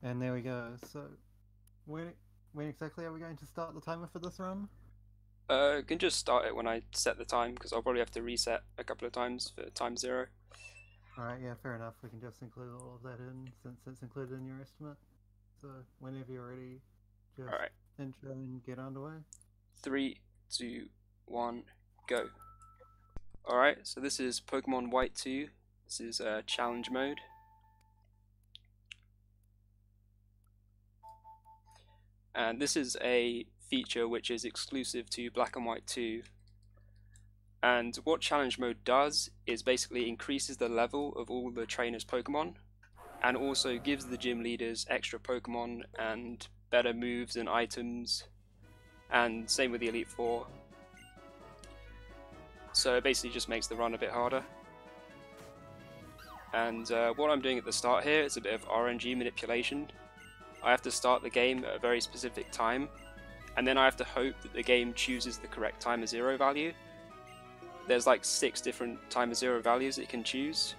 And there we go. So, when when exactly are we going to start the timer for this run? You can just start it when I set the time because I'll probably have to reset a couple of times for time zero. Alright, yeah, fair enough. We can just include all of that in since it's included in your estimate. So, whenever you're ready, just Alright, intro and get underway. 3, 2, 1, go. Alright, so this is Pokemon White 2. This is challenge mode. And this is a feature which is exclusive to Black and White 2. And what challenge mode does is basically increases the level of all the trainers' Pokemon and also gives the gym leaders extra Pokemon and better moves and items, and same with the Elite Four. So it basically just makes the run a bit harder. And what I'm doing at the start here is a bit of RNG manipulation. I have to start the game at a very specific time, and then I have to hope that the game chooses the correct timer zero value. There's like 6 different timer zero values it can choose,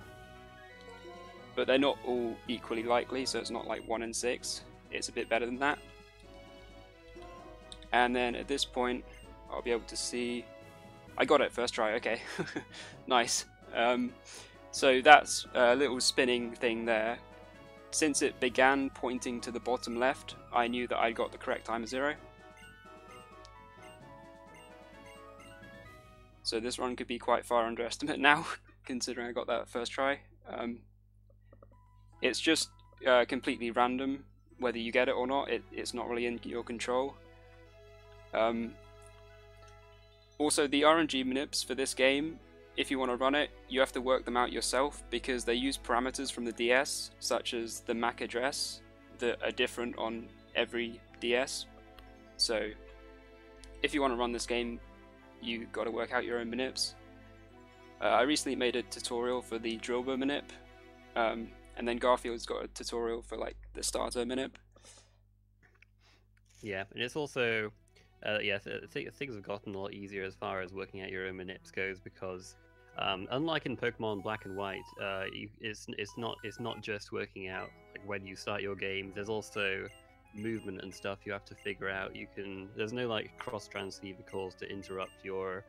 but they're not all equally likely, so it's not like 1 in 6. It's a bit better than that. And then at this point, I'll be able to see. I got it first try, okay. Nice. So that's a little spinning thing there. Since it began pointing to the bottom left, I knew that I got the correct timer zero. So this run could be quite far underestimate now, considering I got that first try. It's just completely random whether you get it or not. It's not really in your control. Also, the RNG manips for this game, if you want to run it, you have to work them out yourself because they use parameters from the DS, such as the MAC address, that are different on every DS. So if you want to run this game, you got to work out your own manips. I recently made a tutorial for the Drillbur manip, and then Garfield's got a tutorial for like the starter manip. Yeah, and it's also, things have gotten a lot easier as far as working out your own manips goes because, unlike in Pokemon Black and White, it's not just working out like when you start your game. There's also movement and stuff you have to figure out. There's no like cross transceiver calls to interrupt your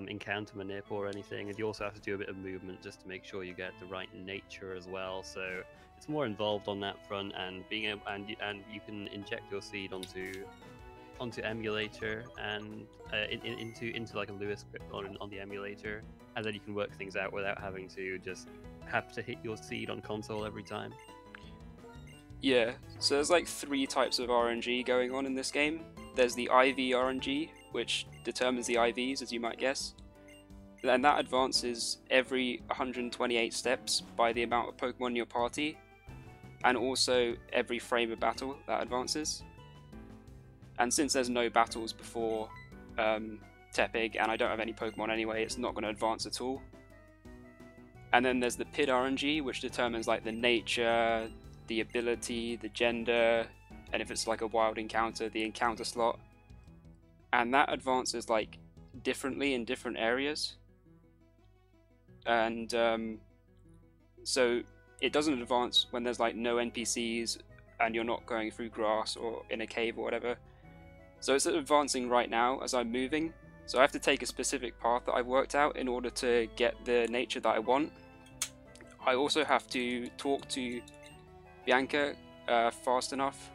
encounter manip or anything, and you also have to do a bit of movement just to make sure you get the right nature as well. So it's more involved on that front, and being able and you can inject your seed onto emulator and into like a Lewis script on the emulator, and then you can work things out without having to just have to hit your seed on console every time. Yeah, so there's like 3 types of RNG going on in this game. There's the IV RNG, which determines the IVs, as you might guess. And that advances every 128 steps by the amount of Pokemon in your party, and also every frame of battle that advances. And since there's no battles before Tepig, and I don't have any Pokemon anyway, it's not going to advance at all. And then there's the PID RNG, which determines like the nature, the ability, the gender, and if it's like a wild encounter, the encounter slot. And that advances like differently in different areas. And so it doesn't advance when there's like no NPCs and you're not going through grass or in a cave or whatever. So it's advancing right now as I'm moving. So I have to take a specific path that I've worked out in order to get the nature that I want. I also have to talk to Bianca fast enough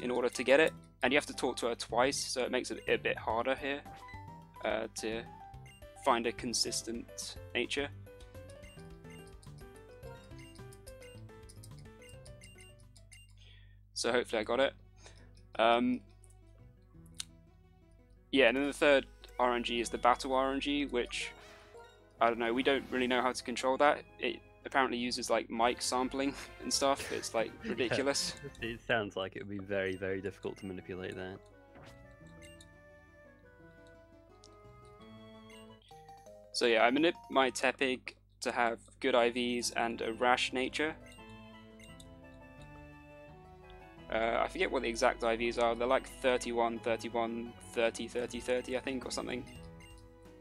in order to get it, and you have to talk to her twice, so it makes it a bit harder here to find a consistent nature. So hopefully I got it. Yeah, and then the third RNG is the battle RNG, which I don't know, we don't really know how to control that. It apparently uses like mic sampling and stuff. It's like ridiculous. Yeah, it sounds like it would be very, very difficult to manipulate that. So yeah, I manip my Tepig to have good IVs and a rash nature. I forget what the exact IVs are. They're like 31, 31, 30, 30, 30, I think, or something.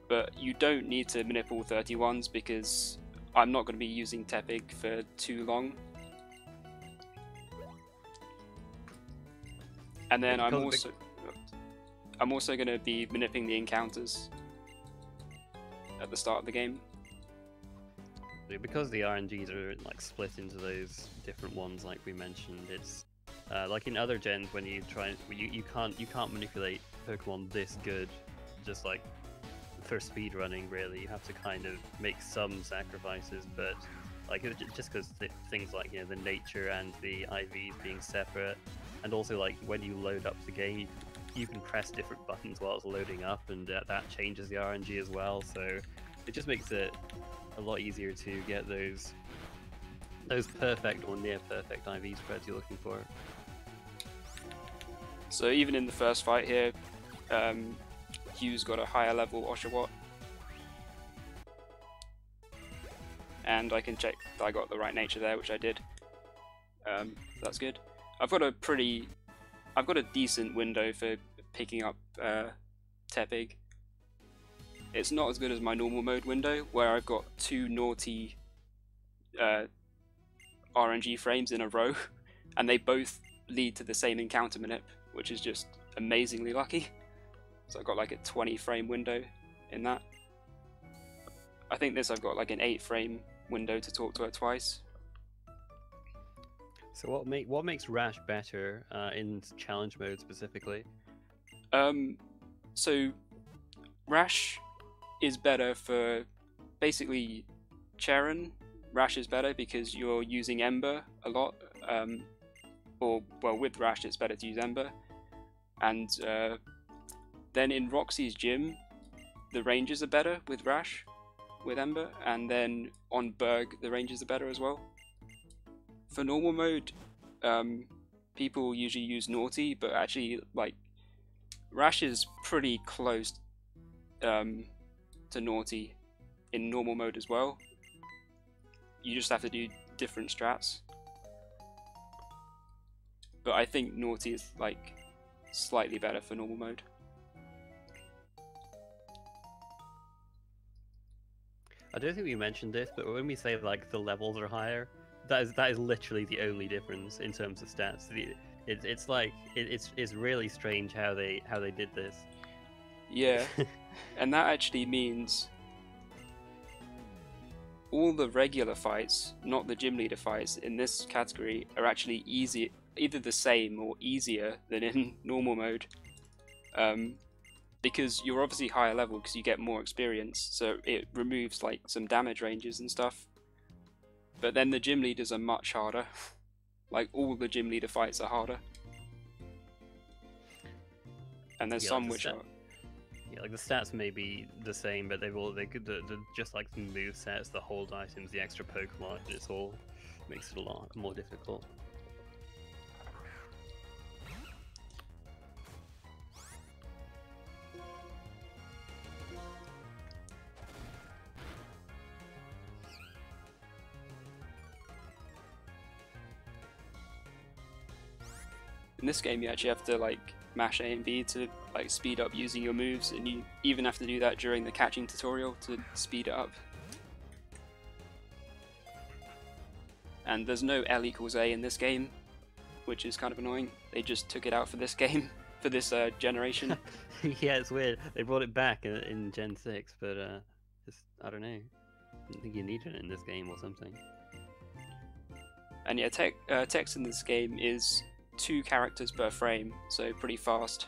But you don't need to manip all 31s because I'm not going to be using Tepig for too long. And then I'm Because also going to be manipulating the encounters at the start of the game. Because the RNGs are like split into those different ones, like we mentioned, it's like in other gens when you try, you can't manipulate Pokemon this good, just like for speed running. Really, you have to kind of make some sacrifices, but like just because things like the nature and the IVs being separate, and also like when you load up the game, you can press different buttons while it's loading up, and that changes the RNG as well. So it just makes it a lot easier to get those perfect or near perfect IV spreads you're looking for. So even in the first fight here, Hugh's got a higher level Oshawott, and I can check that I got the right nature there, which I did. That's good. I've got a decent window for picking up Tepig. It's not as good as my normal mode window, where I've got 2 naughty RNG frames in a row, and they both lead to the same encounter manip, which is just amazingly lucky. So I've got like a 20 frame window in that. I think this I've got like an 8 frame window to talk to her twice. So what makes Rash better in challenge mode specifically? So Rash is better for basically Cheren. Rash is better because you're using Ember a lot, or well, with Rash it's better to use Ember. And then in Roxy's gym, the ranges are better with Rash, with Ember, and then on Berg the ranges are better as well. For normal mode, people usually use Naughty, but actually like Rash is pretty close to Naughty in normal mode as well. You just have to do different strats. But I think Naughty is like slightly better for normal mode. I don't think we mentioned this, but when we say like the levels are higher, that is literally the only difference in terms of stats. It's really strange how they did this. Yeah, and that actually means all the regular fights, not the gym leader fights, in this category are actually easy, either the same or easier than in normal mode. Because you're obviously higher level because you get more experience, so it removes like some damage ranges and stuff. But then the gym leaders are much harder. Like all the gym leader fights are harder. And there's some which are... Yeah, like the stats may be the same, but they're just like the move sets, the hold items, the extra Pokemon, it's all makes it a lot more difficult. In this game, you actually have to like mash A and B to like speed up using your moves, and you even have to do that during the catching tutorial to speed it up. And there's no L equals A in this game, which is kind of annoying. They just took it out for this game, for this generation. Yeah, it's weird. They brought it back in Gen 6, but just, I don't know. I don't think you needed it in this game or something. And yeah, text in this game is 2 characters per frame, so pretty fast.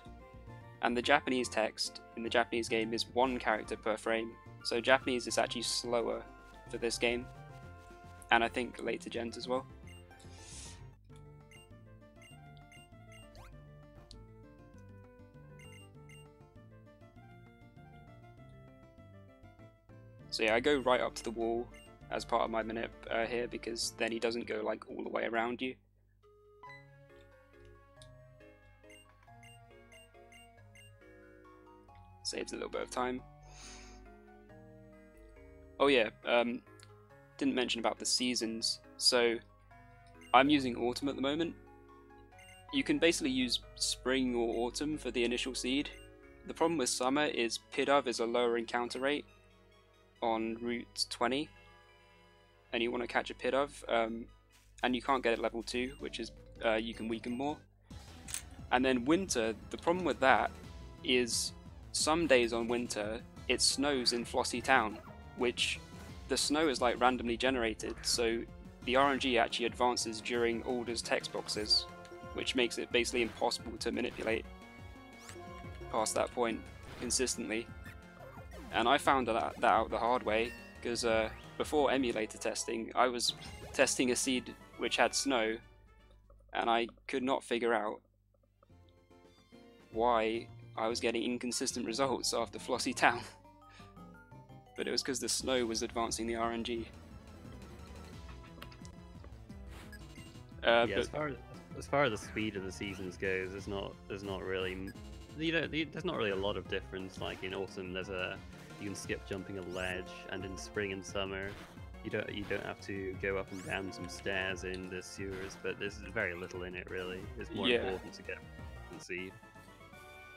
And the Japanese text in the Japanese game is 1 character per frame, so Japanese is actually slower for this game, and I think later gens as well. So yeah, I go right up to the wall as part of my manip here, because then he doesn't go like all the way around you. Saves a little bit of time. Oh yeah, didn't mention about the seasons. So I'm using autumn at the moment. You can basically use spring or autumn for the initial seed. The problem with summer is Pidove is a lower encounter rate on Route 20, and you want to catch a Pidove, and you can't get it level 2, which is you can weaken more. And then winter, the problem with that is some days on winter it snows in Flossy Town, which the snow is like randomly generated, so the RNG actually advances during Alder's text boxes, which makes it basically impossible to manipulate past that point consistently. And I found that out the hard way, because before emulator testing, I was testing a seed which had snow, and I could not figure out why I was getting inconsistent results after Flossy Town. But it was because the snow was advancing the RNG. Yeah, as far as the speed of the seasons goes, there's not really there's not really a lot of difference. Like in autumn, you can skip jumping a ledge, and in spring and summer, you don't have to go up and down some stairs in the sewers. But there's very little in it really. It's more important to get the seed.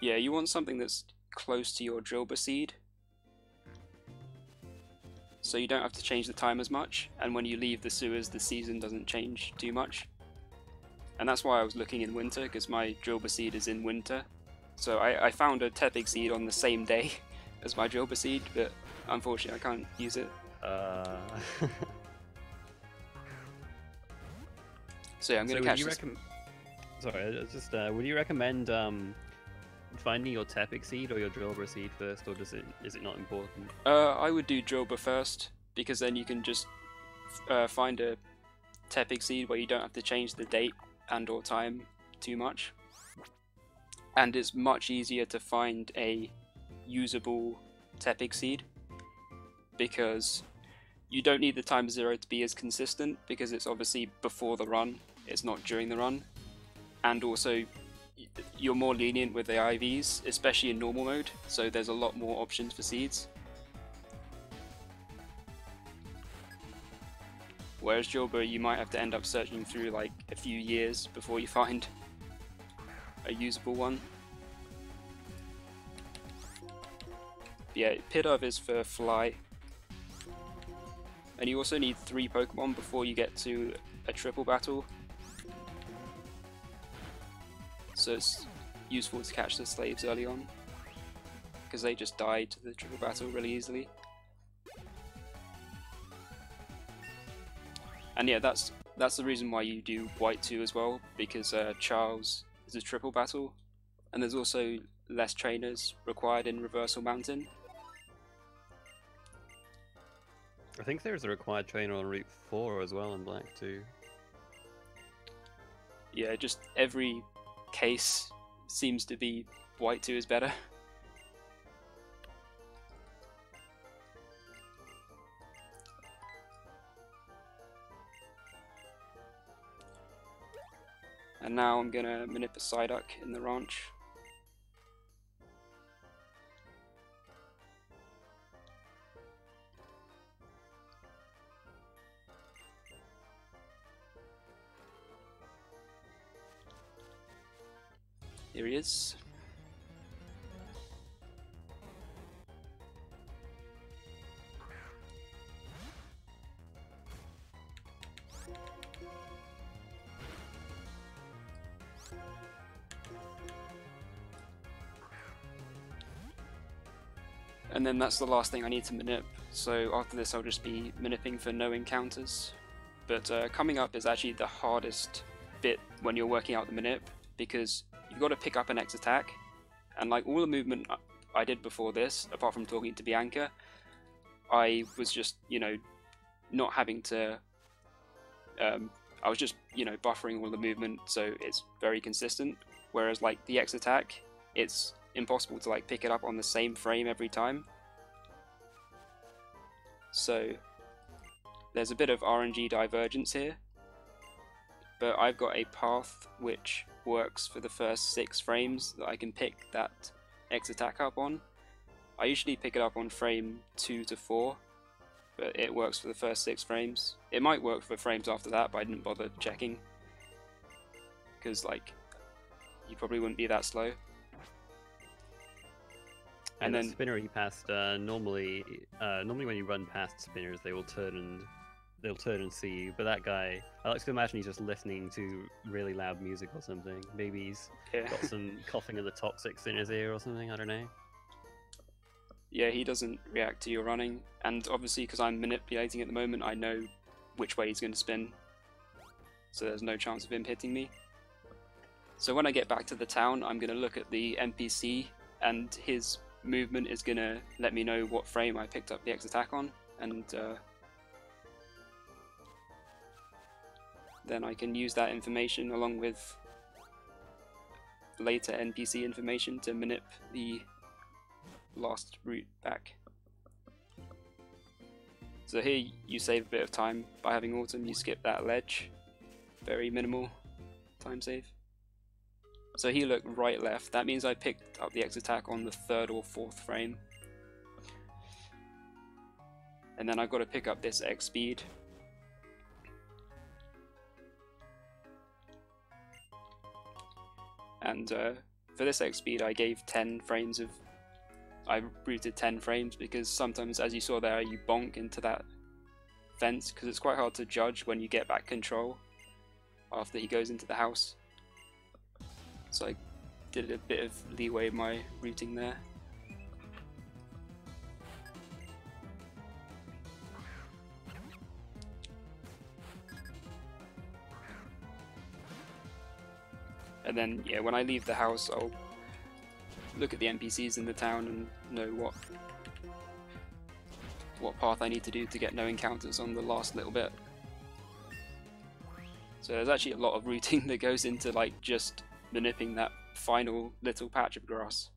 Yeah, you want something that's close to your Drilbur seed, so you don't have to change the time as much, and when you leave the sewers the season doesn't change too much. And that's why I was looking in winter, because my Drilbur seed is in winter. So I found a Tepig seed on the same day as my Drilbur seed, but unfortunately I can't use it. So yeah, I'm going to catch this. Sorry, just would you recommend finding your Tepig seed or your Drilbur seed first, or is it not important? I would do Drilbur first, because then you can just find a Tepig seed where you don't have to change the date and or time too much. And it's much easier to find a usable Tepig seed, because you don't need the time 0 to be as consistent, because it's obviously before the run, it's not during the run. And also, you're more lenient with the IVs, especially in normal mode, so there's a lot more options for seeds. Whereas Drilbur, you might have to end up searching through like a few years before you find a usable one. Yeah, Pidove is for fly. And you also need 3 Pokemon before you get to a triple battle. So it's useful to catch the slaves early on, because they just die to the triple battle really easily. And yeah, that's the reason why you do White 2 as well, because Charles is a triple battle, and there's also less trainers required in Reversal Mountain. I think there's a required trainer on Route 4 as well in Black 2. Yeah, just every case seems to be White 2 is better. And now I'm gonna manip a Psyduck in the ranch. Here he is. And then that's the last thing I need to manip, so after this I'll just be manipping for no encounters. But coming up is actually the hardest bit when you're working out the manip, because you've got to pick up an X attack, and like all the movement I did before this, apart from talking to Bianca, I was just, not having to, I was just, buffering all the movement, so it's very consistent. Whereas like the X attack, it's impossible to like pick it up on the same frame every time. So there's a bit of RNG divergence here, but I've got a path which works for the first 6 frames that I can pick that X attack up on. I usually pick it up on frame 2 to 4, but it works for the first 6 frames. It might work for frames after that, but I didn't bother checking, because like you probably wouldn't be that slow. And then spinner he passed, normally when you run past spinners, they will turn and they'll turn and see you. But that guy, I like to imagine he's just listening to really loud music or something. Maybe he's got some coughing of the toxics in his ear or something. I don't know. Yeah, he doesn't react to your running, and obviously because I'm manipulating at the moment, I know which way he's going to spin, so there's no chance of him hitting me. So when I get back to the town, I'm going to look at the NPC, and his movement is going to let me know what frame I picked up the X attack on, and then I can use that information along with later NPC information to manip the last route back. So here you save a bit of time by having Autumn. You skip that ledge, very minimal time save. So he looked right left, that means I picked up the X attack on the 3rd or 4th frame, and then I've got to pick up this X speed. And for this X speed I gave 10 frames of, I routed 10 frames because sometimes, as you saw there, you bonk into that fence because it's quite hard to judge when you get back control after he goes into the house. So I did a bit of leeway in my routing there. And then, yeah, when I leave the house, I'll look at the NPCs in the town and know what path I need to do to get no encounters on the last little bit. So there's actually a lot of routing that goes into like just manipping that final little patch of grass.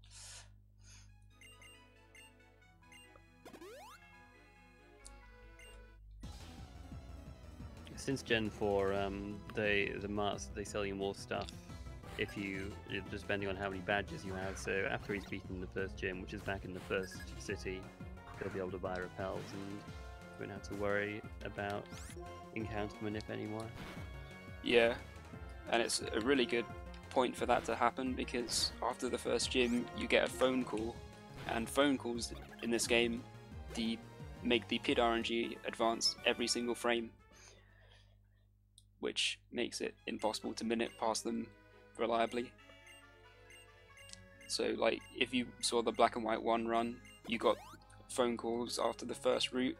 Since Gen 4, the marts, they sell you more stuff if you, just depending on how many badges you have. So after he's beaten the first gym, which is back in the first city, he'll be able to buy repels and won't have to worry about encounter manip anymore. Yeah, and it's a really good point for that to happen because after the first gym you get a phone call, and phone calls in this game make the PID RNG advance every single frame, which makes it impossible to manip past them reliably. So like if you saw the black and white 1 run, you got phone calls after the first route,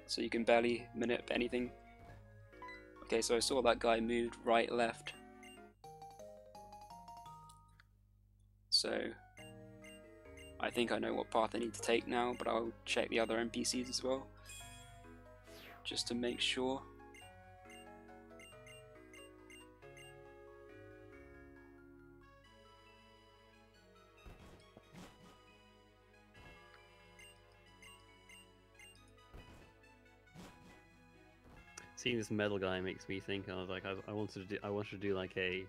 so you can barely manip anything. Okay, so I saw that guy moved right left, so I think I know what path I need to take now, but I'll check the other NPCs as well just to make sure. Seeing this medal guy makes me think of like I wanted to do like a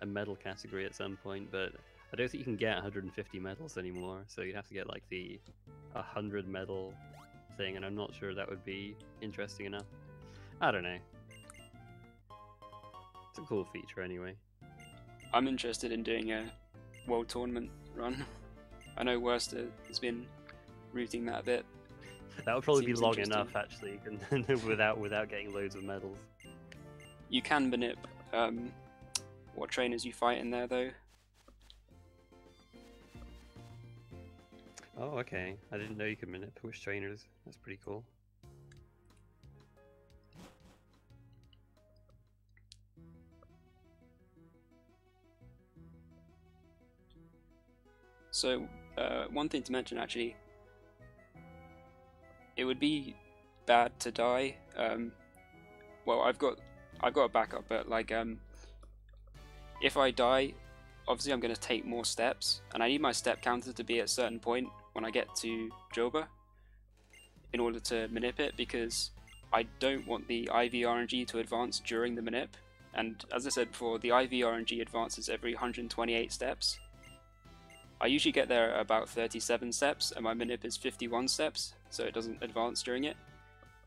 medal category at some point, but I don't think you can get 150 medals anymore, so you'd have to get like the 100 medal thing, and I'm not sure that would be interesting enough. I don't know. It's a cool feature anyway. I'm interested in doing a world tournament run. I know Worcester has been routing that a bit. That would probably be long enough, actually, without getting loads of medals. You can manip what trainers you fight in there, though. Oh, okay. I didn't know you could manip which trainers. That's pretty cool. So, one thing to mention, actually, it would be bad to die. Well, I've got a backup, but like, if I die, obviously I'm going to take more steps, and I need my step counter to be at a certain point when I get to Joba in order to manip it, because I don't want the IV RNG to advance during the manip. And as I said before, the IV RNG advances every 128 steps. I usually get there at about 37 steps, and my manip is 51 steps, so it doesn't advance during it.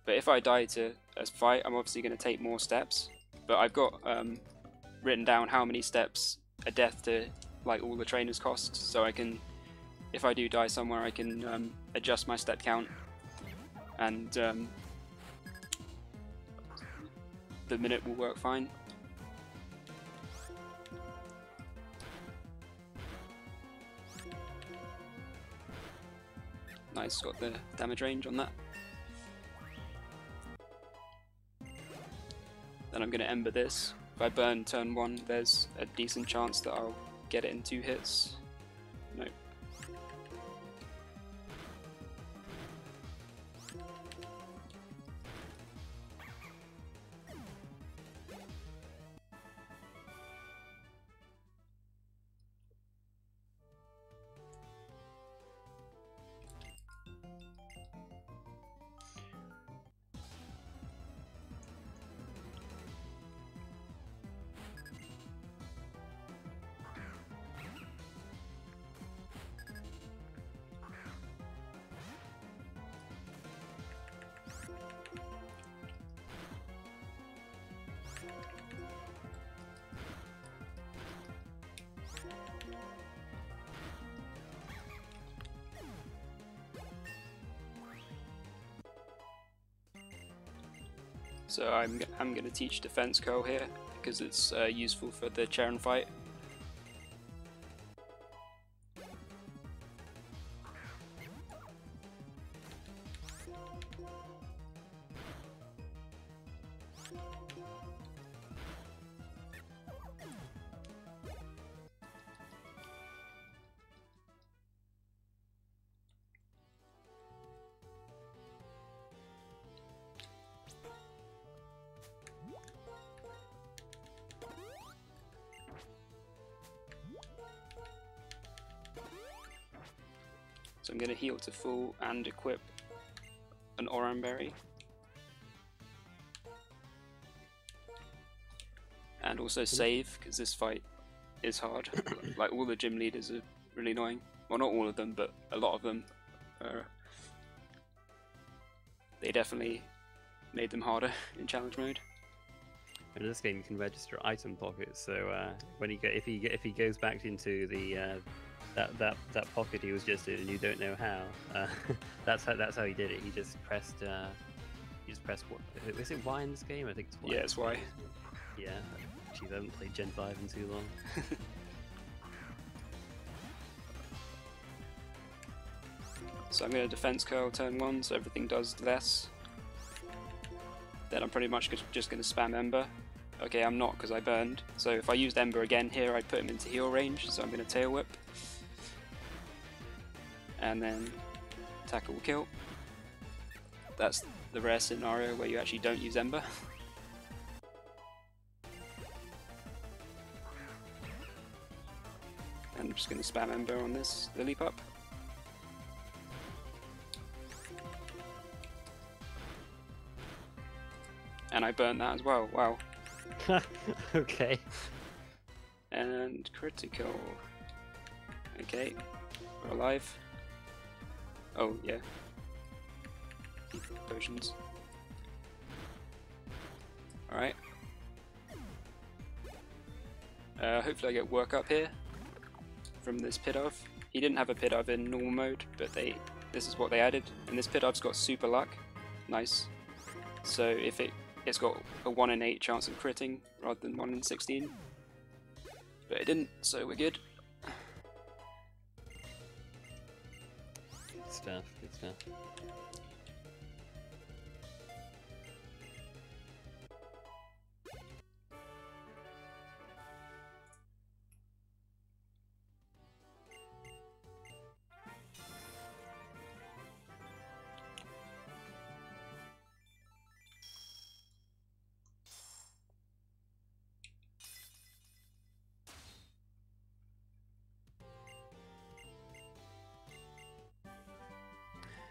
But if I die to a fight, I'm obviously going to take more steps. But I've got written down how many steps a death to like all the trainers cost, so I can, if I do die somewhere, I can adjust my step count and the minute will work fine. Nice, got the damage range on that. Then I'm going to Ember this. If I burn turn 1, there's a decent chance that I'll get it in 2 hits. Nope. So I'm going to teach Defense Curl here, because it's useful for the Charon fight. So I'm going to heal to full and equip an Oran Berry. And also save, because this fight is hard. Like, all the gym leaders are really annoying. Well, not all of them, but a lot of them. They definitely made them harder in challenge mode. In this game, you can register item pockets. So when if he goes back into the that pocket he was just in, and you don't know how, that's how he did it. He just pressed what? Is it Y in this game? I think it's Y. Yeah, it's Y. Yeah. Jeez, I haven't played Gen 5 in too long. So I'm going to Defense Curl turn 1, so everything does less. Then I'm pretty much just going to spam Ember. Okay, I'm not, because I burned. So if I used Ember again here, I'd put him into heal range, so I'm going to Tail Whip. And then Tackle will kill. That's the rare scenario where you actually don't use Ember. And I'm just going to spam Ember on this Lily Pup. And I burnt that as well, wow. Okay. And critical. Okay, we're alive. Oh, yeah. Potions. Alright. Hopefully I get work up here from this Pidove. He didn't have a Pidove in normal mode, but this is what they added. And this Pidove's got super luck. Nice. So if it's got a 1 in 8 chance of critting rather than 1 in 16. But it didn't, so we're good. Good stuff, good stuff.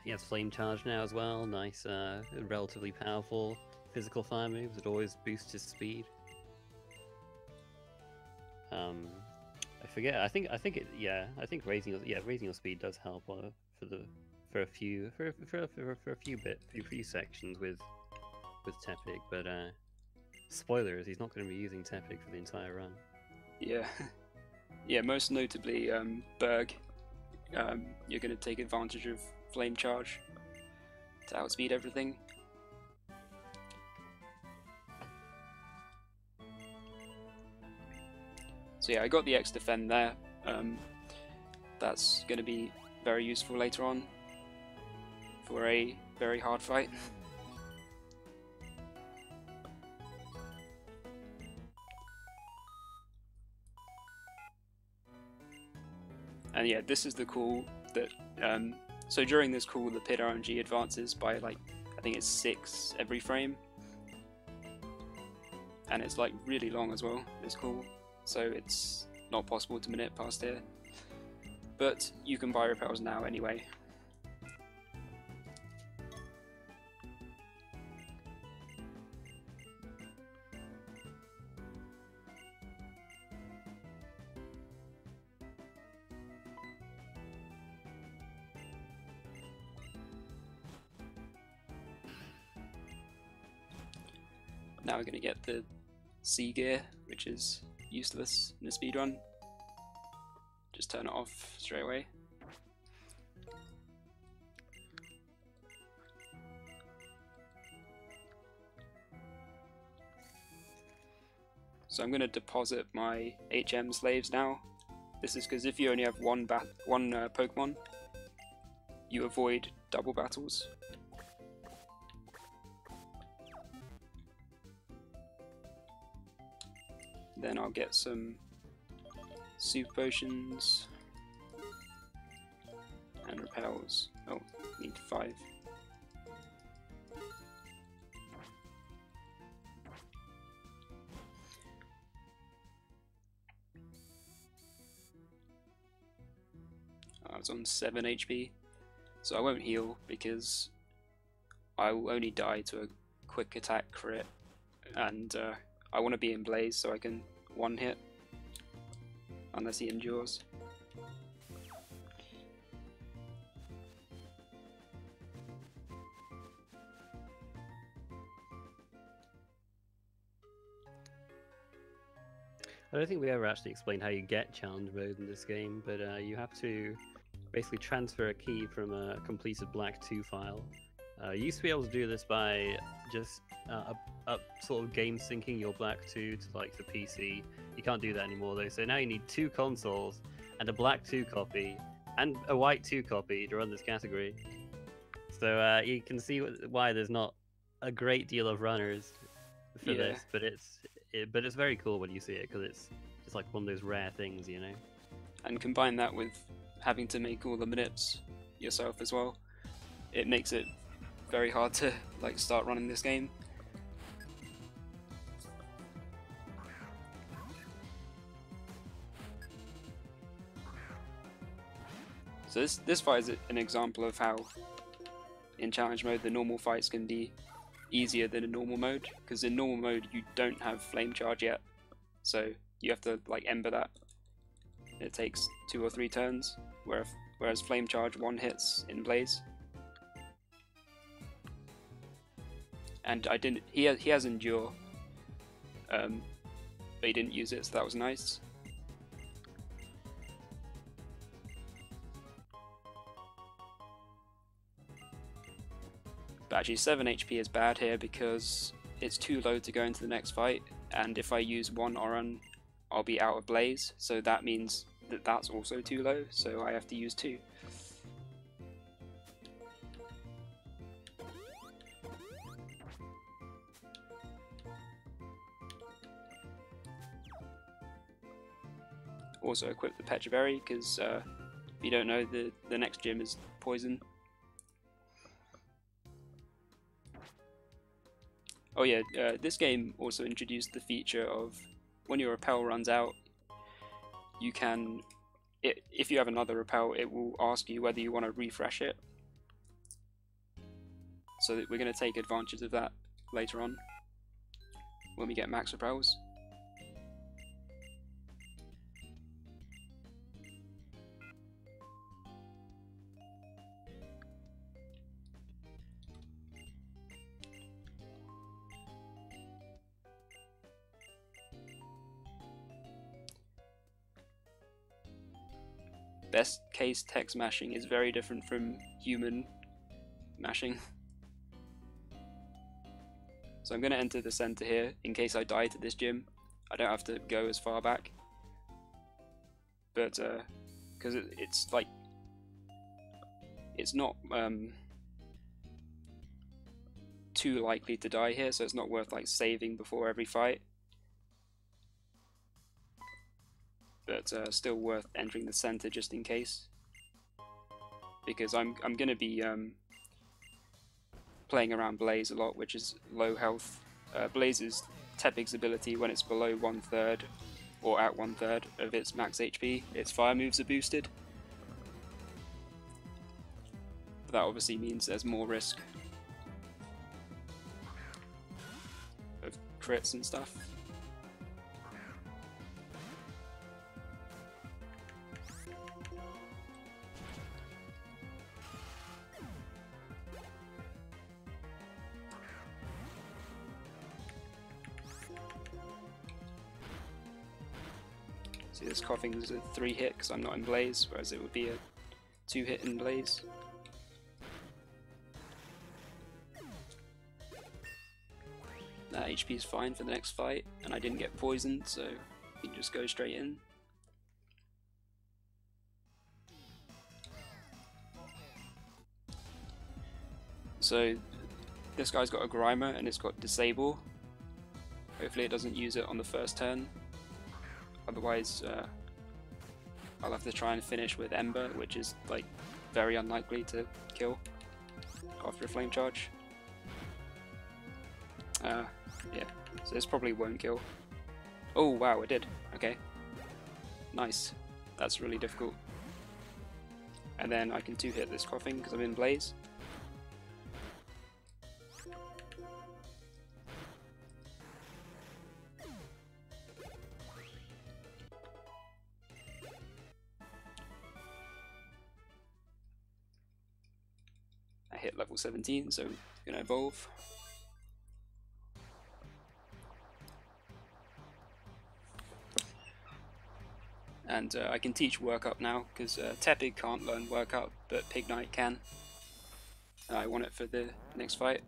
He has Flame Charge now as well. Nice, relatively powerful physical fire moves. It always boosts his speed. I forget. I think it. Yeah, I think raising your speed does help for a few sections with Tepig. But spoilers, he's not going to be using Tepig for the entire run. Yeah, yeah. Most notably, Berg. You're going to take advantage of Flame Charge to outspeed everything. So yeah, I got the X defend there. That's going to be very useful later on for a very hard fight. And yeah, this is the call that, so during this call the pit RNG advances by like, I think it's 6 every frame. And it's like really long as well, this call. So it's not possible to minute past here. But you can buy repels now anyway. Now we're going to get the C gear, which is useless in a speedrun. Just turn it off straight away. So I'm going to deposit my HM slaves now. This is because if you only have one Pokemon, you avoid double battles. Then I'll get some super potions and repels. Oh, need 5. I was on 7 HP, so I won't heal because I will only die to a quick attack crit, and I want to be in Blaze so I can one hit unless he endures. I don't think we ever actually explained how you get challenge mode in this game, but you have to basically transfer a key from a completed Black 2 file. You used to be able to do this by just sort of game syncing your Black 2 to like the PC. You can't do that anymore though, so now you need 2 consoles and a Black 2 copy and a White 2 copy to run this category. So you can see why there's not a great deal of runners for this, but it's very cool when you see it because it's just like one of those rare things, you know. And combine that with having to make all the manips yourself as well, it makes it very hard to like start running this game. So this fight is an example of how in challenge mode the normal fights can be easier than in normal mode, because in normal mode you don't have flame charge yet, so you have to like ember that. It takes 2 or 3 turns, whereas flame charge 1 hits in Blaze. And I didn't. He has endure, but he didn't use it, so that was nice. But actually 7 HP is bad here because it's too low to go into the next fight, and if I use 1 Oran, I'll be out of Blaze, so that means that that's also too low, so I have to use 2. Also equip the Petra Berry, because if you don't know, the next gym is poison. Oh yeah, this game also introduced the feature of when your repel runs out, you can, if you have another repel, it will ask you whether you want to refresh it. So we're going to take advantage of that later on when we get max repels. Best case text mashing is very different from human mashing. So I'm going to enter the center here in case I die to this gym. I don't have to go as far back. but because it's like it's not too likely to die here, so it's not worth like saving before every fight. But still worth entering the center just in case, because I'm gonna be playing around Blaze a lot, which is low health. Blaze is Tepig's ability when it's below 1/3 or at 1/3 of its max HP. Its fire moves are boosted. That obviously means there's more risk of crits and stuff. See, this coughing is a 3-hit because I'm not in Blaze, whereas it would be a 2-hit in Blaze. That HP is fine for the next fight, and I didn't get poisoned, so you can just go straight in. So this guy's got a Grimer and it's got Disable. Hopefully it doesn't use it on the first turn. Otherwise, I'll have to try and finish with Ember, which is like very unlikely to kill after a flame charge. Yeah, so this probably won't kill. Oh wow, it did. Okay, nice. That's really difficult. And then I can 2-hit this coughing because I'm in Blaze. I hit level 17, so I'm gonna evolve. And I can teach Work Up now, because Tepig can't learn Work Up, but Pignite can. I want it for the next fight.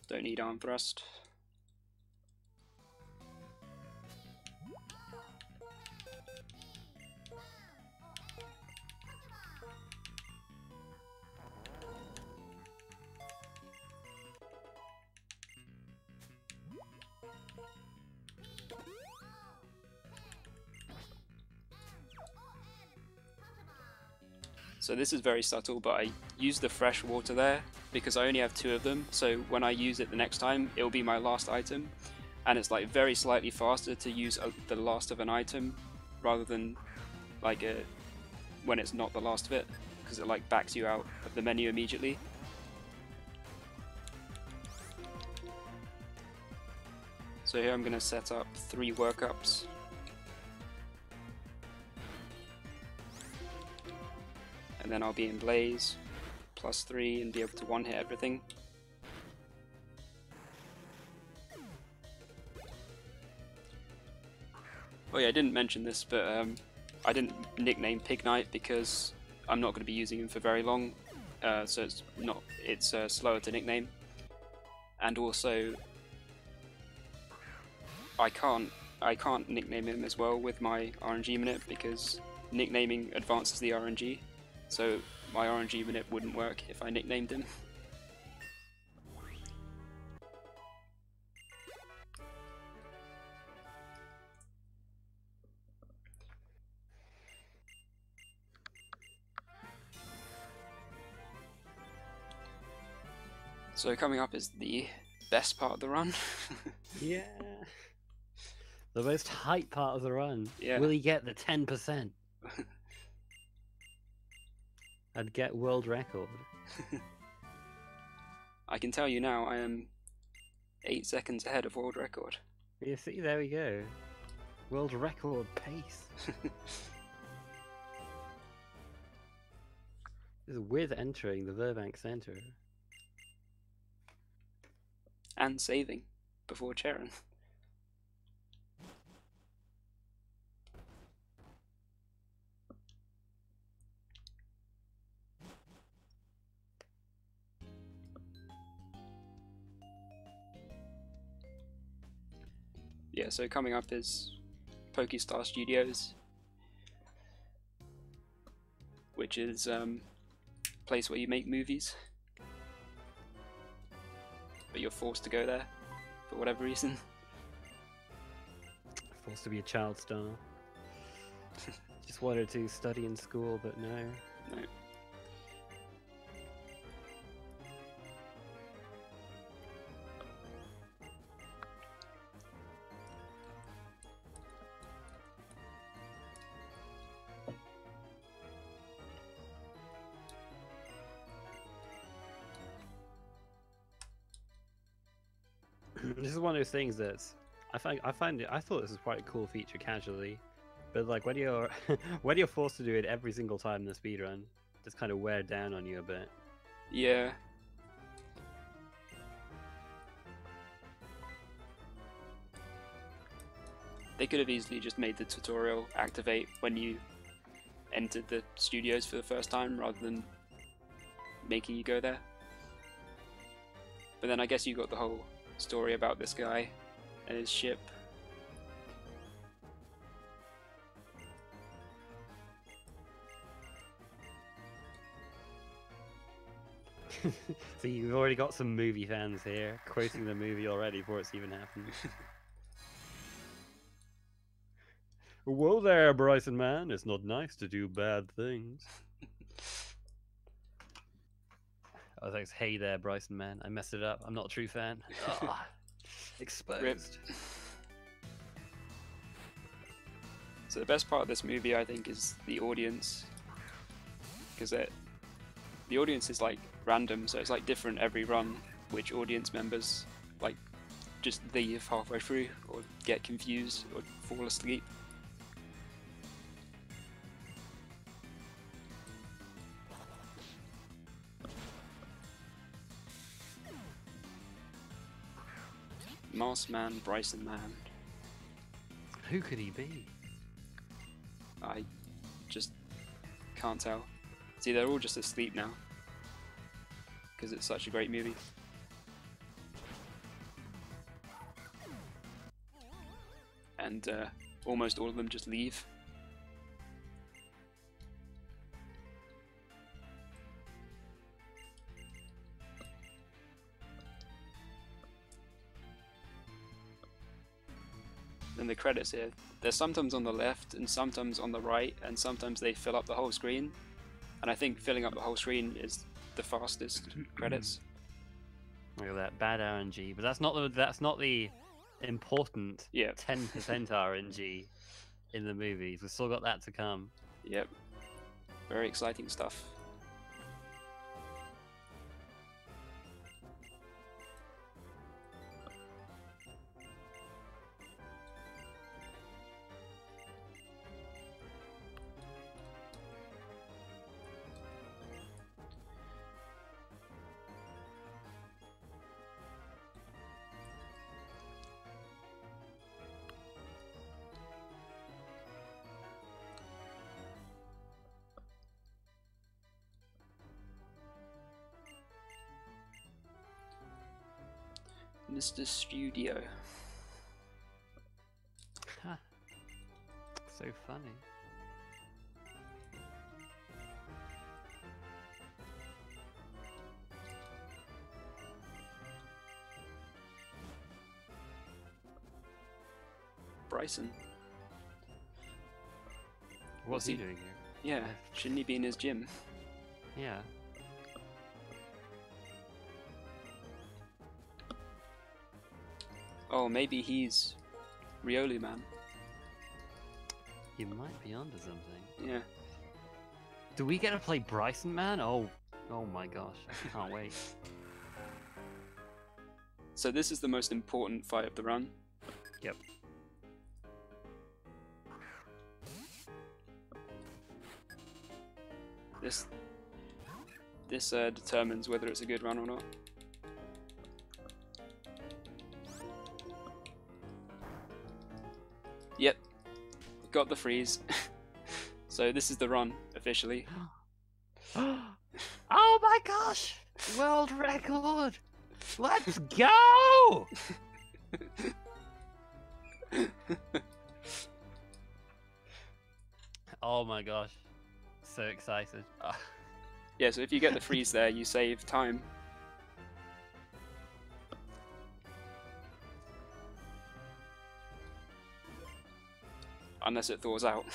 Don't need Arm Thrust. So this is very subtle, but I use the fresh water there because I only have 2 of them, so when I use it the next time, it'll be my last item, and it's like very slightly faster to use the last of an item rather than like when it's not the last of it, because it like backs you out of the menu immediately. So here I'm going to set up 3 workups. And then I'll be in Blaze, +3, and be able to one-hit everything. Oh yeah, I didn't mention this, but I didn't nickname Pignite because I'm not going to be using him for very long, so it's slower to nickname. And also, I can't nickname him as well with my RNG minute because nicknaming advances the RNG. So my RNG minute wouldn't work if I nicknamed him. So coming up is the best part of the run. Yeah. The most hype part of the run. Yeah. Will he get the 10%? I'd get world record. I can tell you now, I am 8 seconds ahead of world record. You see, there we go. World record pace. This is with entering the Verbank Center. And saving before Charon. Yeah, so coming up is Pokestar Studios, which is a place where you make movies, but you're forced to go there for whatever reason. Forced to be a child star. Just wanted to study in school, but no. No. This is one of those things that's I thought this was quite a cool feature casually, but like when you're when you're forced to do it every single time in the speedrun, it just kind of wear down on you a bit. Yeah. They could have easily just made the tutorial activate when you entered the studios for the first time rather than making you go there. But then I guess you got the whole story about this guy and his ship. So you've already got some movie fans here, quoting the movie already before it's even happened. Whoa there, Bryson man, it's not nice to do bad things. Oh, thanks. Hey there, Bryson man, I messed it up. I'm not a true fan. Oh, exposed. Rip. So the best part of this movie, I think, is the audience, because the audience is like random, so it's like different every run which audience members like just leave halfway through or get confused or fall asleep. Moss Man, Bryson Man. Who could he be? I just can't tell. See, they're all just asleep now because it's such a great movie. And almost all of them just leave. And the credits here, they're sometimes on the left and sometimes on the right, and sometimes they fill up the whole screen. And I think filling up the whole screen is the fastest credits. Look at that, bad RNG, but that's not the important 10% RNG in the movies. We've still got that to come. Yep, very exciting stuff. Mr. Studio. Huh. So funny. Bryson. What's he doing here? Yeah, shouldn't he be in his gym? Yeah. Oh, maybe he's Riolu Man. You might be onto something. Yeah. Do we get to play Bryson Man? Oh my gosh, I can't wait. So this is the most important fight of the run. Yep. This determines whether it's a good run or not. Yep, got the freeze. So this is the run, officially. Oh my gosh! World record! Let's go! Oh my gosh, so excited. Ah. Yeah, so if you get the freeze there, you save time. Unless it thaws out.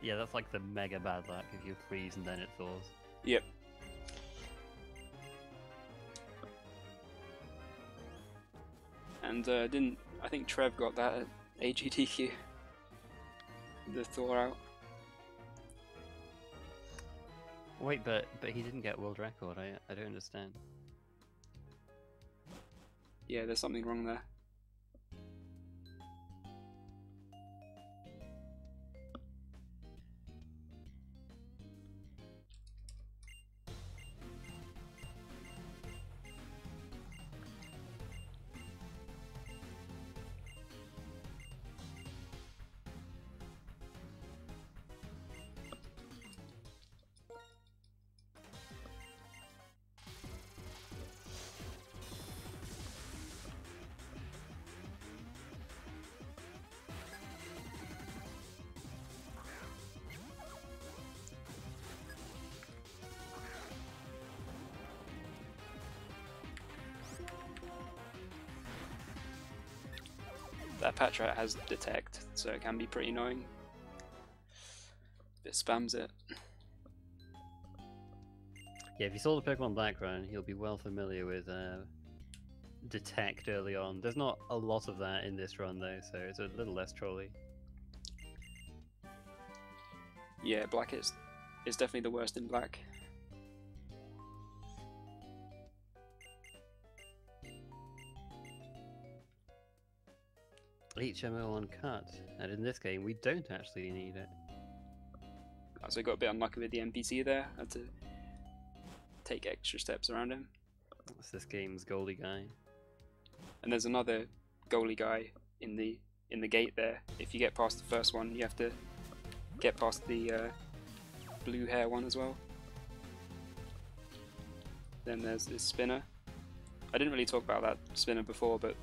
Yeah, that's like the mega bad luck if you freeze and then it thaws. Yep. And I think Trev got that at AGDQ. The thaw out. Wait, but he didn't get world record. I don't understand. Yeah, there's something wrong there. That patch rat has detect, so it can be pretty annoying if it spams it. Yeah, if you saw the Pokemon Black run, you'll be well familiar with detect early on. There's not a lot of that in this run though, so it's a little less trolly. Yeah, black is definitely the worst in black. HMO on cut, and in this game we don't actually need it. So I got a bit unlucky with the NPC there. Had to take extra steps around him. That's this game's goalie guy. And there's another goalie guy in the gate there. If you get past the first one, you have to get past the blue hair one as well. Then there's this spinner. I didn't really talk about that spinner before, but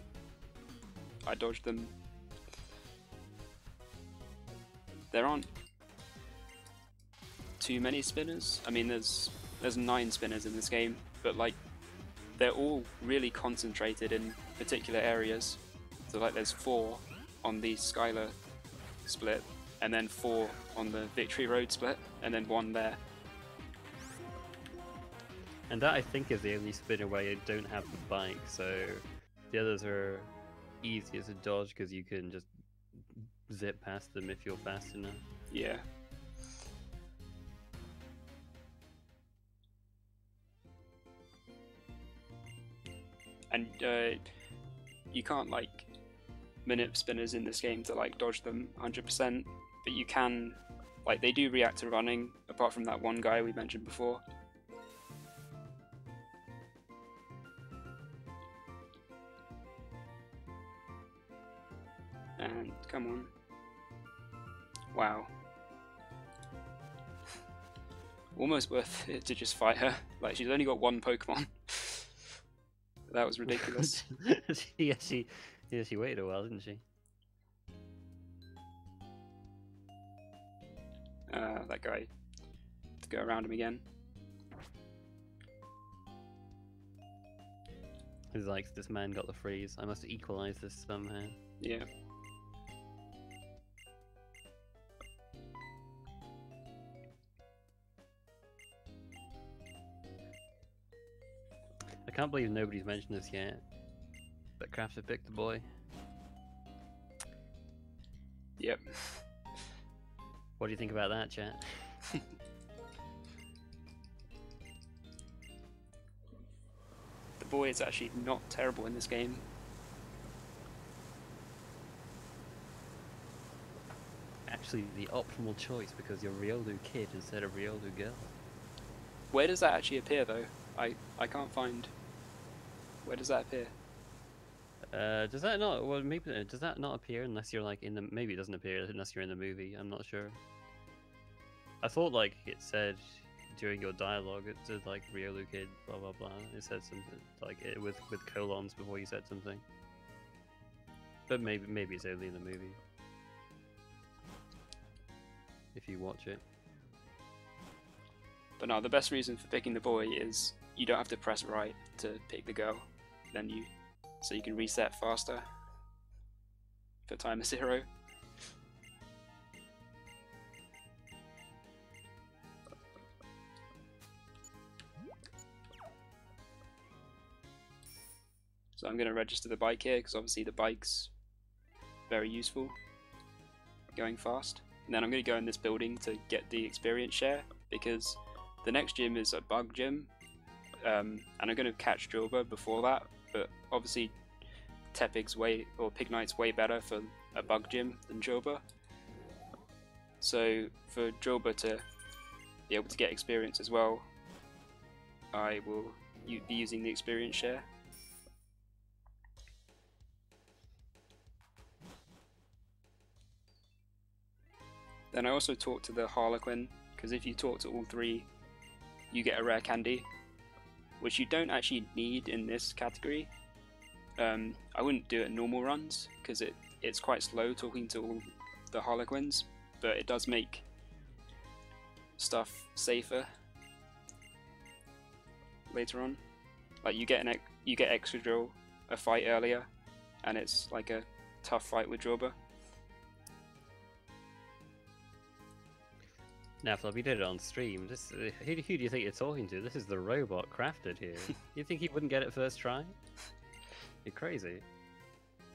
I dodged them. There aren't too many spinners. I mean, there's 9 spinners in this game, but like they're all really concentrated in particular areas. So like there's 4 on the Skylar split, and then 4 on the Victory Road split, and then 1 there. And that I think is the only spinner where you don't have the bike, so the others are easier to dodge because you can just zip past them if you're fast enough. Yeah. And you can't like manip spinners in this game to like dodge them 100%, but you can, like they do react to running, apart from that one guy we mentioned before. And come on. Wow. Almost worth it to just fight her. Like she's only got 1 Pokemon. That was ridiculous. she waited a while, didn't she? That guy. To go around him again. He's like, this man got the freeze. I must equalize this somehow. Yeah. I can't believe nobody's mentioned this yet. But Crafter picked the boy. Yep. What do you think about that, chat? The boy is actually not terrible in this game. Actually, the optimal choice because you're Riolu kid instead of Riolu girl. Where does that actually appear though? I can't find. Where does that appear? Does that not? Well, maybe does that not appear unless you're like in the? Maybe it doesn't appear unless you're in the movie. I'm not sure. I thought like it said during your dialogue, it said like Riolu kid, blah blah blah. It said something like it with colons before you said something. But maybe it's only in the movie. If you watch it. But no, the best reason for picking the boy is you don't have to press right to pick the girl. So you can reset faster for timer 0. So I'm going to register the bike here because obviously the bike's very useful going fast. And then I'm going to go in this building to get the experience share because the next gym is a bug gym, and I'm going to catch Jilba before that, but obviously Pignite's way better for a bug gym than Jilba. So for Jilba to be able to get experience as well, I will be using the experience share. Then I also talked to the Harlequin, because if you talk to all 3, you get a rare candy, which you don't actually need in this category. I wouldn't do it in normal runs, because it's quite slow talking to all the Harlequins, but it does make stuff safer later on. Like you get Excadrill a fight earlier, and it's like a tough fight with Jilba. Now, Flub, you did it on stream. Who do you think you're talking to? This is the robot crafted here. You think he wouldn't get it first try? You're crazy.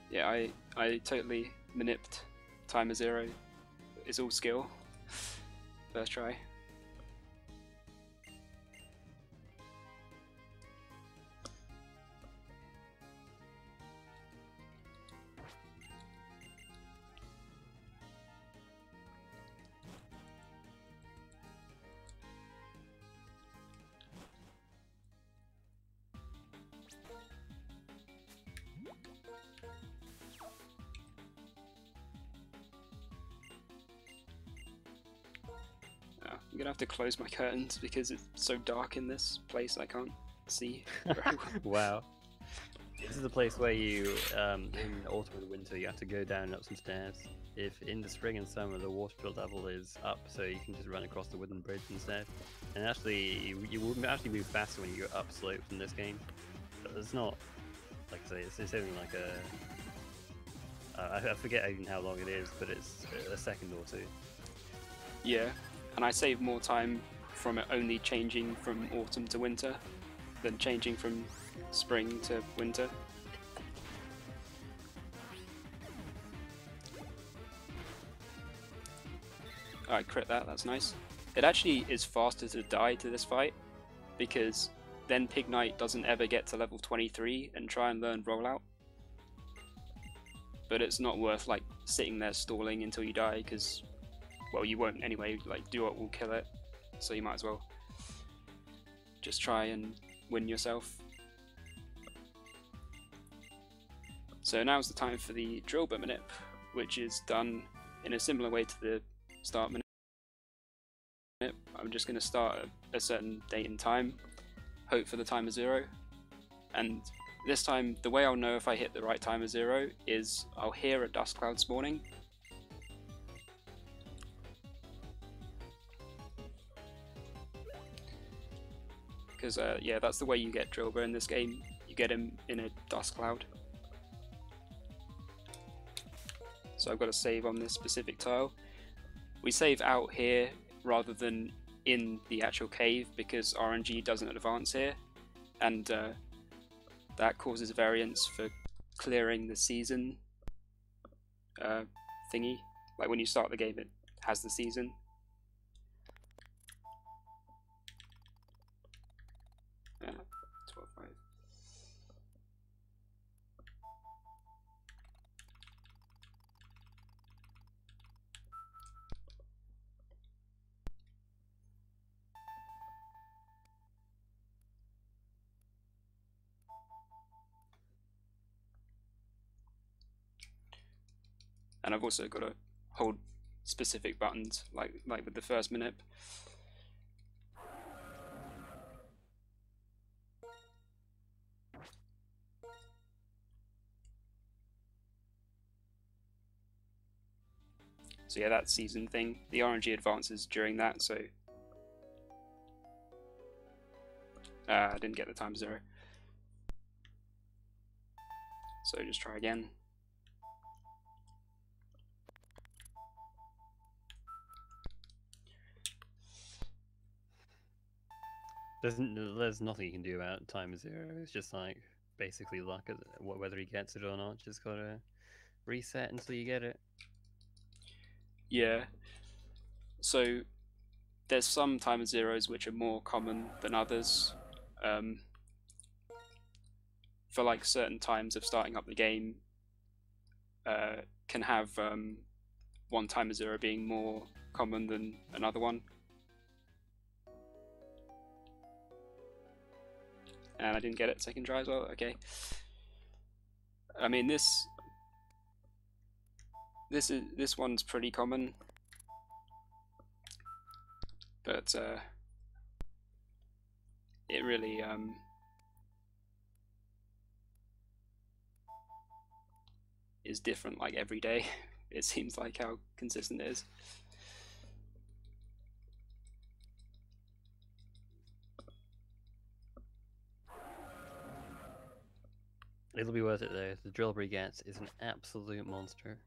Yeah, I totally manipped timer 0. It's all skill. First try. I'm gonna have to close my curtains because it's so dark in this place I can't see very well. Wow. This is a place where you, in autumn and winter, you have to go down and up some stairs. If in the spring and summer the water level is up, so you can just run across the wooden bridge instead. And actually, you will actually move faster when you go up slopes in this game. But it's not, like I say, it's only like I forget even how long it is, but it's a second or 2. Yeah, and I save more time from it only changing from autumn to winter than changing from spring to winter. Alright, crit that's nice. It actually is faster to die to this fight, because then Pignite doesn't ever get to level 23 and try and learn rollout. But it's not worth like sitting there stalling until you die, because, well, you won't anyway. Like, Duot will kill it, so you might as well just try and win yourself. So now's the time for the drill bit manip, which is done in a similar way to the start manip. I'm just going to start at a certain date and time, hope for the timer 0, and this time the way I'll know if I hit the right timer 0 is I'll hear a dust cloud spawning. Because yeah, that's the way you get Drillbur in this game. You get him in a dust cloud. So I've got to save on this specific tile. We save out here rather than in the actual cave because RNG doesn't advance here, and that causes variance for clearing the season thingy. Like when you start the game, it has the season. Yeah, 12.5. And I've also got to hold specific buttons, like with the first manip. So yeah, that season thing. The RNG advances during that, so I didn't get the time 0. So just try again. There's nothing you can do about time 0. It's just like basically luck, whether he gets it or not. Just gotta reset until you get it. Yeah. So there's some timer zeros which are more common than others. For like certain times of starting up the game, can have one timer 0 being more common than another one. And I didn't get it second try as well. Okay. I mean this one's pretty common, but it really is different like every day. It seems like how consistent it is. It'll be worth it though. The Drillbur he gets is an absolute monster.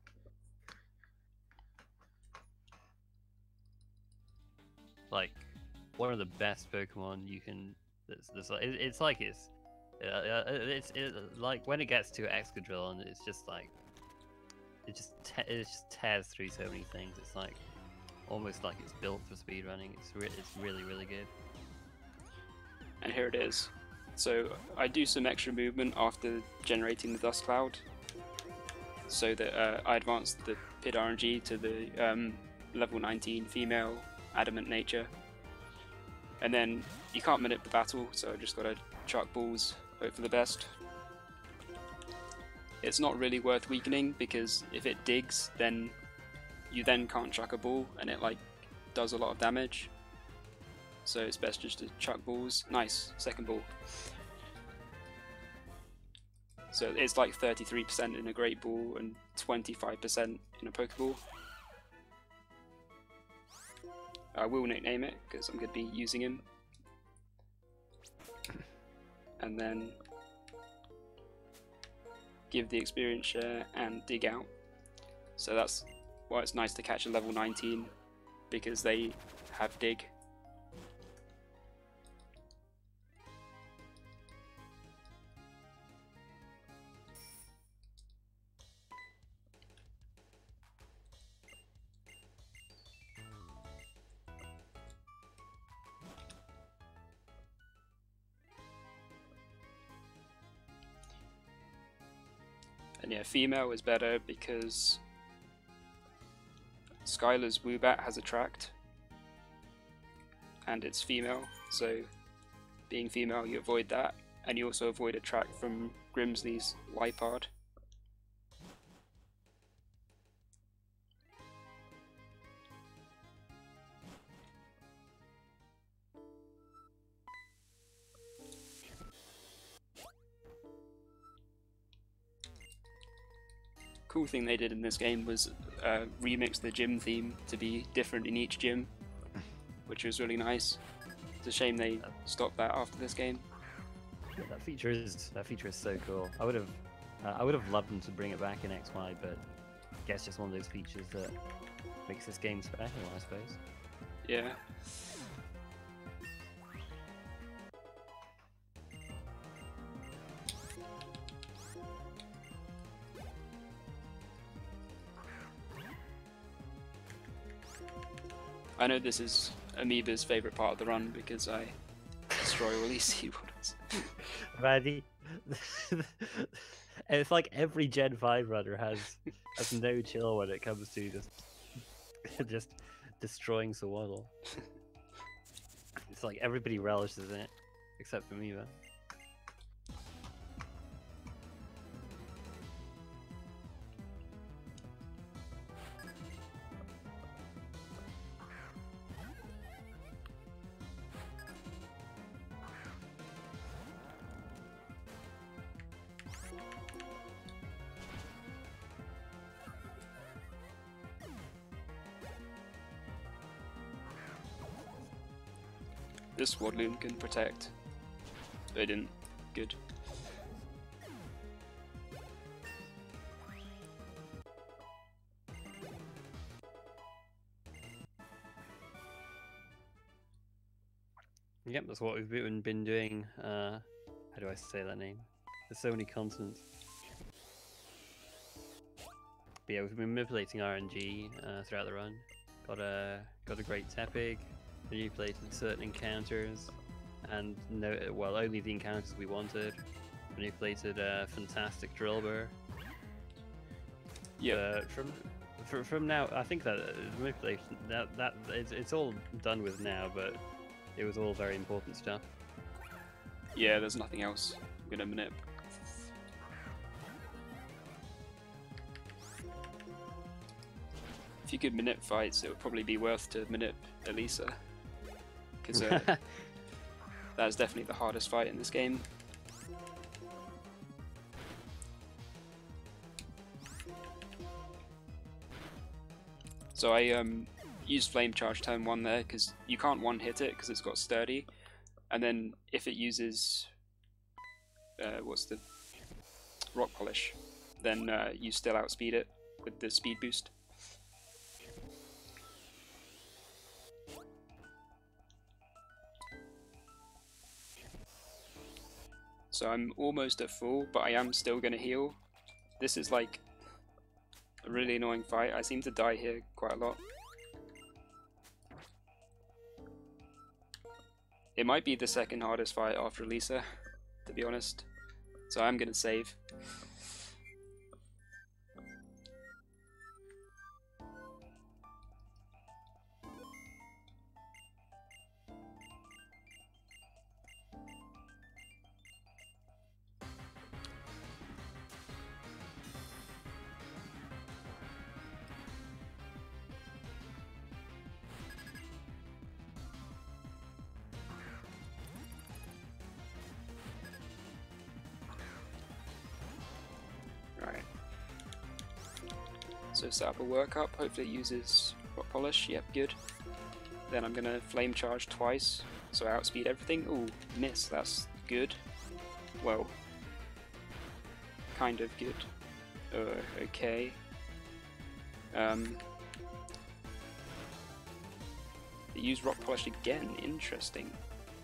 Like one of the best Pokemon you can. It's like like when it gets to Excadrill and it's just like it just tears through so many things. It's like almost like it's built for speedrunning. It's really good. And here it is. So I do some extra movement after generating the dust cloud, so that I advance the PID RNG to the level 19 female adamant nature. And then you can't manip the battle, so I just gotta chuck balls, hope for the best. It's not really worth weakening, because if it digs, then you then can't chuck a ball, and it like does a lot of damage. So it's best just to chuck balls. Nice, second ball. So it's like 33% in a Great Ball and 25% in a Pokeball. I will nickname it because I'm going to be using him. And then give the experience share and dig out. So that's why it's nice to catch a level 19, because they have dig. And yeah, female is better because Skylar's Woobat has attract, and it's female, so being female you avoid that, and you also avoid attract from Grimsley's Lipard. Cool thing they did in this game was remix the gym theme to be different in each gym, which was really nice. It's a shame they stopped that after this game. Yeah, that feature is so cool. I would have loved them to bring it back in XY, but I guess just one of those features that makes this game special, I suppose. Yeah. I know this is Amoeba's favourite part of the run because I destroy all these seawatters. Ready? It's like every Gen 5 runner has no chill when it comes to just destroying Sawaddle. It's like everybody relishes in it, except for Amoeba. This Swadloon can protect. But it didn't. Good. Yep, that's what we've been doing. How do I say that name? There's so many consonants. But yeah, we've been manipulating RNG throughout the run. Got a great Tepig, manipulated certain encounters, and only the encounters we wanted. Manipulated a fantastic Drillbur. Yeah. From now, I think that manipulation it's all done with now, but it was all very important stuff. Yeah, there's nothing else I'm gonna manip. If you could manip fights, it would probably be worth to manip Elisa. Because that's definitely the hardest fight in this game. So I used Flame Charge turn 1 there, because you can't one-hit it because it's got Sturdy. And then if it uses... what's the... Rock Polish, then you still outspeed it with the speed boost. So I'm almost at full, but I am still going to heal. This is like a really annoying fight. I seem to die here quite a lot. It might be the second hardest fight after Elisa, to be honest. So I'm going to save. Right. So set up a workup, hopefully it uses Rock Polish, yep, good. Then I'm gonna Flame Charge twice, so I outspeed everything. Ooh, miss, that's good. Well, kind of good. Okay. They use Rock Polish again, interesting.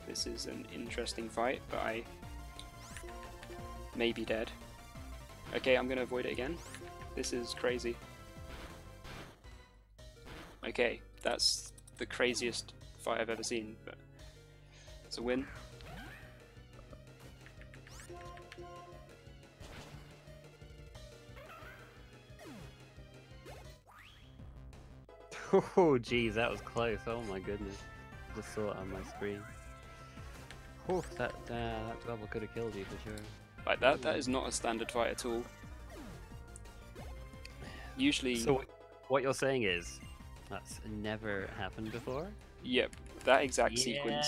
This is an interesting fight, but I may be dead. Okay, I'm gonna avoid it again. This is crazy. Okay, that's the craziest fight I've ever seen, but it's a win. Oh, geez, that was close. Oh my goodness. Just saw it on my screen. Oh, that double could have killed you for sure. Like that is not a standard fight at all. Usually... So, what you're saying is, that's never happened before? Yep, that exact sequence.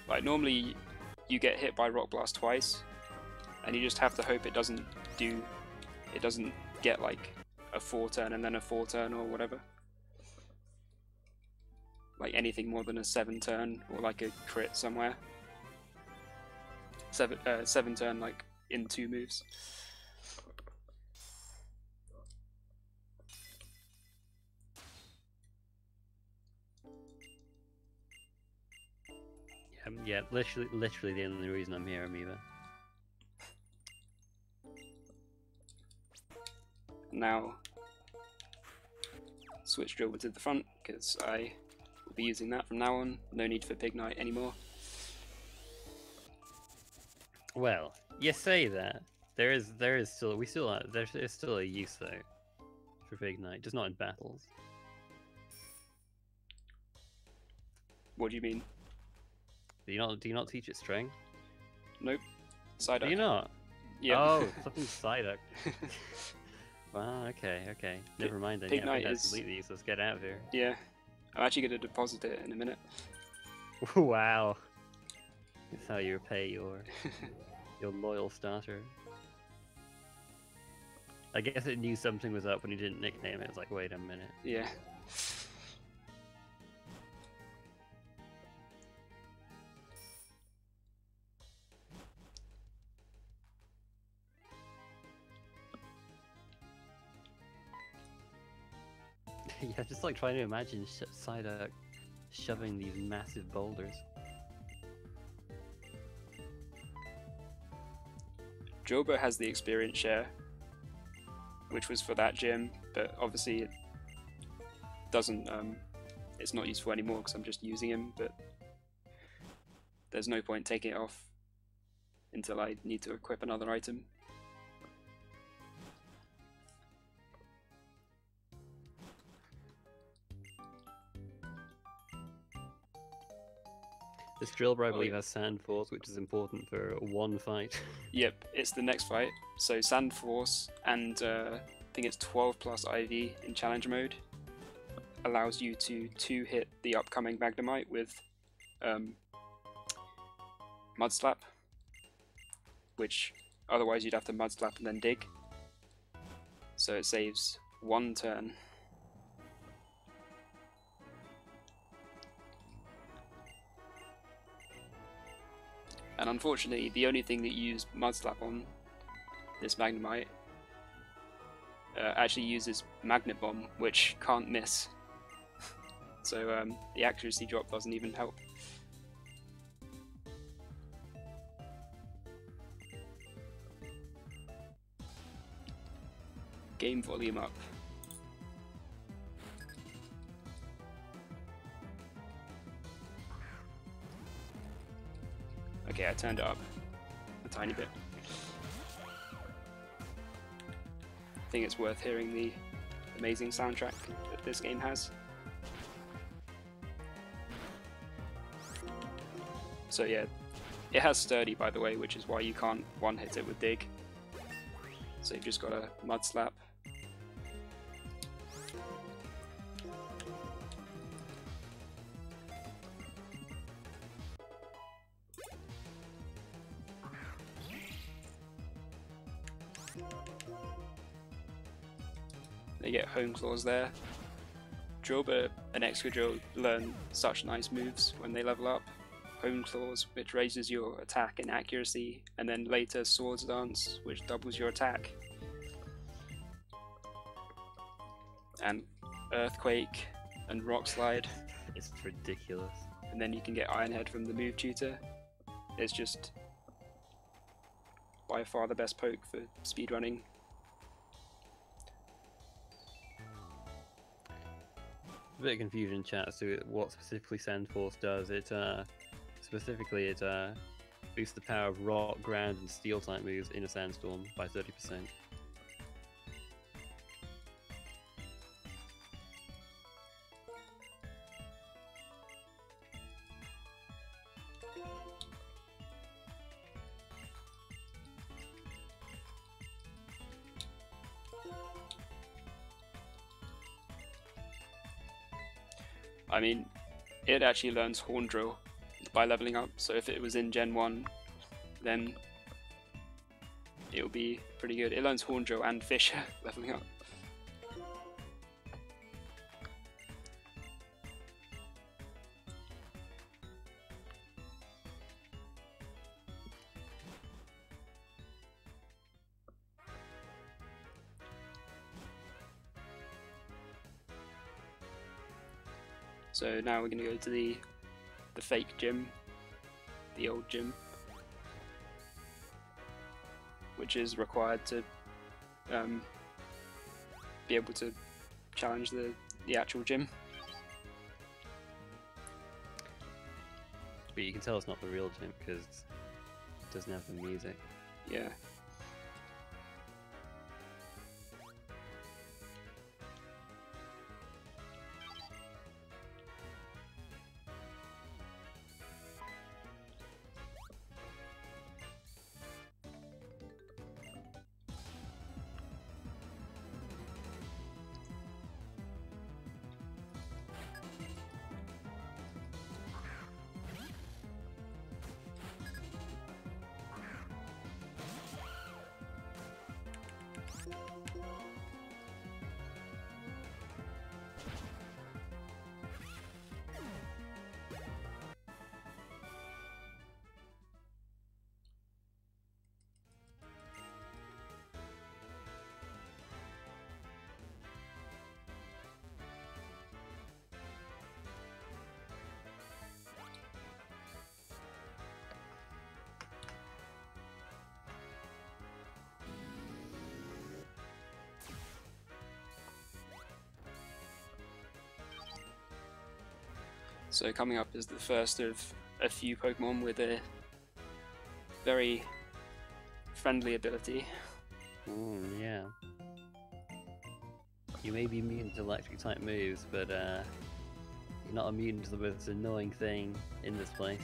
Like, normally you get hit by Rock Blast twice, and you just have to hope it doesn't get like a 4-turn and then a 4-turn or whatever. Like anything more than a 7-turn or like a crit somewhere. 7-turn like in 2 moves. Yeah, literally the only reason I'm here, Amoeba. Now, switch Drillbur to the front, because I will be using that from now on. No need for Pignite anymore. Well, you say that. There is still there's still a use though for Pignite, just not in battles. What do you mean? Do you not teach it strength? Nope. Psyduck. Do you not? Yeah. Oh, something Psyduck. Wow, okay. Never mind then. Pignite yeah, is completely useless. Get out of here. Yeah. I'm actually going to deposit it in a minute. Wow. That's how you repay your loyal starter. I guess it knew something was up when you didn't nickname it. It's like, wait a minute. Yeah. Yeah, just like trying to imagine Psyduck shoving these massive boulders. Joba has the experience share, which was for that gym, but obviously it doesn't. It's not useful anymore because I'm just using him. But there's no point taking it off until I need to equip another item. This Drillbur, I believe, has Sand Force, which is important for one fight. Yep, it's the next fight. So Sand Force and I think it's 12 plus IV in challenge mode allows you to 2-hit the upcoming Magnemite with Mud Slap, which otherwise you'd have to Mud Slap and then dig. So it saves 1 turn. And unfortunately, the only thing that you use Mud Slap on this Magnemite actually uses Magnet Bomb, which can't miss. So the accuracy drop doesn't even help. Game volume up. Okay, I turned it up a tiny bit. I think it's worth hearing the amazing soundtrack that this game has. So yeah, it has Sturdy, by the way, which is why you can't one-hit it with Dig. So you've just got a Mud Slap. They get Home Claws there. Drillbur and Excadrill learn such nice moves when they level up. Home Claws, which raises your attack and accuracy, and then later Swords Dance, which doubles your attack. And Earthquake and Rock Slide. It's ridiculous. And then you can get Iron Head from the move tutor. It's just by far the best poke for speedrunning. A bit of confusion in chat as to what specifically Sand Force does. It specifically boosts the power of rock, ground, and steel type moves in a sandstorm by 30%. I mean, it actually learns Horn Drill by leveling up, so if it was in Gen 1, then it would be pretty good. It learns Horn Drill and Fisher leveling up. So now we're going to go to the fake gym, the old gym, which is required to be able to challenge the actual gym. But you can tell it's not the real gym because it doesn't have the music. Yeah. So coming up is the first of a few Pokemon with a very friendly ability. Yeah. You may be immune to electric type moves, but you're not immune to the most annoying thing in this place.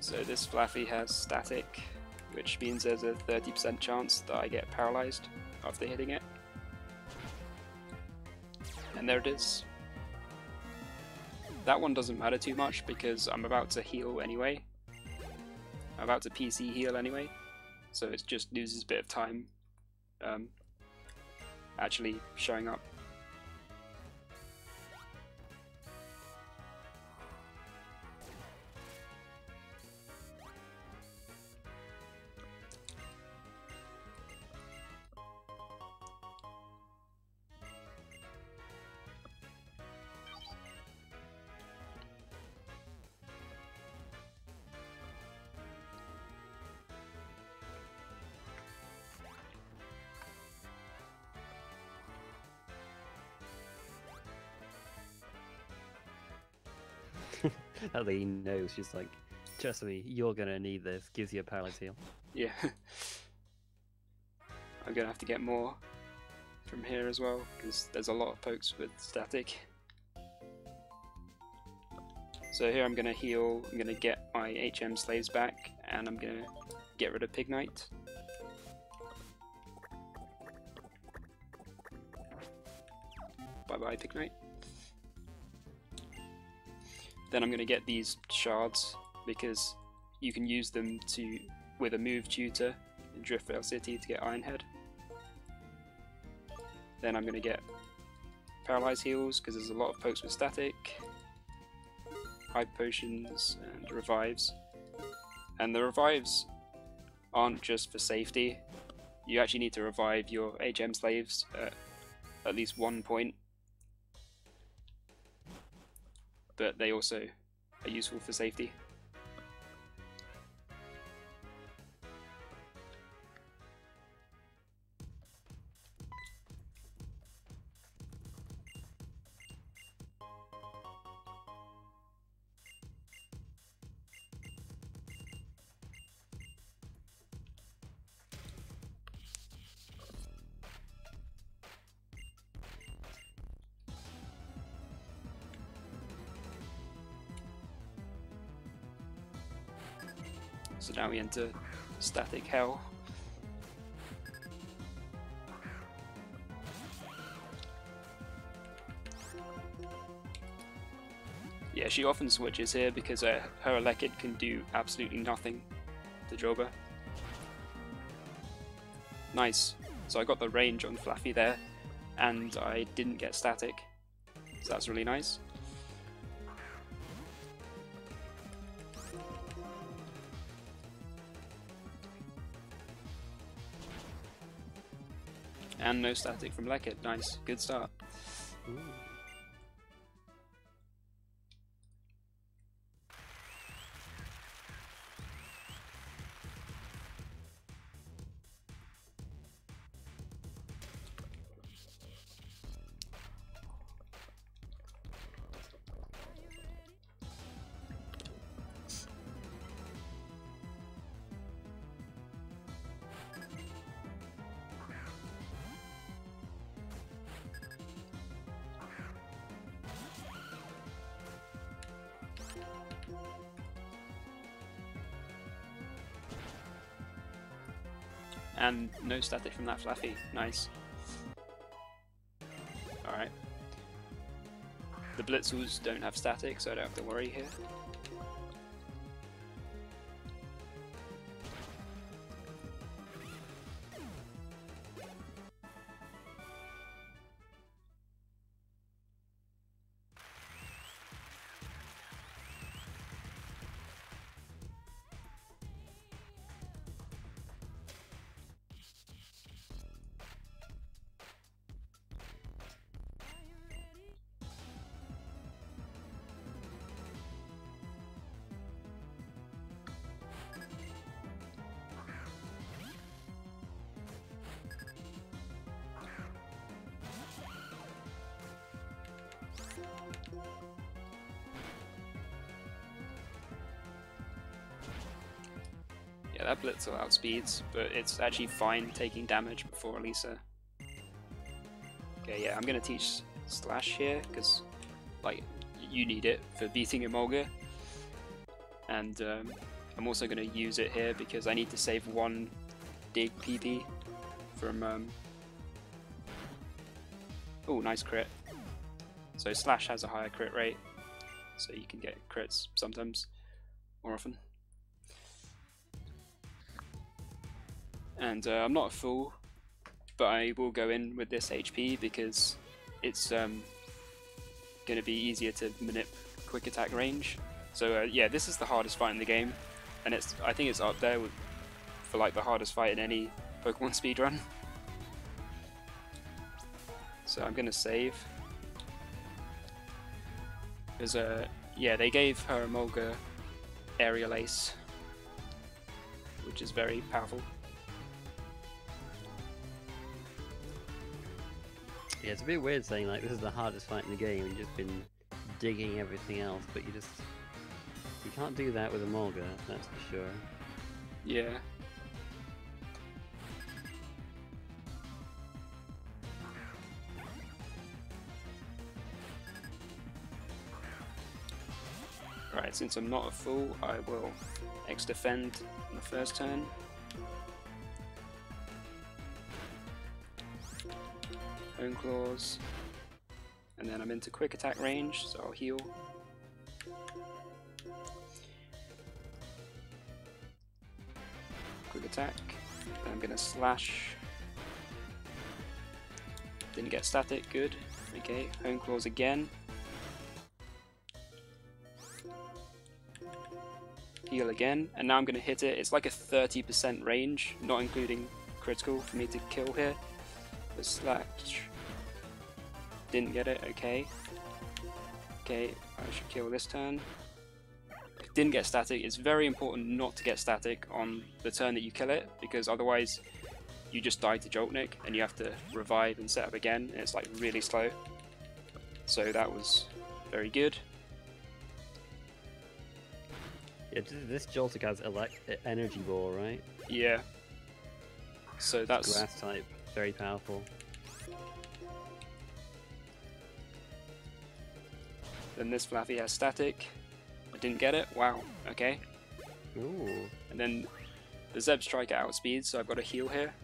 So this Flaffy has static, which means there's a 30% chance that I get paralyzed after hitting it. And there it is. That one doesn't matter too much because I'm about to heal anyway. I'm about to PC heal anyway, so it just loses a bit of time actually showing up. How he knows, she's like, trust me, you're gonna need this. Gives you a paralysis heal. Yeah. I'm gonna have to get more from here as well, because there's a lot of pokes with static. So here I'm gonna heal, I'm gonna get my HM slaves back, and I'm gonna get rid of Pignite. Bye bye Pignite. Then I'm going to get these shards because you can use them with a move tutor in Driftvale City to get Iron Head. Then I'm going to get Paralyze Heals because there's a lot of pokes with static, Hype Potions and Revives. And the Revives aren't just for safety, you actually need to revive your HM slaves at least 1 point. But they also are useful for safety. So now we enter static hell. Yeah, she often switches here because her Elekid can do absolutely nothing to Joba. Nice. So I got the range on Flaffy there, and I didn't get static. So that's really nice. And no static from Lekid. Nice. Good start. Ooh. And no static from that Flaffy. Nice. Alright. The Blitzels don't have static, so I don't have to worry here. that Blitzel outspeeds, but it's actually fine taking damage before Elisa. Okay, yeah, I'm gonna teach Slash here, because, like, you need it for beating Emolga. And I'm also gonna use it here because I need to save one dig PP from... Oh, nice crit. So Slash has a higher crit rate, so you can get crits sometimes, more often. And I'm not a fool, but I will go in with this HP because it's going to be easier to manip quick attack range. So yeah, this is the hardest fight in the game, and I think it's up there for like the hardest fight in any Pokemon speedrun. So I'm going to save. Because yeah, they gave her Emolga Aerial Ace, which is very powerful. Yeah, it's a bit weird saying like this is the hardest fight in the game and you've just been digging everything else, but you can't do that with Emolga, that's for sure. Yeah. Right, since I'm not a fool, I will X-Defend on the first turn. Bone Claws. And then I'm into quick attack range, so I'll heal. Quick attack. Then I'm gonna Slash. Didn't get static, good. Okay, Bone Claws again. Heal again, and now I'm going to hit it. It's like a 30% range, not including critical, for me to kill here. The Slash. Didn't get it, okay. Okay, I should kill this turn. Didn't get static. It's very important not to get static on the turn that you kill it, because otherwise you just die to Joltnik, and you have to revive and set up again, and it's like really slow. So that was very good. Yeah, this Joltik has Energy Ball, right? Yeah. So that's Grass type, very powerful. Then this Flaffy has static. I didn't get it. Wow. Okay. Ooh. And then the Zeb Strike at outspeed, so I've got to heal here.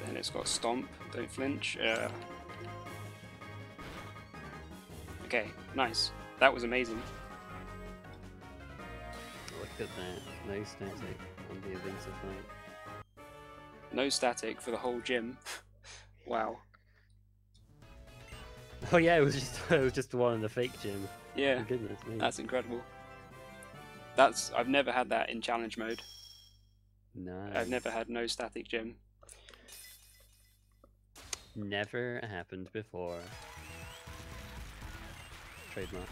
Then it's got Stomp. Don't flinch. Okay. Nice. That was amazing. Look at that. No static on the Evincer fight. No static for the whole gym. Wow. Oh yeah, it was just the one in the fake gym. Yeah. Oh, goodness me. That's incredible. I've never had that in challenge mode. Nice. I've never had no static gym. Never happened before. Trademark.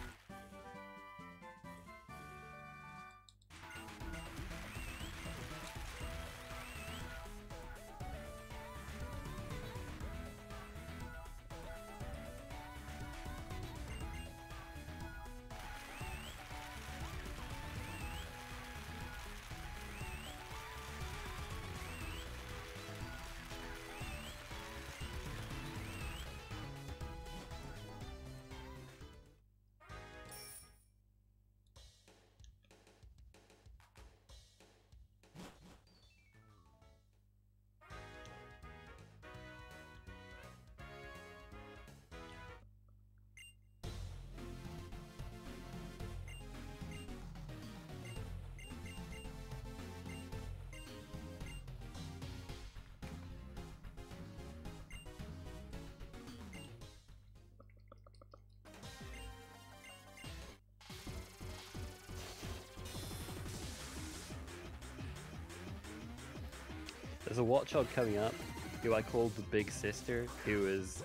There's a Watchog coming up, who I called the Big Sister, who was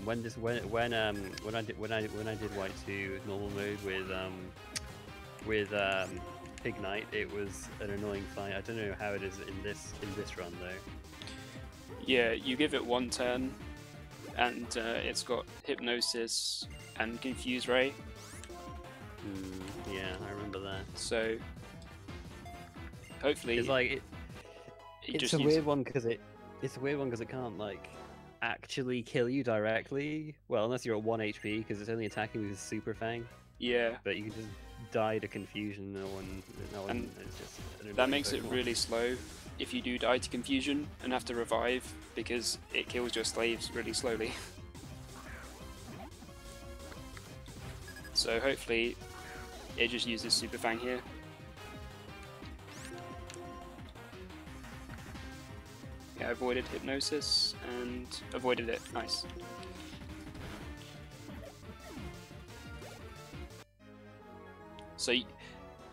when I did White 2 normal mode with with Ignite, it was an annoying fight. I don't know how it is in this run though. Yeah, you give it 1 turn, and it's got Hypnosis and Confuse Ray. Yeah, I remember that. So hopefully, it's like it's a weird one because it can't like actually kill you directly. Well, unless you're at 1 HP because it's only attacking with Super Fang. Yeah, but you can just die to confusion. No one. It's just that makes it really slow if you do die to confusion and have to revive because it kills your slaves really slowly. So hopefully it just uses Super Fang here. Yeah, I avoided Hypnosis and avoided it. Nice. So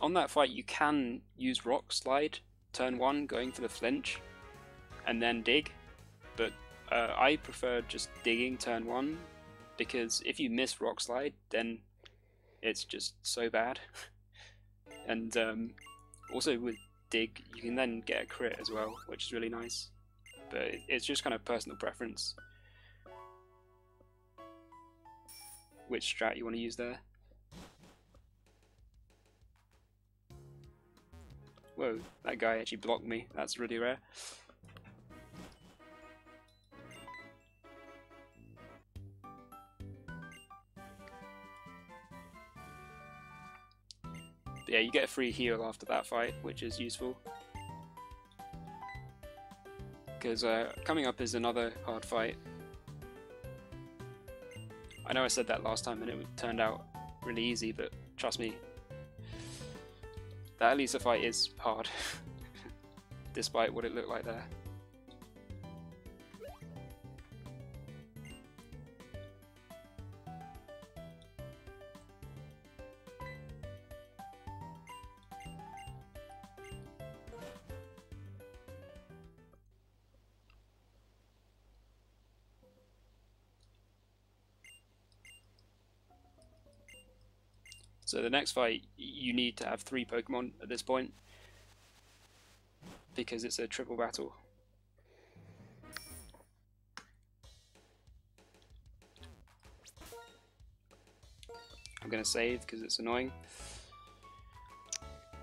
on that fight you can use Rock Slide turn 1 going for the flinch and then dig, but I prefer just digging turn 1 because if you miss Rock Slide then it's just so bad. And also with dig you can then get a crit as well, which is really nice, but it's just kind of personal preference which strat you want to use there. Whoa, that guy actually blocked me. That's really rare. But yeah, you get a free heal after that fight, which is useful. Because coming up is another hard fight. I know I said that last time and it turned out really easy, but trust me, that Elisa fight is hard, despite what it looked like there. So the next fight, you need to have 3 Pokemon at this point, because it's a triple battle. I'm gonna save because it's annoying.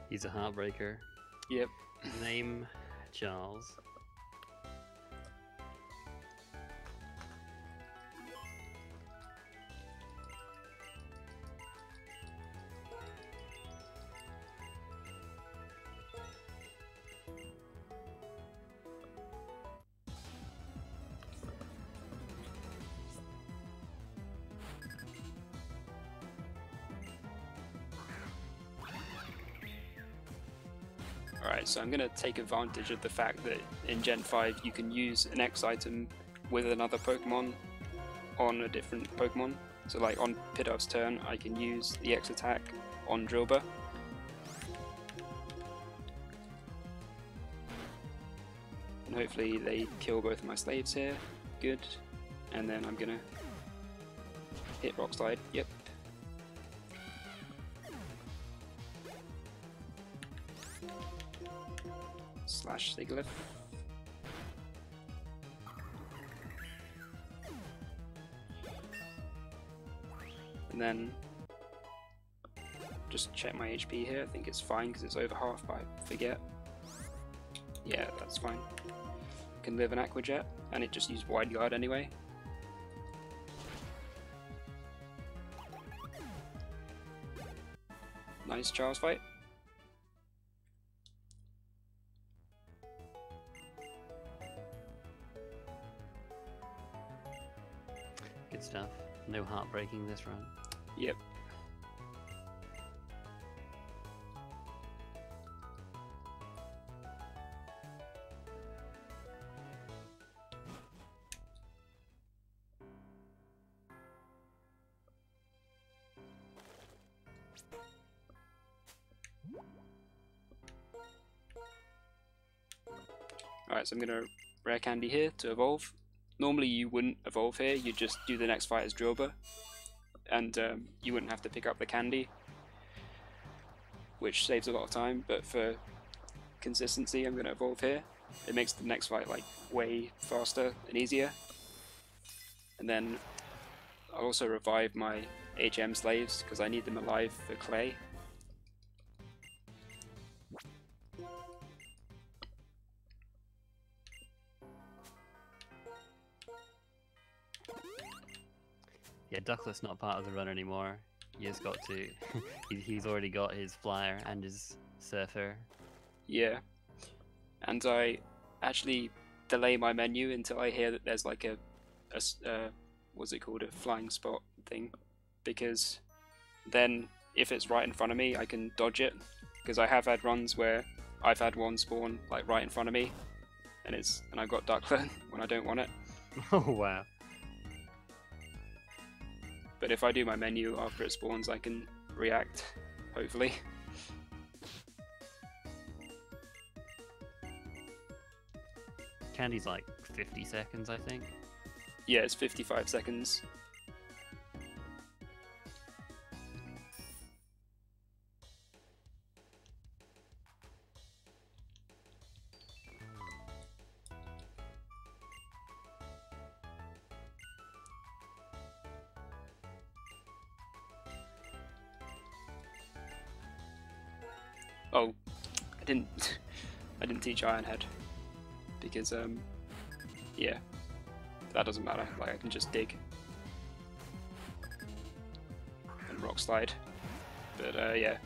He's a heartbreaker. Yep. Name Charles. Alright, so I'm going to take advantage of the fact that in Gen 5 you can use an X item with another Pokemon on a different Pokemon. So like on Pidov's turn I can use the X attack on Drillbur. And hopefully they kill both of my slaves here. Good. And then I'm going to hit Rock Slide. Yep. Slash Sigilyph. And then just check my HP here. I think it's fine because it's over half, but I forget. Yeah, that's fine. Can live an Aqua Jet, and it just used Wide Guard anyway. Nice Charles fight. Good stuff. No heartbreaking this run. Yep. Alright, so I'm going to Rare Candy here to evolve. Normally you wouldn't evolve here, you'd just do the next fight as Drillbur, and you wouldn't have to pick up the candy. which saves a lot of time, but for consistency I'm going to evolve here. It makes the next fight like way faster and easier. And then I'll also revive my HM slaves because I need them alive for clay. Yeah, Ducklet's not part of the run anymore. You just got to... he's already got his flyer and his surfer. Yeah. And I actually delay my menu until I hear that there's like a what's it called, a flying spot thing, because then if it's right in front of me I can dodge it, because I have had runs where I've had one spawn like right in front of me and I've got Ducklet when I don't want it. Oh wow. But if I do my menu after it spawns I can react, hopefully. Candy's like 50 seconds, I think. Yeah, it's 55 seconds. Oh, I didn't teach Ironhead because yeah, that doesn't matter. Like I can just dig and rock slide, but yeah.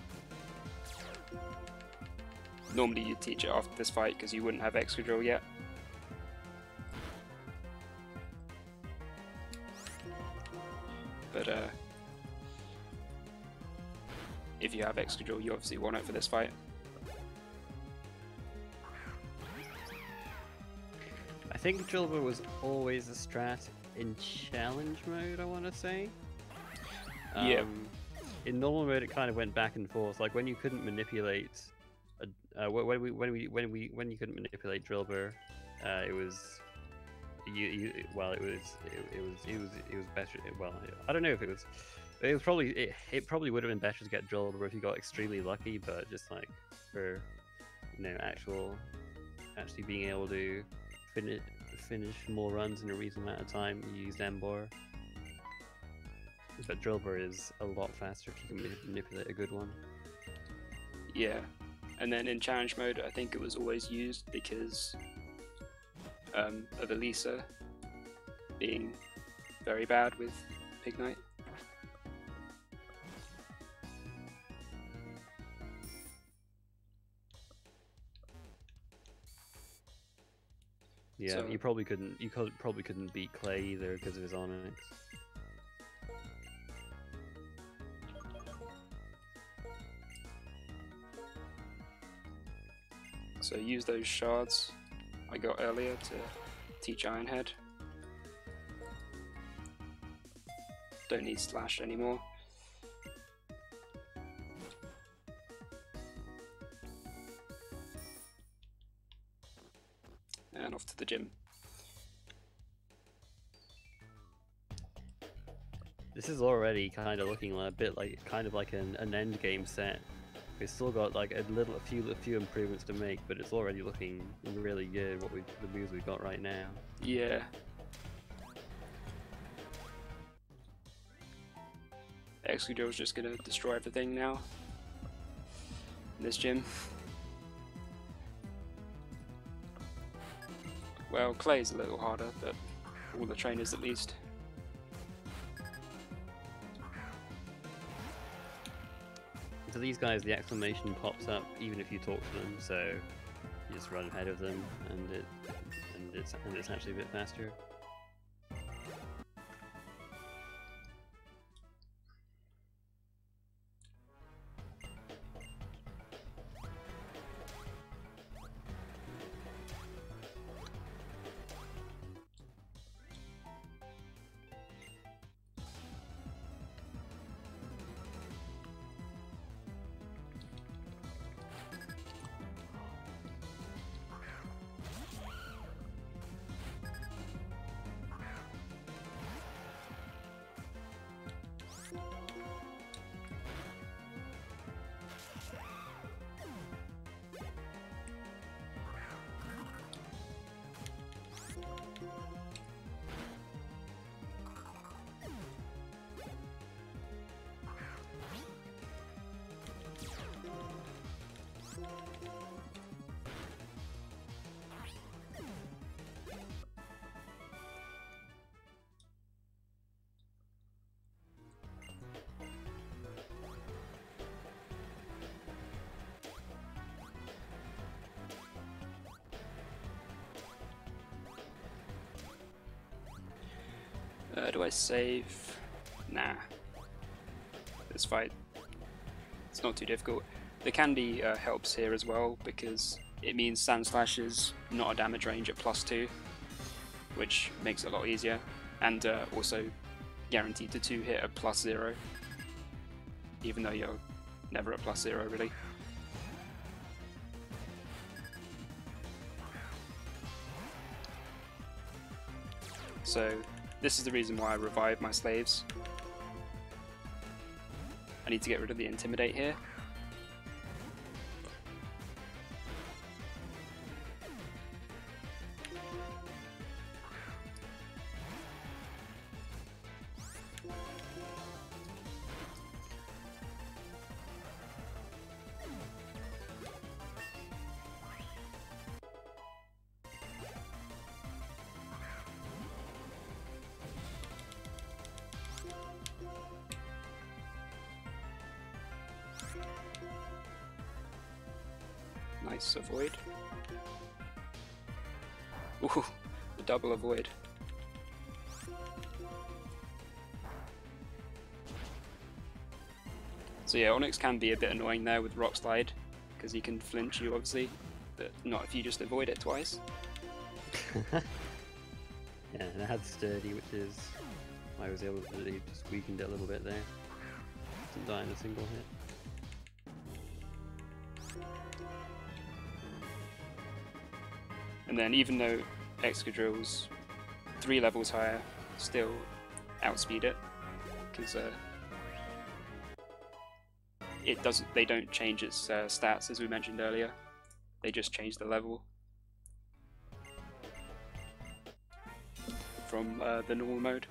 Normally you'd teach it after this fight because you wouldn't have Excadrill yet. But if you have Excadrill, you obviously want it for this fight. I think Drillbur was always a strat in challenge mode, I want to say. Yeah. In normal mode, it kind of went back and forth. Like when you couldn't manipulate, when you couldn't manipulate Drillbur, it was it was better. Well, I don't know if it was. It was probably it probably would have been better to get Drillbur if you got extremely lucky, but just like for actually being able to finish more runs in a reasonable amount of time, you used Embor. But Drillbur is a lot faster if you can manipulate a good one. Yeah, and then in challenge mode, I think it was always used because of Elisa being very bad with Pignite. Yeah, So, you probably couldn't beat Clay either because of his Onyx. so use those shards I got earlier to teach Ironhead. Don't need Slash anymore. And off to the gym. This is already kind of looking like a bit like an end game set. We've still got like a few improvements to make, but it's already looking really good. The moves we've got right now. Yeah. Excadrill's just gonna destroy everything now in this gym. Well, Clay's a little harder, but all the trainers at least. So these guys, the exclamation pops up even if you talk to them, so you just run ahead of them, and it's actually a bit faster. do I save? Nah. Let's fight. It's not too difficult. The candy helps here as well because it means Sand Slash is not a damage range at +2, which makes it a lot easier, and also guaranteed to 2-hit at +0, even though you're never at +0 really. So this is the reason why I revive my slaves. I need to get rid of the Intimidate here. Nice avoid. Ooh, the double avoid. So yeah, Onyx can be a bit annoying there with Rock Slide, because he can flinch you obviously, but not if you just avoid it twice. Yeah, and it had Sturdy, which is why I was able to just weakened it a little bit there. Doesn't die in a single hit. And then even though Excadrill's 3 levels higher, still outspeed it, because it doesn't. They don't change its stats as we mentioned earlier. They just change the level from the normal mode.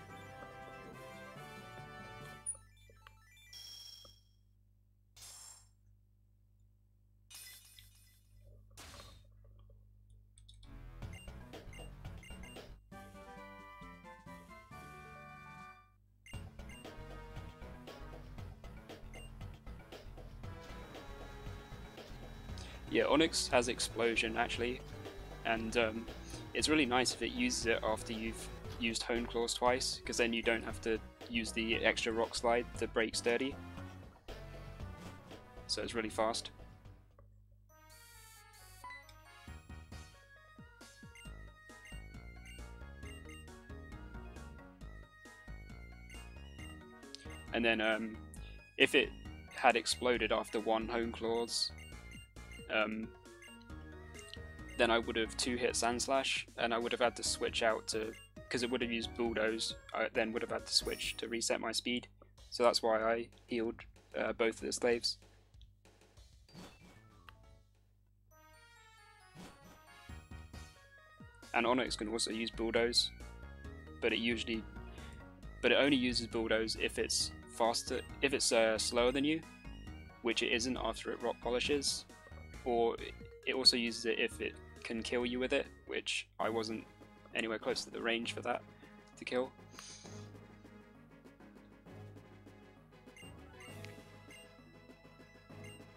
Yeah, Onyx has Explosion actually, and it's really nice if it uses it after you've used Hone Claws twice, because then you don't have to use the extra Rock Slide to break Sturdy. So it's really fast. And then if it had exploded after 1 Hone Claws, then I would have 2-hit Sand Slash, and I would have had to switch out to, because it would have used Bulldoze, I then would have had to switch to reset my speed. So that's why I healed both of the slaves. And Onyx can also use Bulldoze, but it only uses Bulldoze if it's faster, if it's slower than you, which it isn't after it rock polishes, or it also uses it if it can kill you with it, which I wasn't anywhere close to the range for that to kill.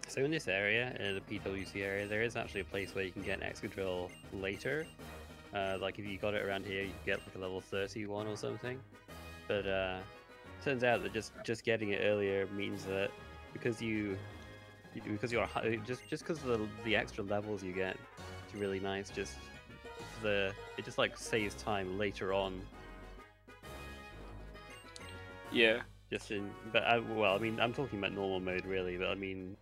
So in this area, the PWC area, there is actually a place where you can get an Excadrill later. Like if you got it around here, you could get like a level 31 or something. But turns out that just getting it earlier means that because you're just because of the extra levels you get, it's really nice. It just like saves time later on. Yeah. Well, I mean, I'm talking about normal mode really, but I mean,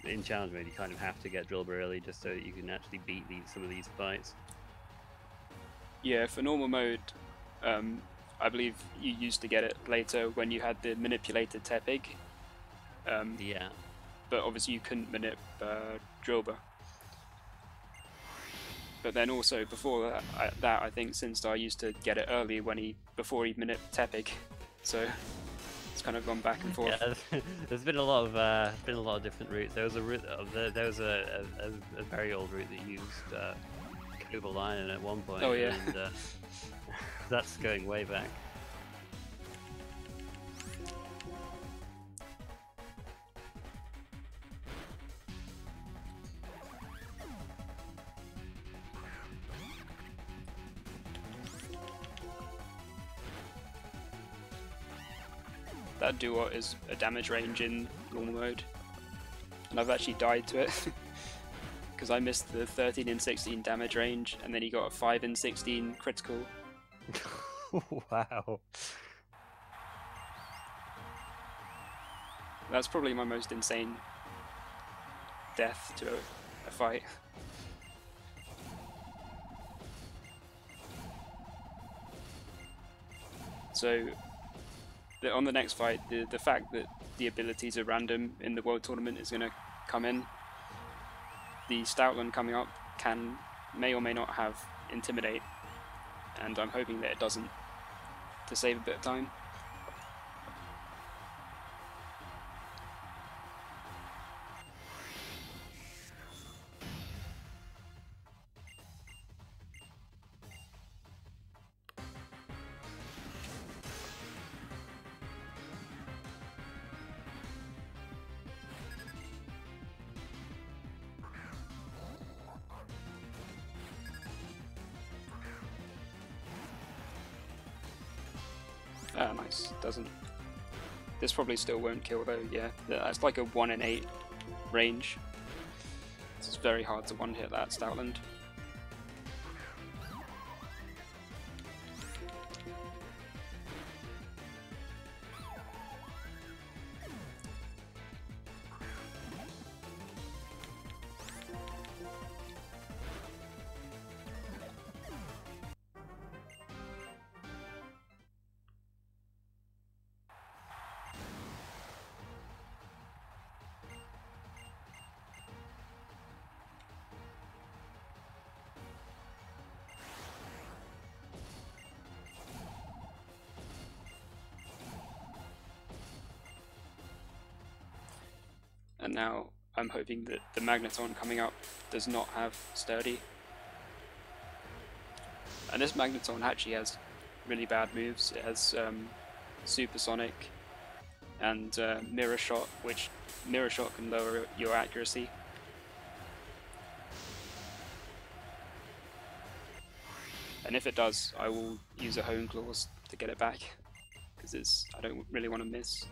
in challenge mode you kind of have to get Drillbur early just so that you can actually beat some of these fights. Yeah, for normal mode, I believe you used to get it later when you had the manipulated Tepig. Yeah. But obviously you couldn't manip Drillbur. But then also before that, I think Sinstar used to get it early before he manip Tepig. So it's kind of gone back and forth. Yeah, there's been a lot of different routes. There was a route, there was a very old route that used Cobalt Iron at one point. Oh yeah. And, that's going way back. that duo is a damage range in normal mode, and I've actually died to it because I missed the 13 and 16 damage range, and then he got a 5 and 16 critical. Wow. That's probably my most insane death to a fight. So on the next fight, the fact that the abilities are random in the World Tournament is going to come in. The Stoutland coming up may or may not have Intimidate, and I'm hoping that it doesn't, to save a bit of time. Ah, nice. Doesn't. This probably still won't kill though, yeah. That's like a 1 in 8 range. It's very hard to one-hit that Stoutland. And now I'm hoping that the Magneton coming up does not have Sturdy. And this Magneton actually has really bad moves. It has Supersonic and Mirror Shot, which Mirror Shot can lower your accuracy. And if it does, I will use a Hone Claws to get it back, because I don't really want to miss.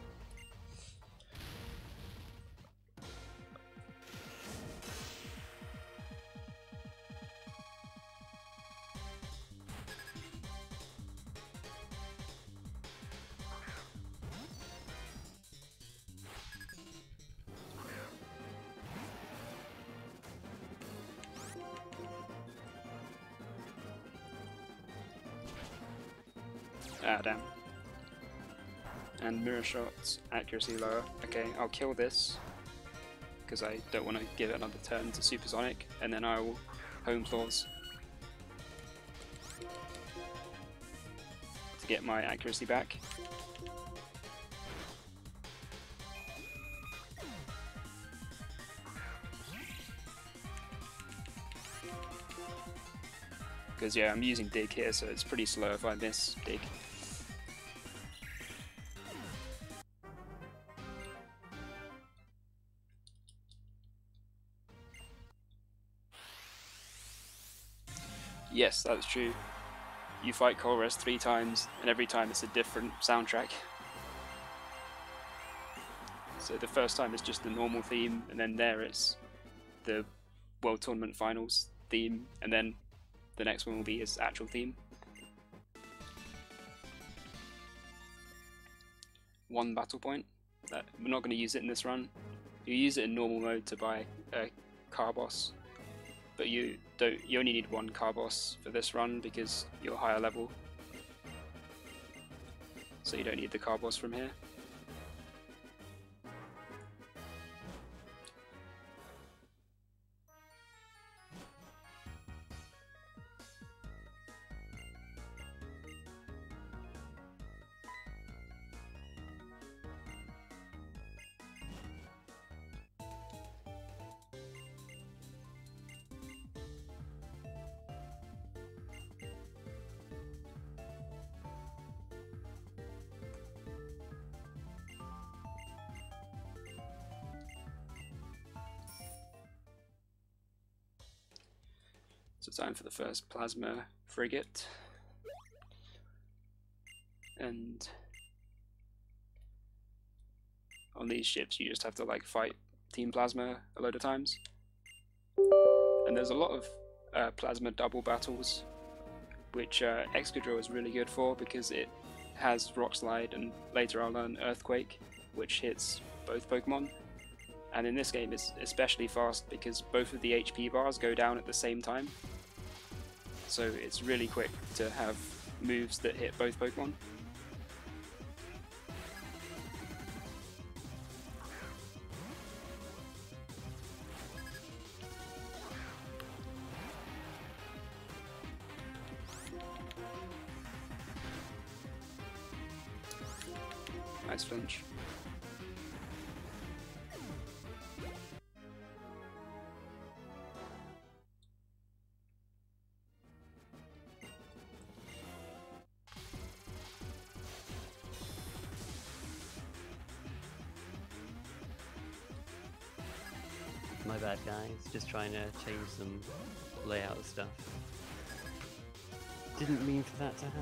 Ah, damn. And Mirror Shot's accuracy lower. Okay, I'll kill this, because I don't want to give it another turn to Supersonic, and then I will Hone Claws to get my accuracy back. Because yeah, I'm using Dig here, so it's pretty slow if I miss Dig. Yes, that's true. You fight Colress 3 times, and every time it's a different soundtrack. So the first time it's just the normal theme, and then there it's the World Tournament Finals theme, and then the next one will be his actual theme. 1 battle point. We're not going to use it in this run. You use it in normal mode to buy a car boss, but you only need 1 car boss for this run because you're higher level. So you don't need the car boss from here. So time for the first Plasma Frigate. And on these ships you just have to like fight Team Plasma a load of times. And there's a lot of Plasma double battles, which Excadrill is really good for because it has Rock Slide and later I'll learn Earthquake, which hits both Pokemon. And in this game it's especially fast because both of the HP bars go down at the same time. So it's really quick to have moves that hit both Pokemon. Nice flinch. My bad, guys. Just trying to change some layout stuff. Didn't mean for that to happen.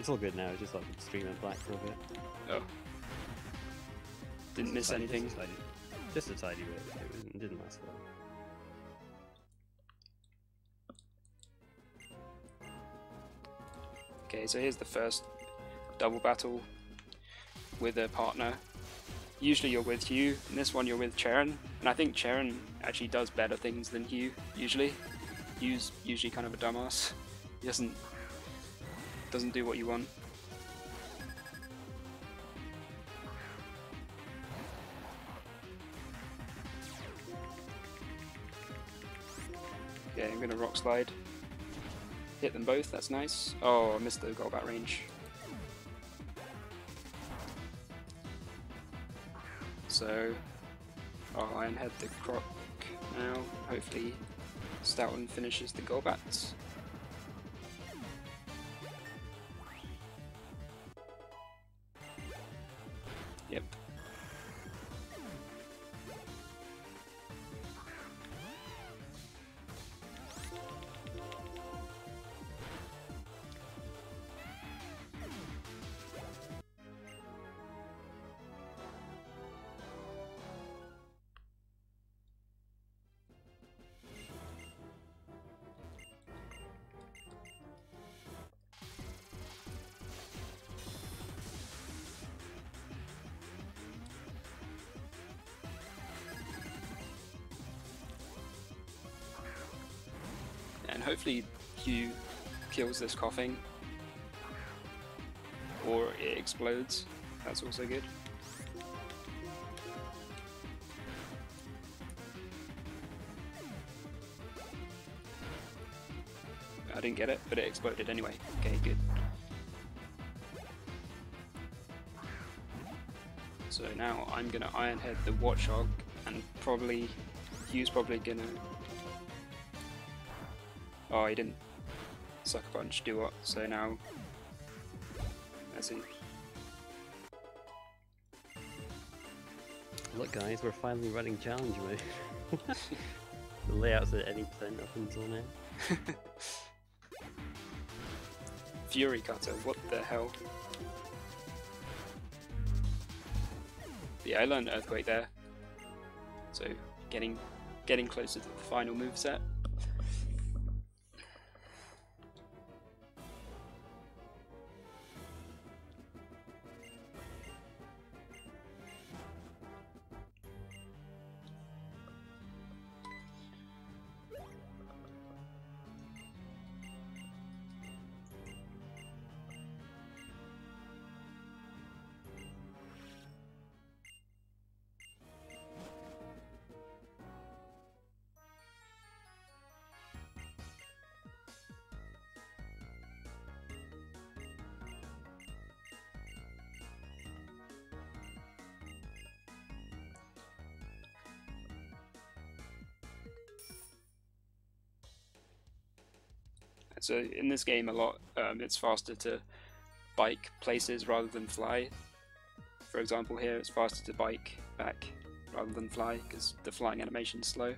It's all good now. It's just like stream went black for a bit. Oh. Didn't miss anything. Just a tiny bit. It didn't last long. Okay, so here's the first double battle with a partner. Usually you're with Hugh, in this one you're with Cheren, and I think Cheren actually does better things than Hugh, usually. Hugh's usually kind of a dumbass. He doesn't do what you want. Okay, I'm gonna Rock Slide. Hit them both, that's nice. Oh, I missed the Golbat range. So, Iron Head the Croc now. Hopefully Stoutland finishes the Golbat. Yep. And hopefully Hugh kills this coughing, or it explodes. That's also good. I didn't get it, but it exploded anyway. Okay, good. So now I'm gonna Iron Head the Watchog, and probably Hugh's probably gonna. Oh, he didn't. Sucker Punch, do what? So now, let's see. Look, guys, we're finally running challenge mode. The layout's at any percent up until now. Fury Cutter, what the hell? Yeah, I learned Earthquake there. So getting closer to the final moveset. So in this game a lot, it's faster to bike places rather than fly. For example here, it's faster to bike back rather than fly because the flying animation is slow.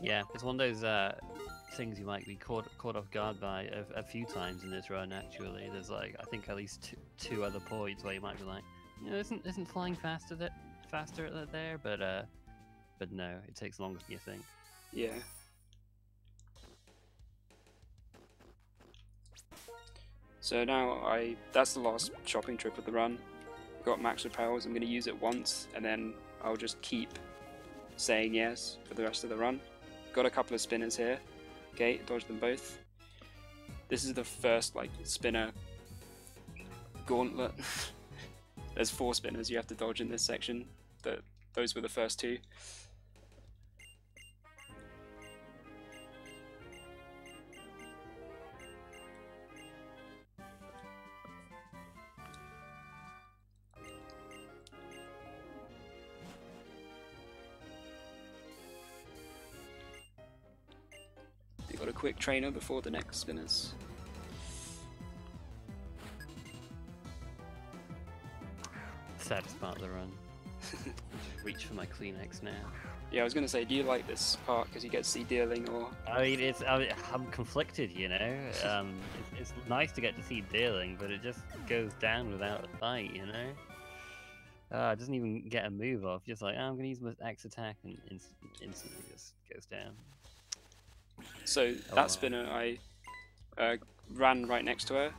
Yeah, it's one of those things you might be caught off guard by a few times in this run. Actually, there's like I think at least two other points where you might be like, you know, isn't flying faster there, but no, it takes longer than you think. Yeah. So now that's the last shopping trip of the run. Got max repels. I'm going to use it once, and then I'll just keep saying yes for the rest of the run. Got a couple of spinners here. Okay, dodge them both. This is the first like spinner gauntlet. There's 4 spinners you have to dodge in this section. Those were the first 2. You got a quick trainer before the next spinners. Saddest part of the run. Just reach for my Kleenex now. Yeah, I was gonna say, do you like this part because you get to see dealing, or? I mean, I'm conflicted, you know. It's nice to get to see dealing, but it just goes down without a fight, you know. It doesn't even get a move off. Just like, I'm gonna use my X attack, and instantly just goes down. So that spinner, I ran right next to her,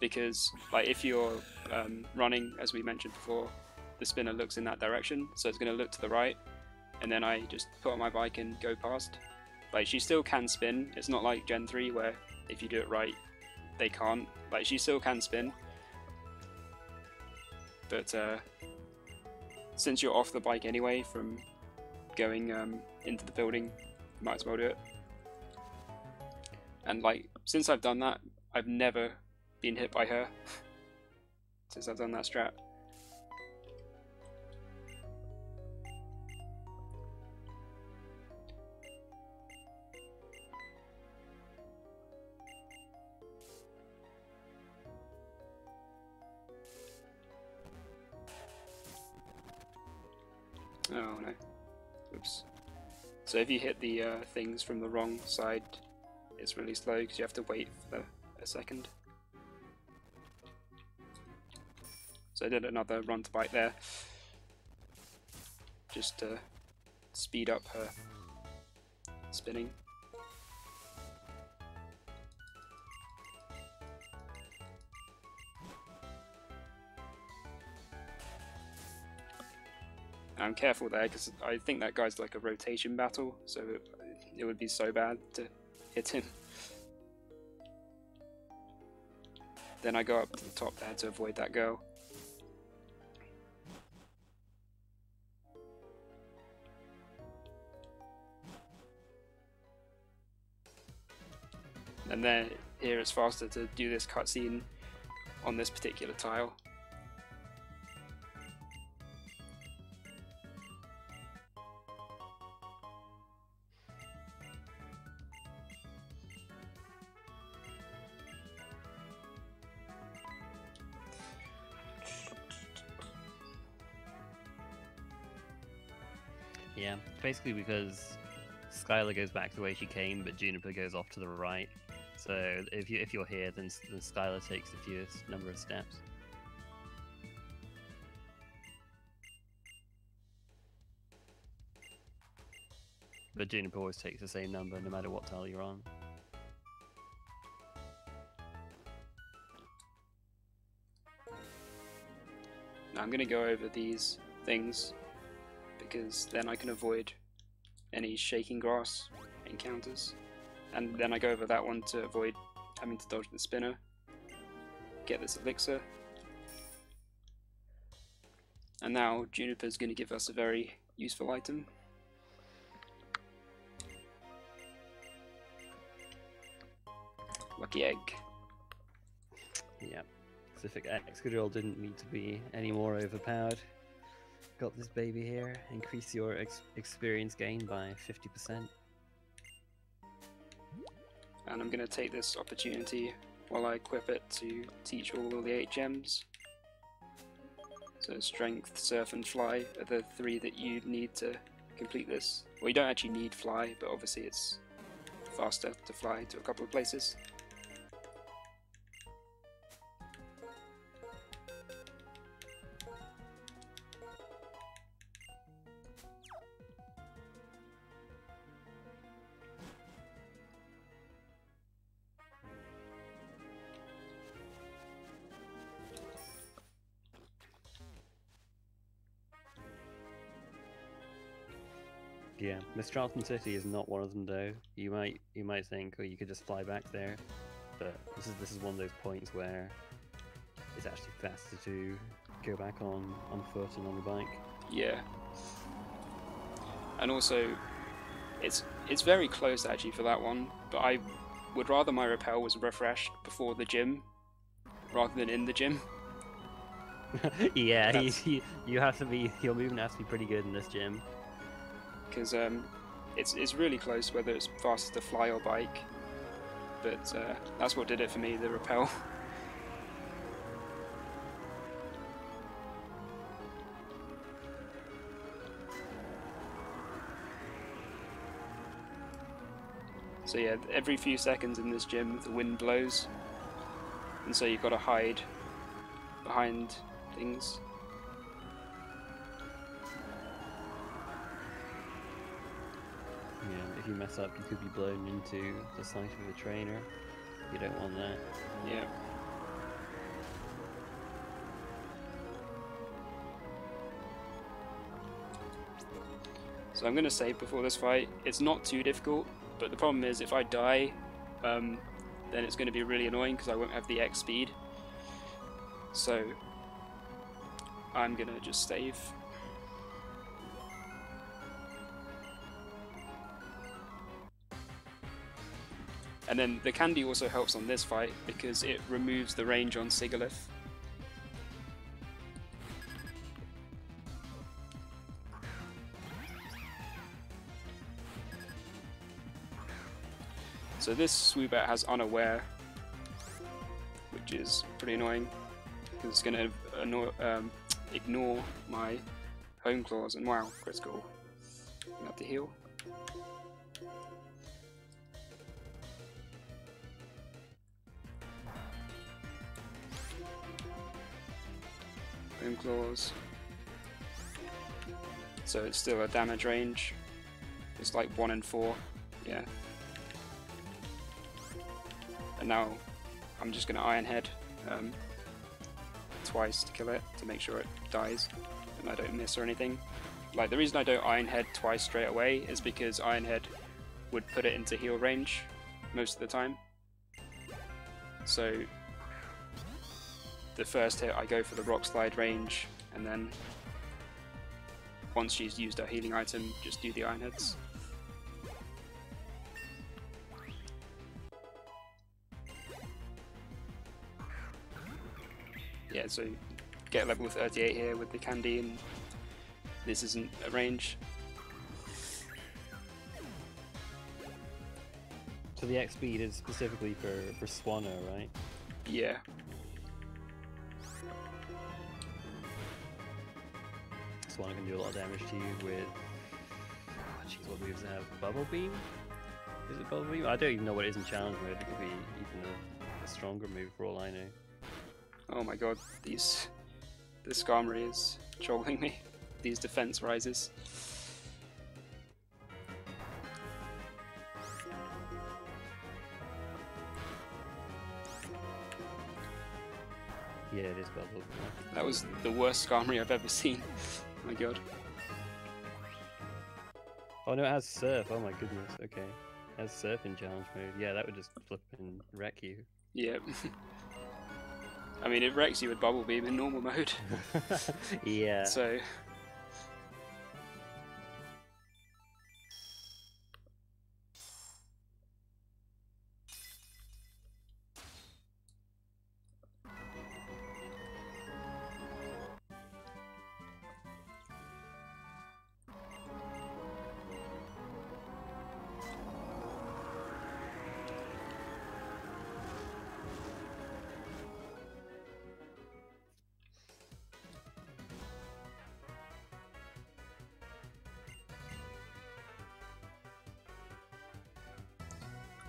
because like if you're running, as we mentioned before, the spinner looks in that direction, so it's going to look to the right, and then I just put on my bike and go past. Like, she still can spin. It's not like Gen 3 where if you do it right, they can't. Like, she still can spin, but since you're off the bike anyway from going into the building, you might as well do it. And like, since I've done that, I've never been hit by her since I've done that strat. Oh no. Oops. So if you hit the things from the wrong side, it's really slow because you have to wait for a second. So I did another run to bike there, just to speed up her spinning. I'm careful there because I think that guy's like a rotation battle, so it would be so bad to hit him. Then I go up to the top there to avoid that girl. And then here it's faster to do this cutscene on this particular tile. Yeah, basically because Skylar goes back to the way she came, but Juniper goes off to the right. So if you're here, then Skylar takes the fewest number of steps. But Juniper always takes the same number no matter what tile you're on. Now I'm going to go over these things because then I can avoid any shaking grass encounters. And then I go over that one to avoid having to dodge the spinner. Get this elixir. And now Juniper's going to give us a very useful item. Lucky egg. Yeah, Pacific Excadrill didn't need to be any more overpowered. Got this baby here. Increase your experience gain by 50%. And I'm going to take this opportunity while I equip it to teach all the 8 gems. So Strength, Surf and Fly are the 3 that you need to complete this. Well, you don't actually need Fly, but obviously it's faster to fly to a couple of places. Yeah, Miss Charlton City is not one of them though. You might think, oh, you could just fly back there, but this is one of those points where it's actually faster to go back on foot and on the bike. Yeah. And also, it's very close actually for that one, but I would rather my rappel was refreshed before the gym rather than in the gym. Yeah, you have to be, your movement has to be pretty good in this gym. Because it's really close whether it's faster to fly or bike, but that's what did it for me, the rappel. So yeah, every few seconds in this gym the wind blows, and so you've got to hide behind things. Yeah, if you mess up, you could be blown into the sight of a trainer. You don't want that. Yeah. So I'm going to save before this fight. It's not too difficult, but the problem is if I die, then it's going to be really annoying because I won't have the X speed. So I'm going to just save. And then the candy also helps on this fight because it removes the range on Sigalith. So this Swoobat has Unaware, which is pretty annoying because it's going to ignore my Home Claws, and wow, critical. I have to heal. Home Claws. So it's still a damage range. It's like 1 in 4. Yeah. And now I'm just going to Iron Head twice to kill it to make sure it dies and I don't miss or anything. Like, the reason I don't Iron Head twice straight away is because Iron Head would put it into heal range most of the time. So the first hit I go for the Rock Slide range, and then once she's used her healing item, just do the Iron Heads. Yeah, so get level 38 here with the candy, and this isn't a range. So the X speed is specifically for Swanner, right? Yeah. Swanner can do a lot of damage to you with... Oh, jeez, what moves does it have? Bubble Beam? Is it Bubble Beam? I don't even know what it is in Challenge Mode. It could be even a stronger move for all I know. Oh my god, this Skarmory is trolling me. These defense rises. Yeah, it is Bubble. That was the worst Skarmory I've ever seen. Oh my god. Oh no, it has Surf. Oh my goodness. Okay. It has Surf in Challenge Mode. Yeah, that would just flip and wreck you. Yep. I mean, it wrecks you with Bubble Beam in normal mode. Yeah. So...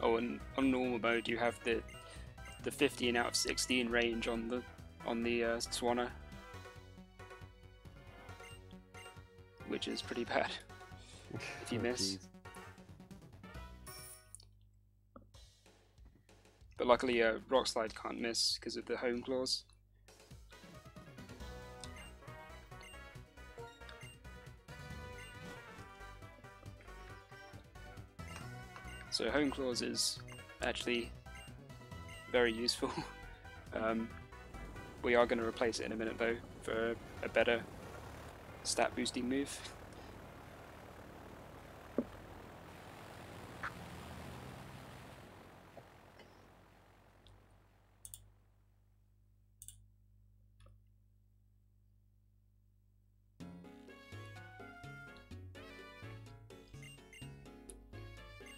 Oh, and on normal mode you have the 15 out of 16 range on the Swanna, which is pretty bad if you miss. Geez. But luckily, Rock Slide can't miss because of the home clause. So home clause is actually very useful. We are going to replace it in a minute though for a better stat boosting move.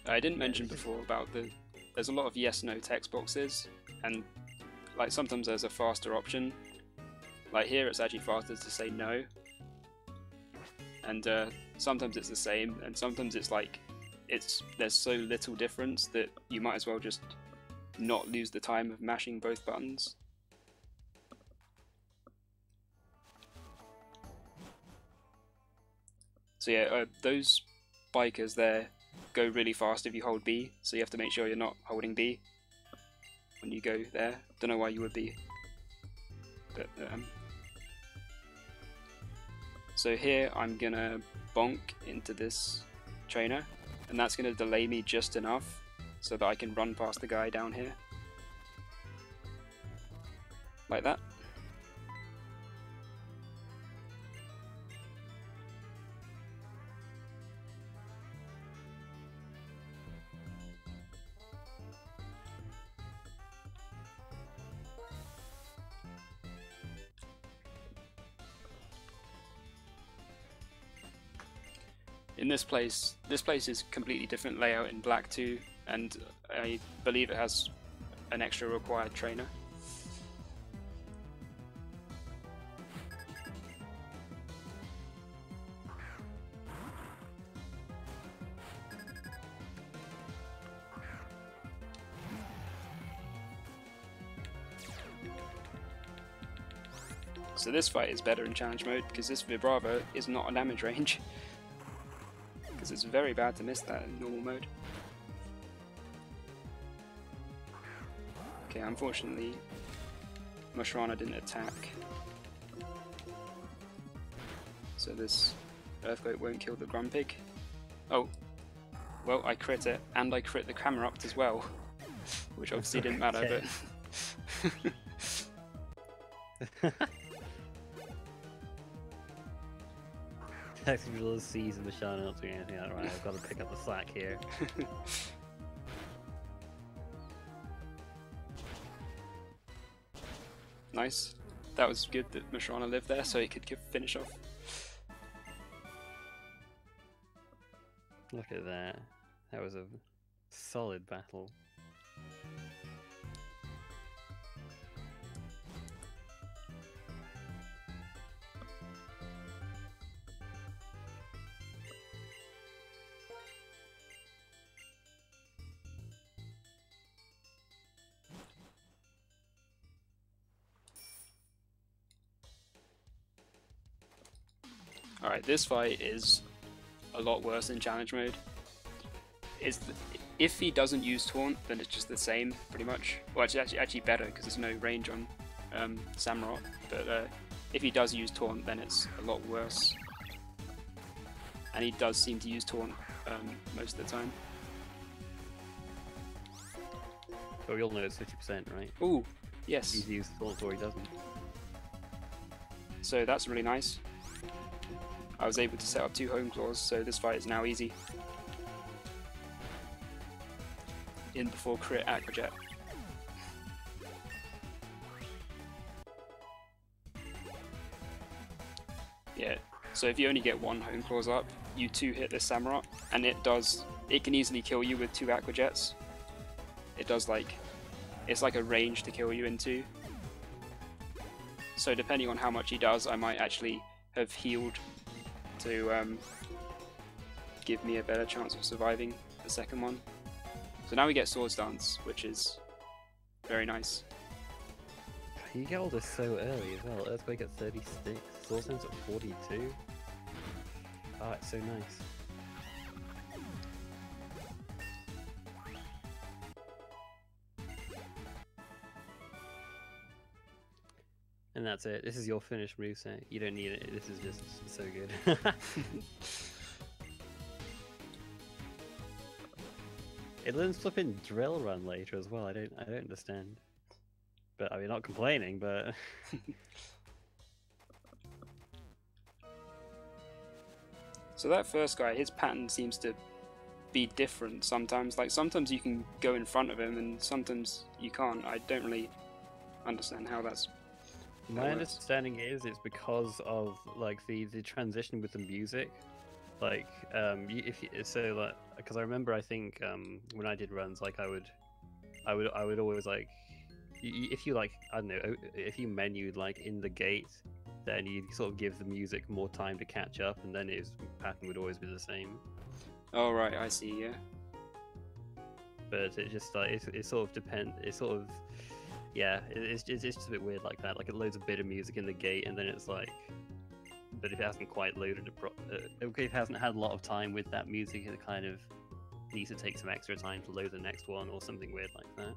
I didn't mention before about there's a lot of yes/no text boxes, and like sometimes there's a faster option. Like here it's actually faster to say no, and sometimes it's the same, and sometimes it's like there's so little difference that you might as well just not lose the time of mashing both buttons. So yeah, those bikers there go really fast if you hold B, so you have to make sure you're not holding B when you go there. Don't know why you would be, but so here I'm gonna bonk into this trainer, and that's gonna delay me just enough so that I can run past the guy down here, like that. In this place is completely different layout in black too, and I believe it has an extra required trainer. So this fight is better in challenge mode because this Vibrava is not a damage range. Because it's very bad to miss that in normal mode. Okay, unfortunately, Mushrana didn't attack. So this Earthquake won't kill the Grumpig. Oh, well, I crit it, and I crit the Camerupt as well. Which obviously didn't matter, but... Excadrill sees and Mushrana not doing anything. Right, I've got to pick up the slack here. Nice. That was good that Mushrana lived there so he could finish off. Look at that. That was a solid battle. Alright, this fight is a lot worse in challenge mode. If he doesn't use Taunt, then it's just the same, pretty much. Well, it's actually better, because there's no range on Samurott, but if he does use Taunt, then it's a lot worse. And he does seem to use Taunt most of the time. So we all know it's 50%, right? Ooh, yes. He's used Taunt or he doesn't. So that's really nice. I was able to set up 2 home claws, so this fight is now easy. In before crit Aquajet. Yeah, so if you only get 1 home claws up, you 2-hit this Samurott, and it can easily kill you with 2 Aquajets. It does it's like a range to kill you in 2. So depending on how much he does, I might actually have healed to give me a better chance of surviving the second one. So now we get Swords Dance, which is very nice. You get all this so early as well. Earthquake at 36, Soul Sense at 42. Oh, it's so nice. And that's it. This is your finished moveset. You don't need it. This is just so good. It learns flipping drill run later as well. I don't understand. But I mean, not complaining, but So that first guy, his pattern seems to be different sometimes. Like sometimes you can go in front of him, and sometimes you can't. I don't really understand how that's. my understanding is it's because of like the transition with the music. Like because I remember I think when I did runs, like I would always like if you like I don't know if you menued like in the gate, then you sort of give the music more time to catch up, and then its pattern would always be the same. Oh right, I see. Yeah. But it just like it sort of depends. It sort of it's just a bit weird like that. Like it loads a bit of music in the gate, and then it's like. But if it hasn't quite loaded if it hasn't had a lot of time with that music, it kind of needs to take some extra time to load the next one or something weird like that.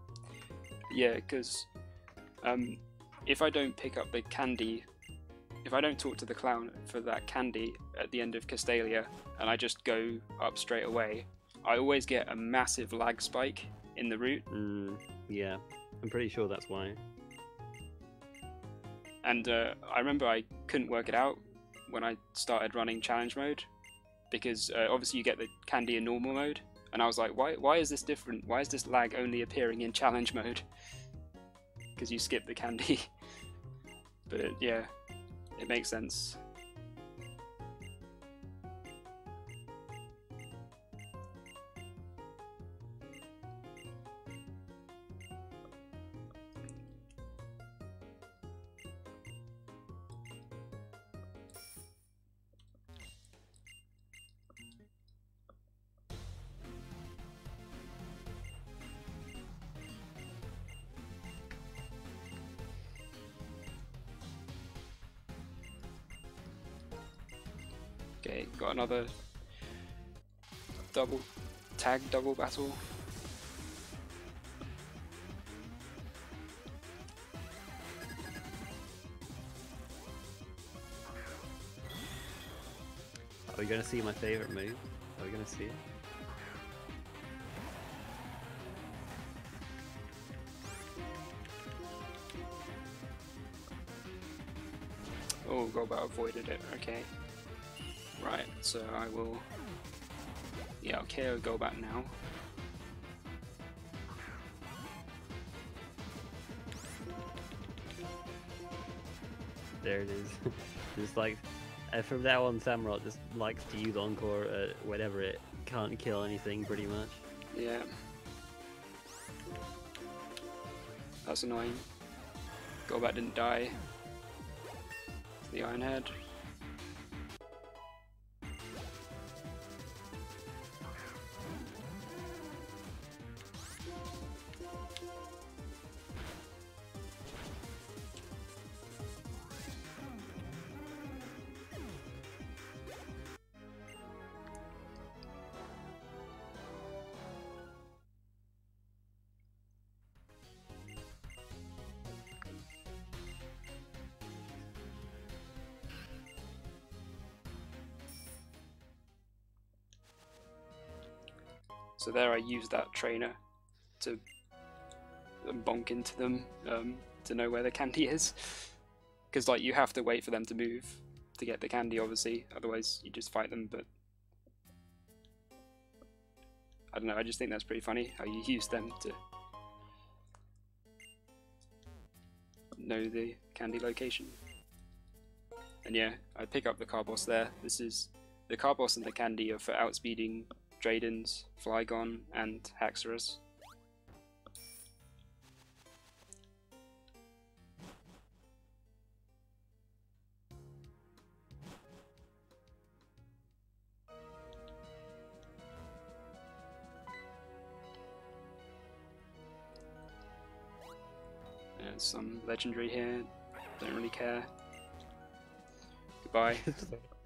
Yeah, because if I don't pick up the candy, if I don't talk to the clown for that candy at the end of Castalia, and I just go up straight away, I always get a massive lag spike in the route. Yeah, I'm pretty sure that's why. And I remember I couldn't work it out when I started running challenge mode, because obviously you get the candy in normal mode, and I was like, why is this different? Why is this lag only appearing in challenge mode? Because you skip the candy. But yeah, it makes sense. Okay, got another double battle. Are we gonna see my favorite move? Are we gonna see it? Oh, Golbat avoided it. Okay. Right, so I will. Yeah, I'll KO Golbat now. There it is. Just like from now on, Samurott just likes to use Encore whenever it can't kill anything, pretty much. Yeah. That's annoying. Golbat didn't die. The Iron Head. So there I used that trainer to bonk into them to know where the candy is. Because like you have to wait for them to move to get the candy, obviously, otherwise you just fight them. But I don't know, I just think that's pretty funny how you use them to know the candy location. And yeah, I pick up the car boss there. This is the car boss and the candy are for outspeeding Drayden's, Flygon, and Haxorus. There's some legendary here. Don't really care. Goodbye.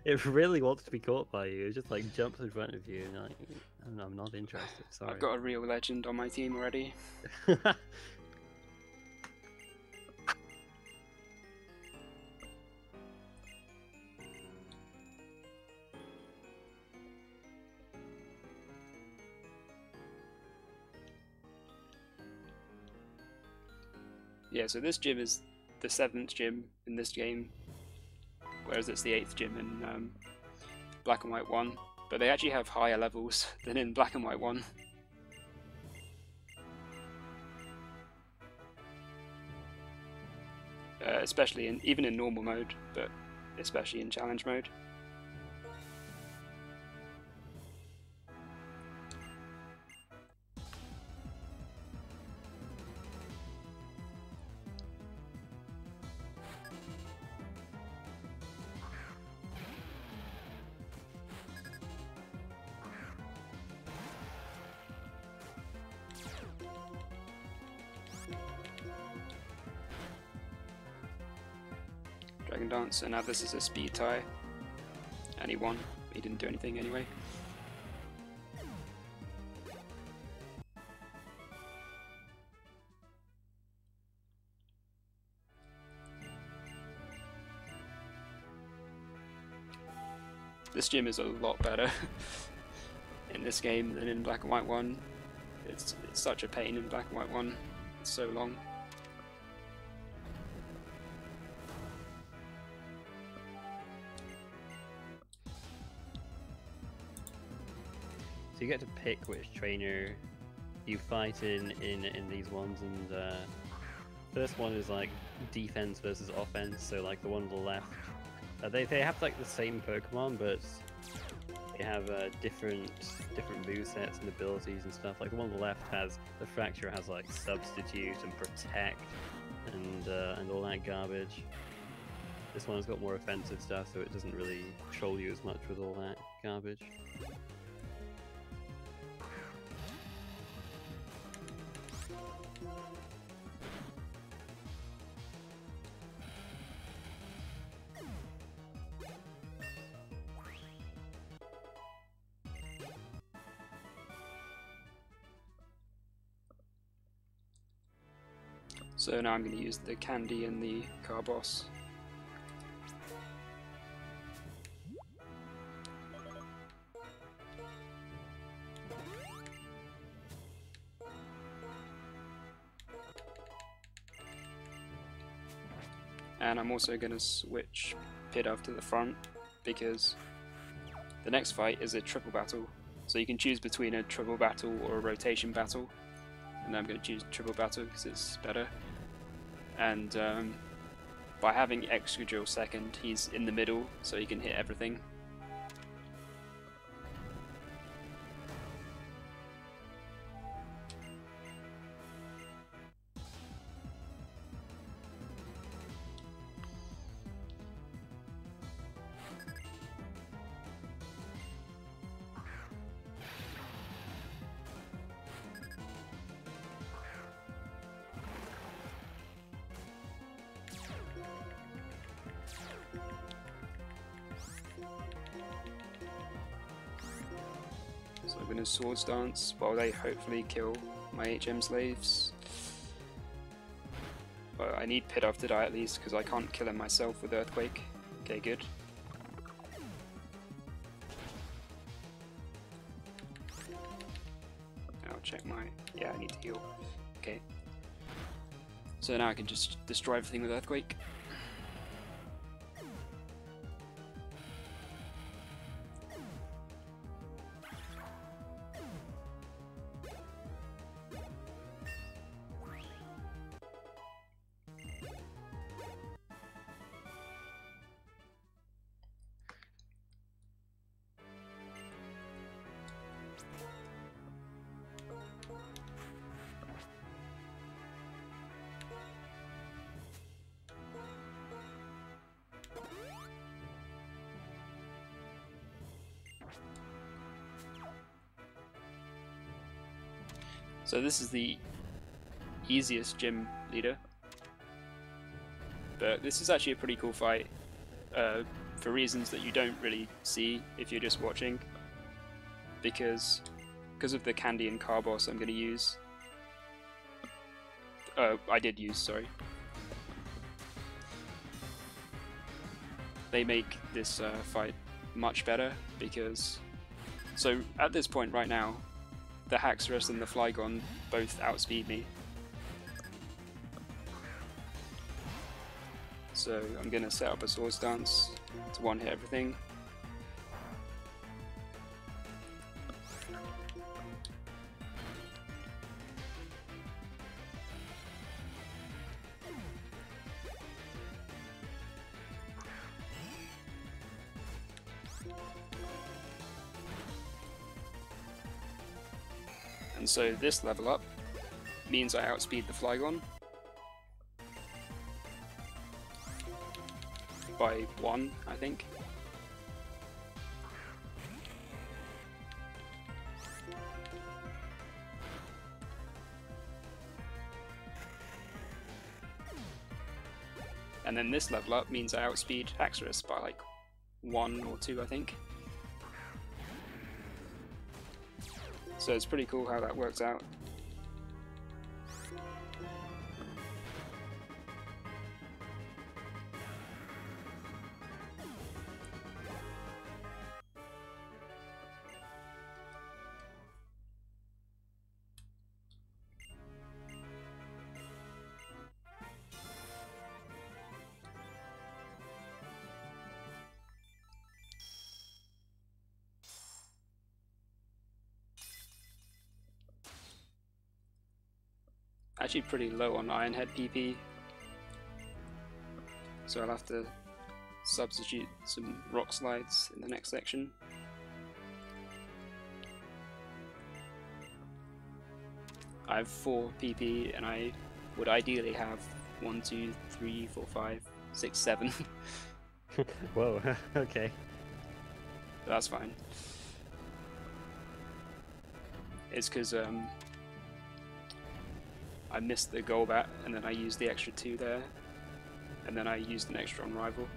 It really wants to be caught by you. It just like jumps in front of you, and you're like, I'm not interested. Sorry. I've got a real legend on my team already. Yeah, so this gym is the 7th gym in this game, whereas it's the 8th gym in Black and White 1. But they actually have higher levels than in Black and White 1. Especially even in normal mode, but especially in challenge mode. Dragon Dance, so now this is a speed tie, and he won. He didn't do anything anyway. This gym is a lot better in this game than in Black and White 1. It's such a pain in Black and White 1. It's so long. So you get to pick which trainer you fight in these ones, and first one is like defense versus offense. So like the one on the left, they have like the same Pokemon, but they have different movesets and abilities and stuff. Like the one on the left has the Fracture has like Substitute and Protect and all that garbage. This one's got more offensive stuff, so it doesn't really troll you as much with all that garbage. So now I'm going to use the Candy and the Carbos. And I'm also going to switch Pidove to the front, because the next fight is a triple battle. So you can choose between a triple battle or a rotation battle. And I'm going to choose triple battle because it's better. And by having Excadrill second, he's in the middle, so he can hit everything. So I'm going to Swords Dance while they hopefully kill my HM slaves. But I need Pidove to die at least, because I can't kill him myself with Earthquake. Okay, good. I'll check my... yeah, I need to heal. Okay. So now I can just destroy everything with Earthquake. So this is the easiest gym leader, But this is actually a pretty cool fight, for reasons that you don't really see if you're just watching, because of the candy and car boss I'm going to use. I did use, sorry. They make this fight much better because... So at this point right now, the Haxorus and the Flygon both outspeed me. So I'm going to set up a sword stance to one-hit everything. And so this level up means I outspeed the Flygon by 1, I think. And then this level up means I outspeed Haxorus by like 1 or 2, I think. So it's pretty cool how that works out. Actually pretty low on Ironhead PP, so I'll have to substitute some rock slides in the next section. I have 4 PP and I would ideally have 1, 2, 3, 4, 5, 6, 7. Whoa, okay. But that's fine. It's because I missed the Golbat, and then I used the extra 2 there, and then I used an extra on Rival.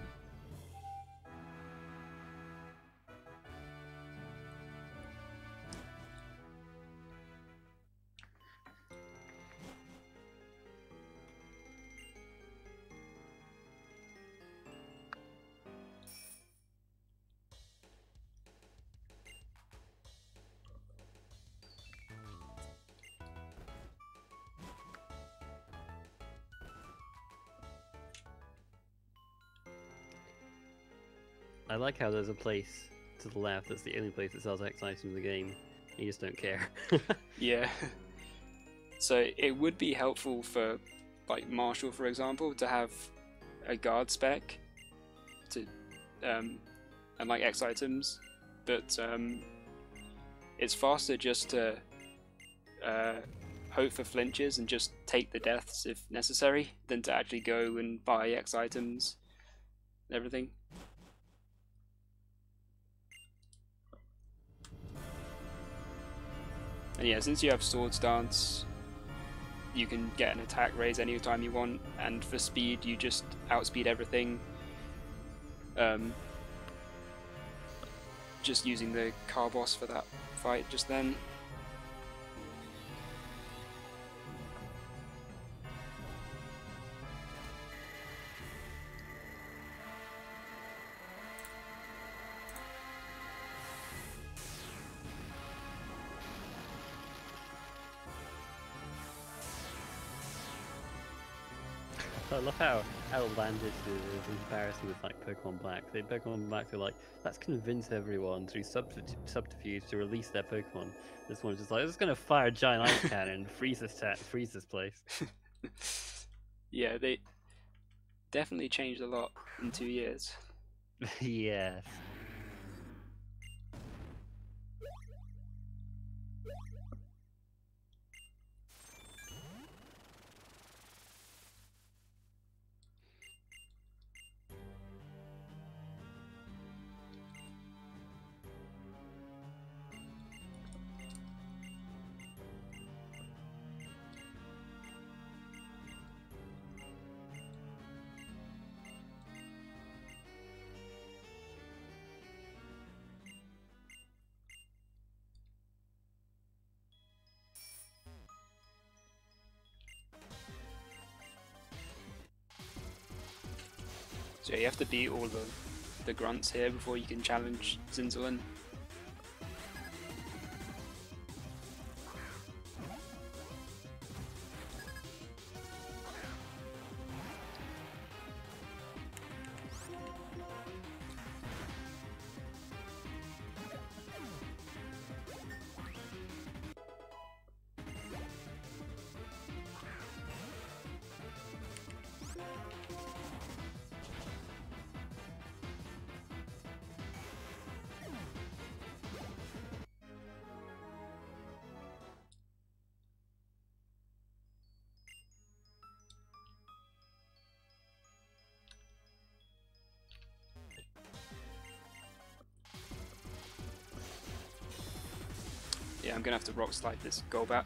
I like how there's a place to the left that's the only place that sells X items in the game. You just don't care. Yeah. So it would be helpful for, like, Marshall, for example, to have a guard spec to, and like X items, but it's faster just to hope for flinches and just take the deaths if necessary than to actually go and buy X items and everything. And yeah, since you have Sword Stance, you can get an attack raise anytime you want, and for speed you just outspeed everything. Just using the car boss for that fight just then. I love how outlandish it is in comparison with like Pokemon Black. Pokemon Black are like, let's convince everyone through subterfuge to release their Pokemon. This one's just like, it's gonna fire a giant ice cannon and freeze this place. Yeah, they definitely changed a lot in 2 years. Yes. So you have to beat all the grunts here before you can challenge Zinzalin. Yeah, I'm gonna have to rock slide this Golbat.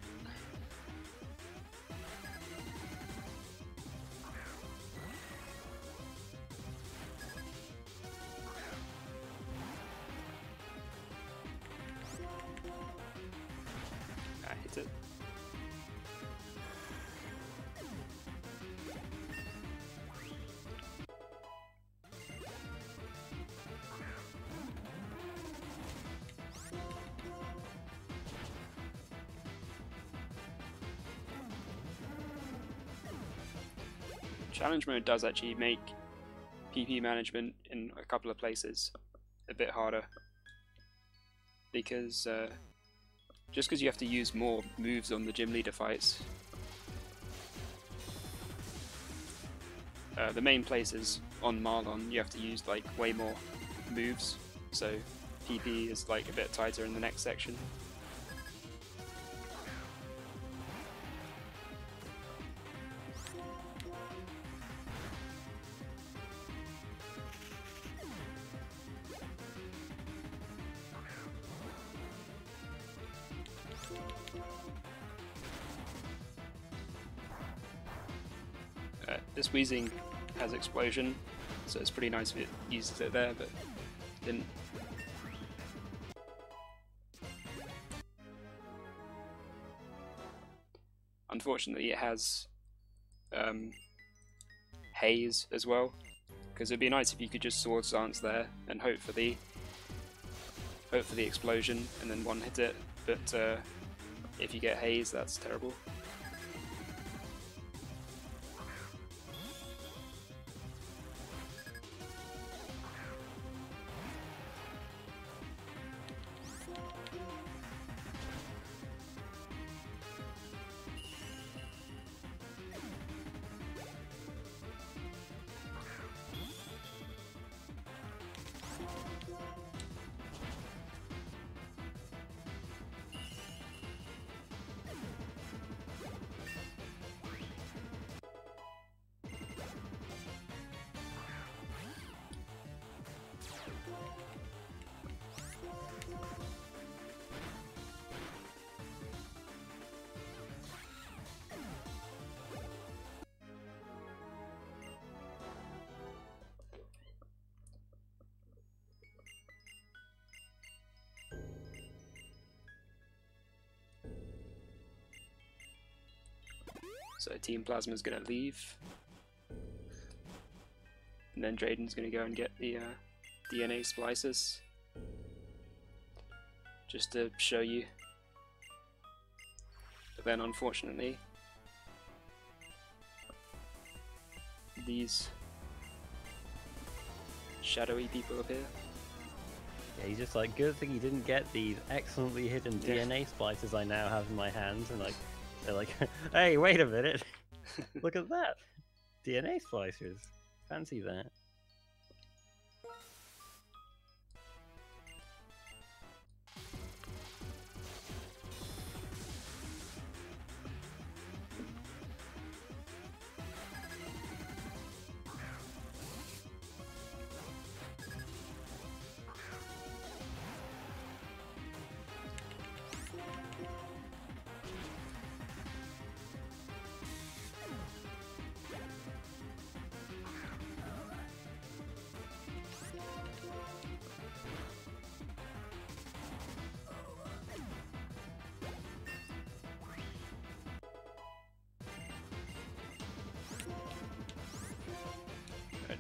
I hit it. Challenge mode does actually make PP management in a couple of places a bit harder, because just because you have to use more moves on the gym leader fights, the main places on Marlon you have to use like way more moves, so PP is like a bit tighter in the next section. This Weezing has Explosion, so it's pretty nice if it uses it there, but didn't. Unfortunately, it has Haze as well, because it'd be nice if you could just Swords Dance there and hope for the explosion and then one hit it. But if you get Haze, that's terrible. So Team Plasma's gonna leave, and then Drayden's gonna go and get the DNA splices, just to show you. But then unfortunately, these shadowy people appear. Yeah, he's just like, good thing you didn't get these excellently hidden DNA splices I now have in my hands, and like, they're like, hey, wait a minute, look at that, DNA splicers, fancy that.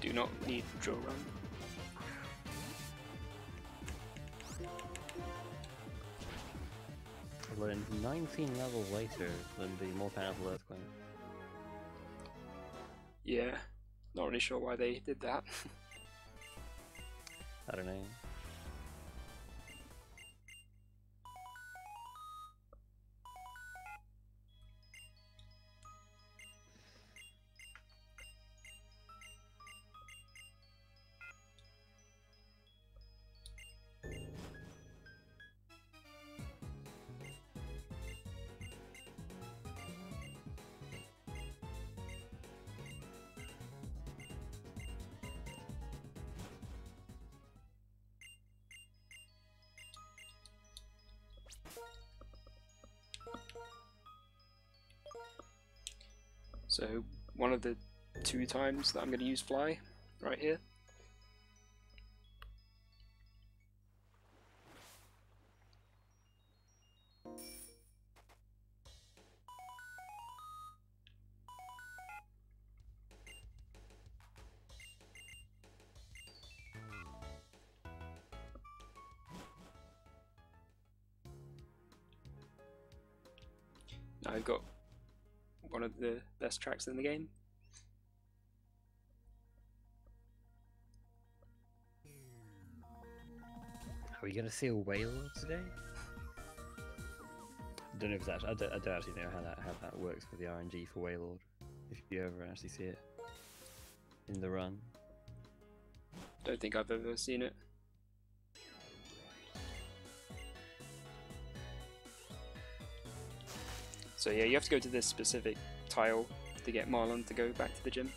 do not need drill run. Learned 19 levels later than the more powerful Earthquake. Yeah, not really sure why they did that. I don't know. So one of the 2 times that I'm going to use fly right here. Now I've got one of the best tracks in the game. Are we gonna see a Wailord today? I don't know if it's actually. I don't actually know how that works for the RNG for Wailord. If you ever actually see it in the run. Don't think I've ever seen it. So yeah, you have to go to this specific tile to get Marlon to go back to the gym.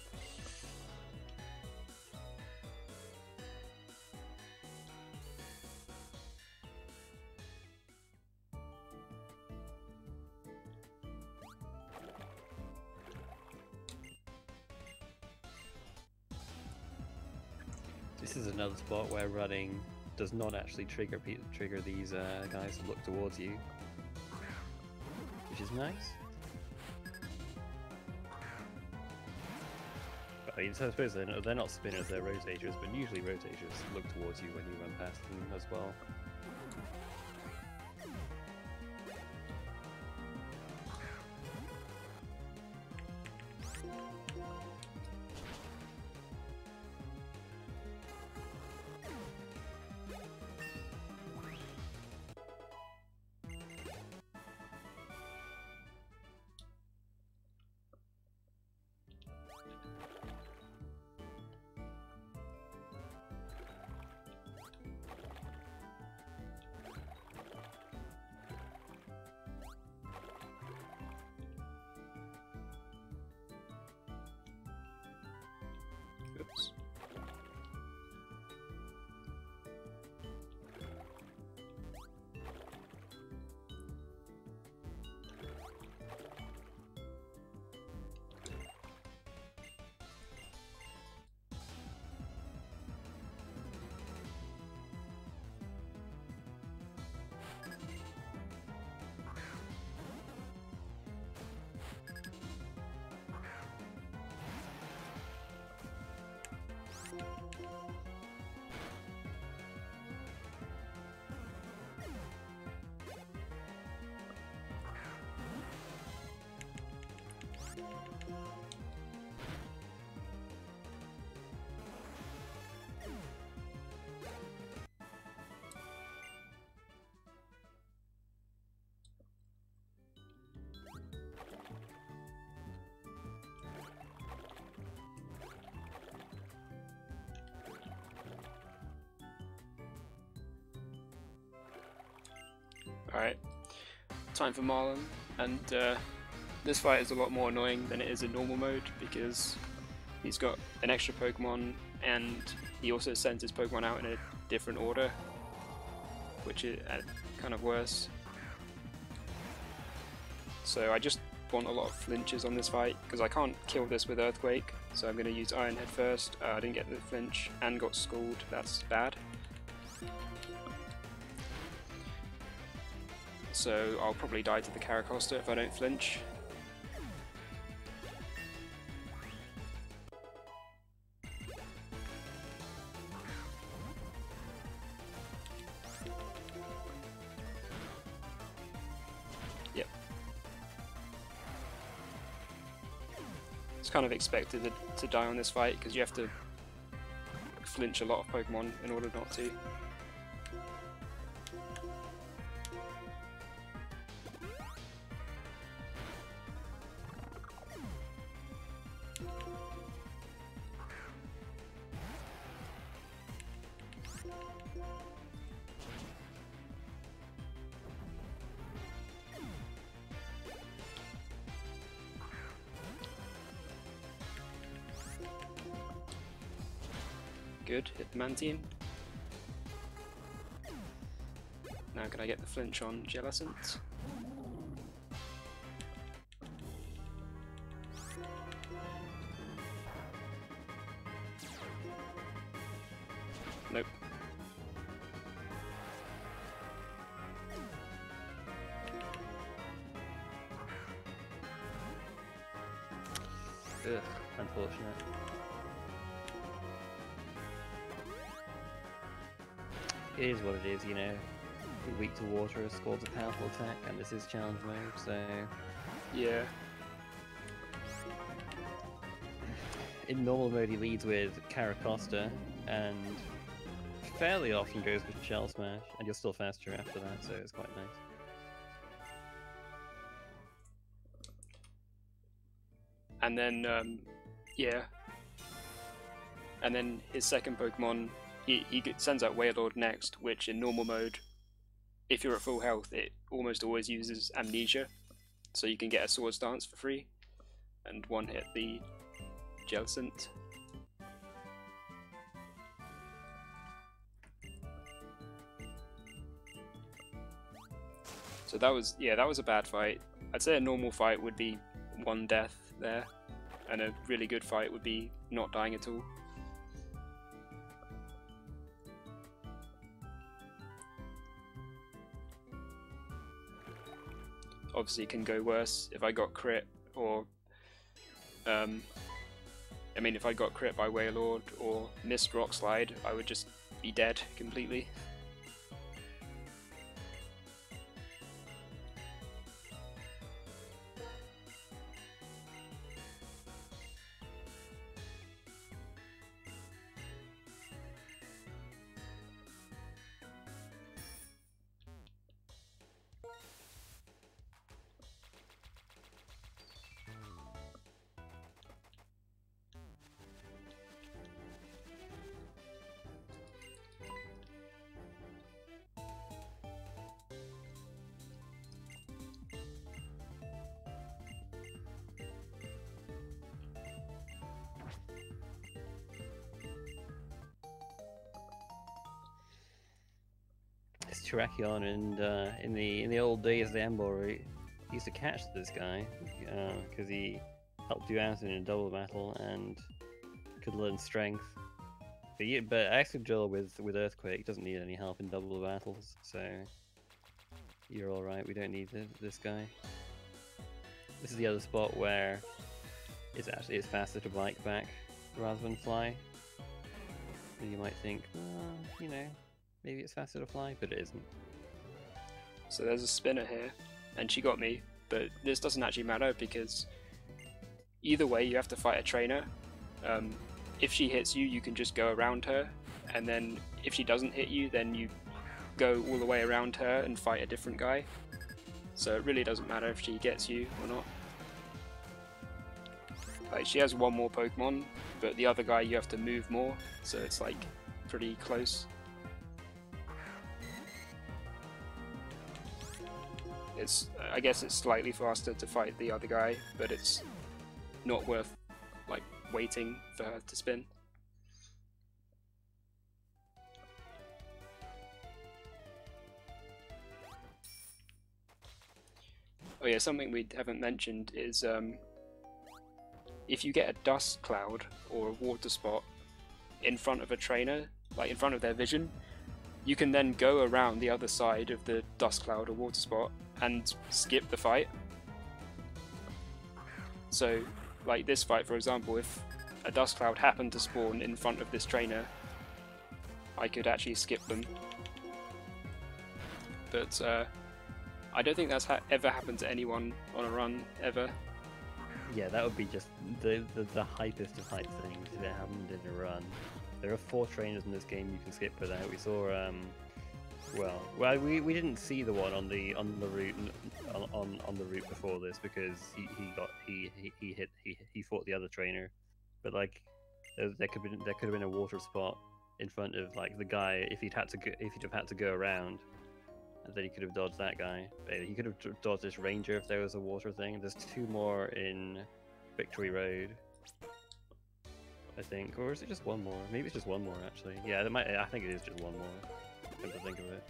This is another spot where running does not actually trigger these guys to look towards you, which is nice. But, I mean, so I suppose they're not spinners, they're rotators, but usually rotators look towards you when you run past them as well. Oops. Alright, time for Marlon, and this fight is a lot more annoying than it is in normal mode because he's got an extra Pokemon and he also sends his Pokemon out in a different order, which is kind of worse. So I just want a lot of flinches on this fight because I can't kill this with Earthquake, so I'm going to use Iron Head first. I didn't get the flinch and got schooled, that's bad. So I'll probably die to the Caracosta if I don't flinch. It's kind of expected to die on this fight because you have to flinch a lot of Pokemon in order not to. Good, hit the Mantine. Now can I get the flinch on Jellicent? Nope. Ugh, unfortunate. It is what it is, you know. Weak to water scores a powerful attack, and this is challenge mode, so... Yeah. In normal mode he leads with Caracosta, and fairly often goes with Shell Smash, and you're still faster after that, so it's quite nice. And then, yeah. And then his second Pokemon, he sends out Wailord next, which in normal mode, if you're at full health, it almost always uses Amnesia, so you can get a Swords Dance for free, and one hit the Jellicent. So that was a bad fight. I'd say a normal fight would be one death there, and a really good fight would be not dying at all. Obviously it can go worse if I got crit, or I mean if I got crit by Wailord or missed Rock Slide, I would just be dead completely. It's Terrakion, and in the old days of the Ambor, he used to catch this guy because he helped you out in a double battle and could learn strength. But Excadrill with Earthquake doesn't need any help in double battles, so you're all right. We don't need this guy. This is the other spot where it's faster to bike back rather than fly. So you might think, well, you know, maybe it's faster to fly, but it isn't. So there's a spinner here, and she got me, but this doesn't actually matter because either way you have to fight a trainer. If she hits you, you can just go around her, and then if she doesn't hit you, then you go all the way around her and fight a different guy. So it really doesn't matter if she gets you or not. Like, she has one more Pokemon, but the other guy you have to move more, so it's like pretty close. I guess it's slightly faster to fight the other guy, but it's not worth like waiting for her to spin. Oh yeah, something we haven't mentioned is if you get a dust cloud or a water spot in front of a trainer, like in front of their vision, you can then go around the other side of the dust cloud or water spot and skip the fight. So, like this fight for example, if a dust cloud happened to spawn in front of this trainer, I could actually skip them. But I don't think that's ever happened to anyone on a run, ever. Yeah, that would be just the hypest of hype things if it happened in a run. There are 4 trainers in this game you can skip without. We saw well, we didn't see the one on the route on the route before this because he fought the other trainer, but like there could have been a water spot in front of like the guy if he'd have had to go around, and then he could have dodged that guy. But he could have dodged this ranger if there was a water thing. There's 2 more in Victory Road, I think, or is it just 1 more? Maybe it's just 1 more actually. Yeah, I think it is just 1 more. Come to think of it.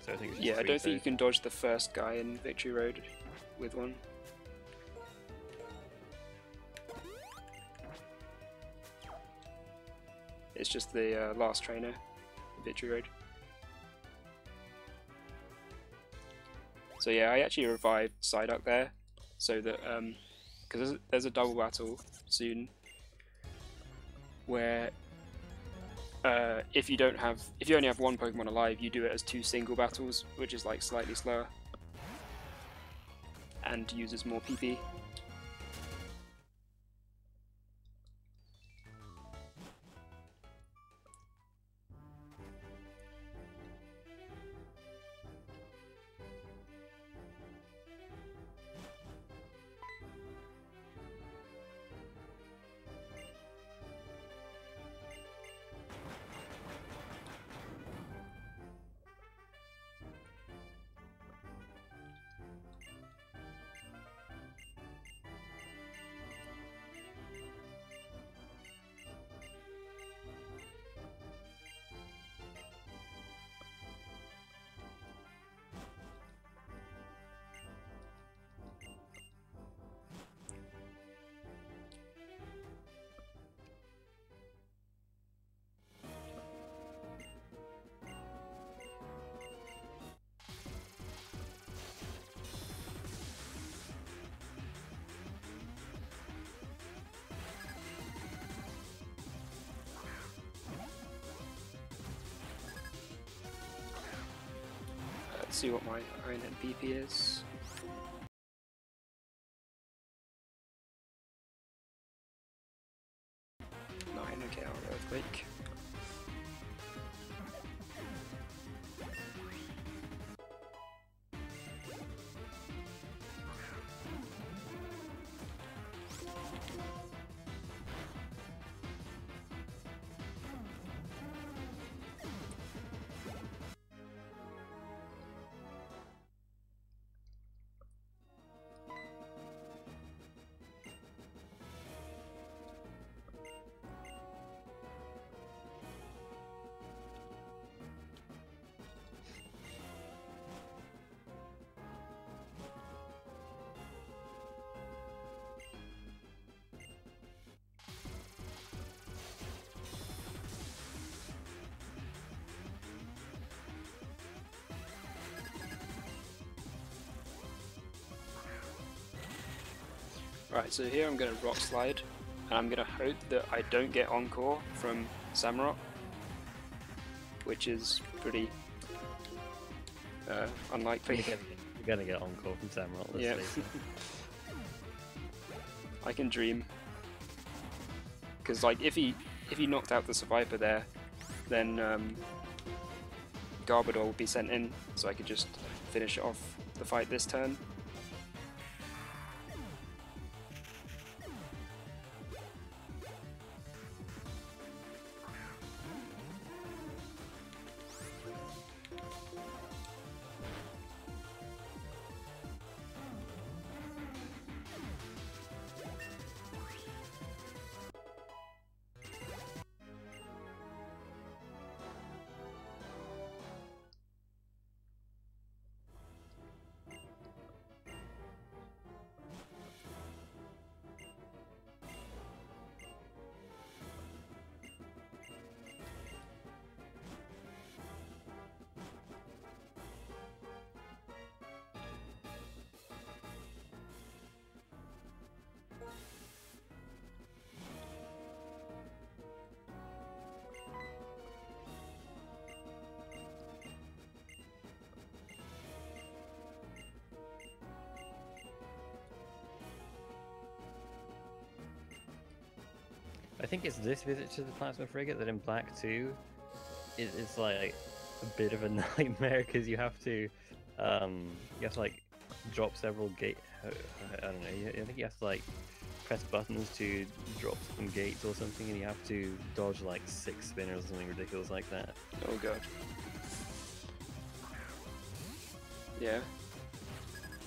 So I think it's just Yeah, I 3 don't think you total. can dodge the first guy in Victory Road with one. It's just the last trainer in Victory Road. So yeah, I actually revived Psyduck there, so that because there's a double battle soon where if you only have 1 Pokemon alive, you do it as 2 single battles, which is like slightly slower and uses more PP. Let's see what my Iron Head PP is. 9, okay, I'll go Earthquake. Right, so here I'm going to Rock Slide, and I'm going to hope that I don't get Encore from Samurott, which is pretty unlikely. You're gonna get Encore from Samurott, let's Yeah. face it. I can dream. Because like if he knocked out the Survivor there, then Garbodor would be sent in, so I could just finish off the fight this turn. I think it's this visit to the plasma frigate that in Black 2 it's like a bit of a nightmare because you have to like drop several gate. I don't know. I think you have to like press buttons to drop some gates or something, and you have to dodge like 6 spinners or something ridiculous like that. Oh god. Yeah.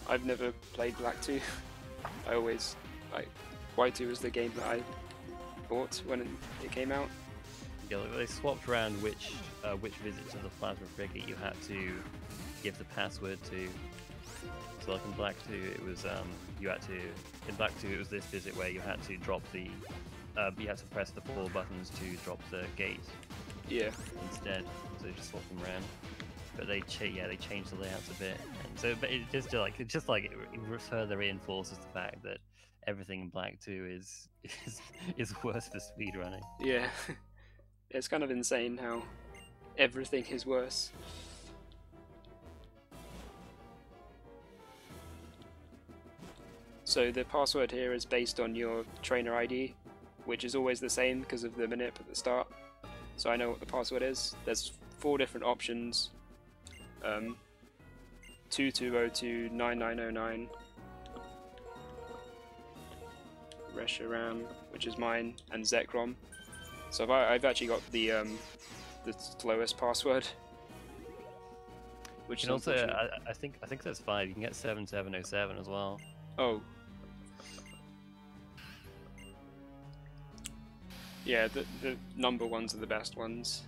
I've never played Black 2. I always like White 2 was the game that I bought when it came out. Yeah, they swapped around which visit to the plasma frigate you had to give the password to. So like in Black 2, it was in Black 2 it was this visit where you had to drop the you had to press the 4 buttons to drop the gate. Yeah. Instead, so they just swapped them around. But they changed the layouts a bit, and so but it just further reinforces the fact that everything in Black 2 is worse for speedrunning. Yeah. It's kind of insane how everything is worse. So the password here is based on your trainer ID, which is always the same because of the manip at the start. So I know what the password is. There's 4 different options. 22029909, Reshiram, which is mine, and Zekrom. So I've actually got the slowest password. Which and also, I think that's 5. You can get 7707 as well. Oh. Yeah, the number ones are the best ones.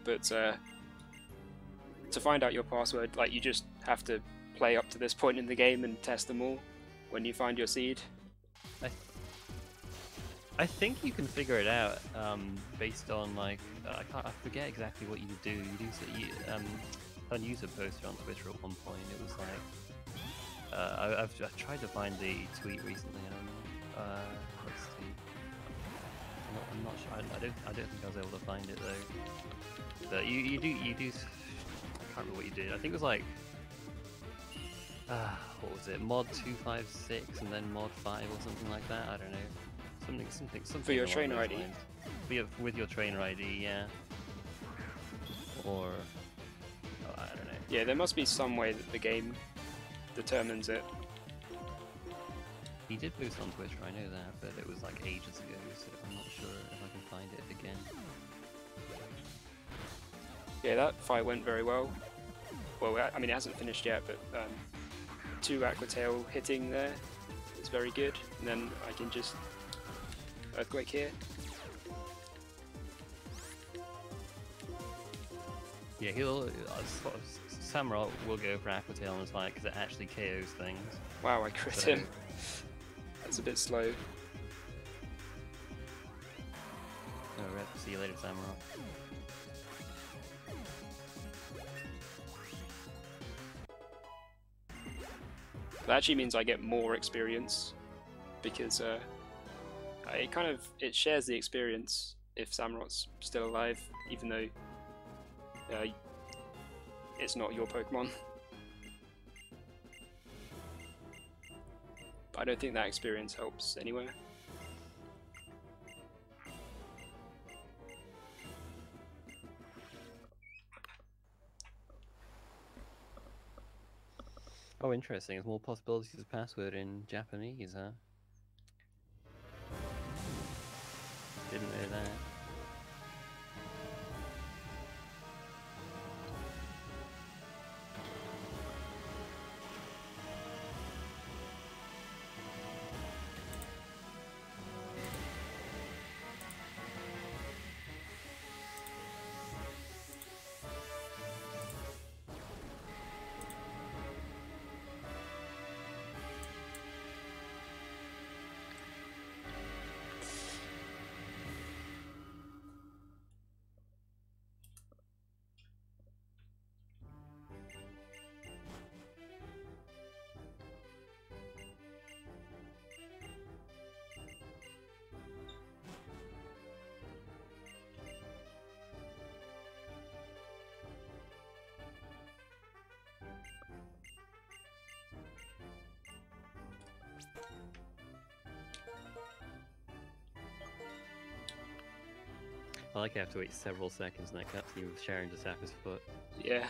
But to find out your password, like, you just have to play up to this point in the game and test them all when you find your seed. I think you can figure it out based on like I forget exactly what you do. On user poster on Twitter at one point. It was like I've tried to find the tweet recently. I don't know. Let's see. I'm not sure. I don't think I was able to find it though. But you do. I can't remember what you did. I think it was like what was it? Mod 256 and then mod 5 or something like that. I don't know. Something for your trainer ID. With your trainer ID, yeah. Or I don't know. Yeah, there must be some way that the game determines it. He did post on Twitter, I know that, but it was like ages ago, so I'm not sure if I can find it again. Yeah, that fight went very well. Well, I mean, it hasn't finished yet, but 2 Aquatail hitting there is very good. And then I can just Earthquake here. Yeah, Samurott will go for Aquatail in this fight because it actually KOs things. Wow, I crit him. That's a bit slow. Oh, rip. See you later, Samurott. That actually means I get more experience because it shares the experience if Samurott's still alive, even though it's not your Pokemon. But I don't think that experience helps anywhere. Oh, interesting. There's more possibilities of password in Japanese, huh? Didn't know that. I like I have to wait several seconds in that cutscene with Sharon to tap his foot. Yeah.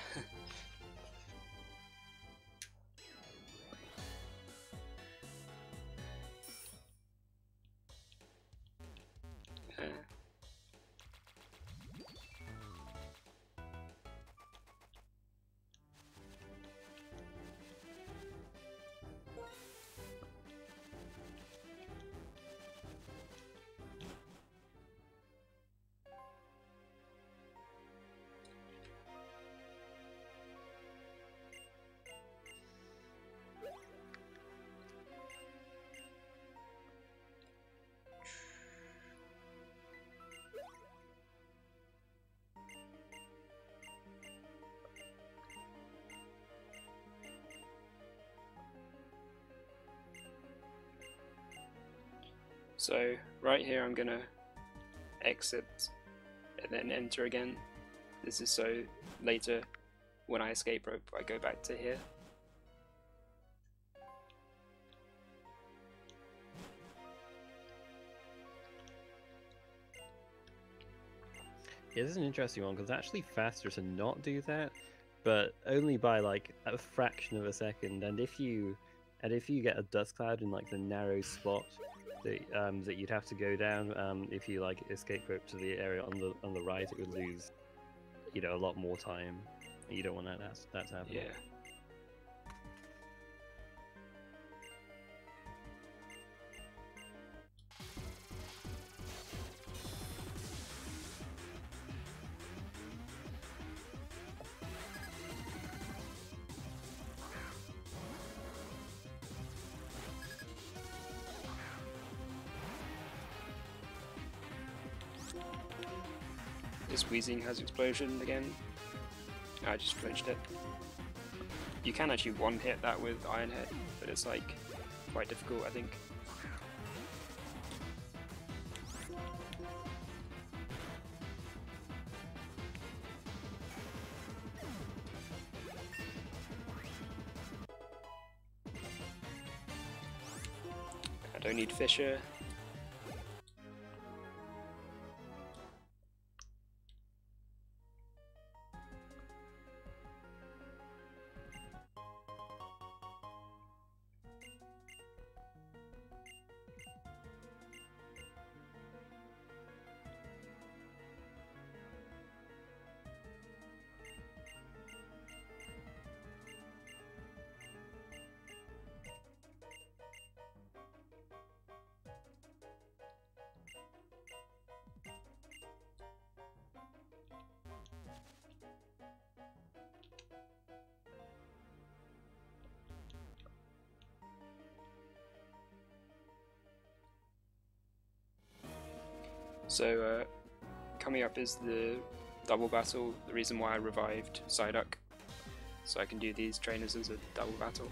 So right here I'm gonna exit and then enter again. This is so later when I escape rope I go back to here. Yeah, this is an interesting one because it's actually faster to not do that, but only by like a fraction of a second. And if you get a dust cloud in like the narrow spot that you'd have to go down, if you like escape rope to the area on the right, it would lose, you know, a lot more time. You don't want that to happen. Yeah. This Wheezing has explosion again. I just flinched it. You can actually one-hit that with Iron Head, but it's like quite difficult, I think. I don't need Fissure. So coming up is the double battle, the reason why I revived Psyduck, so I can do these trainers as a double battle.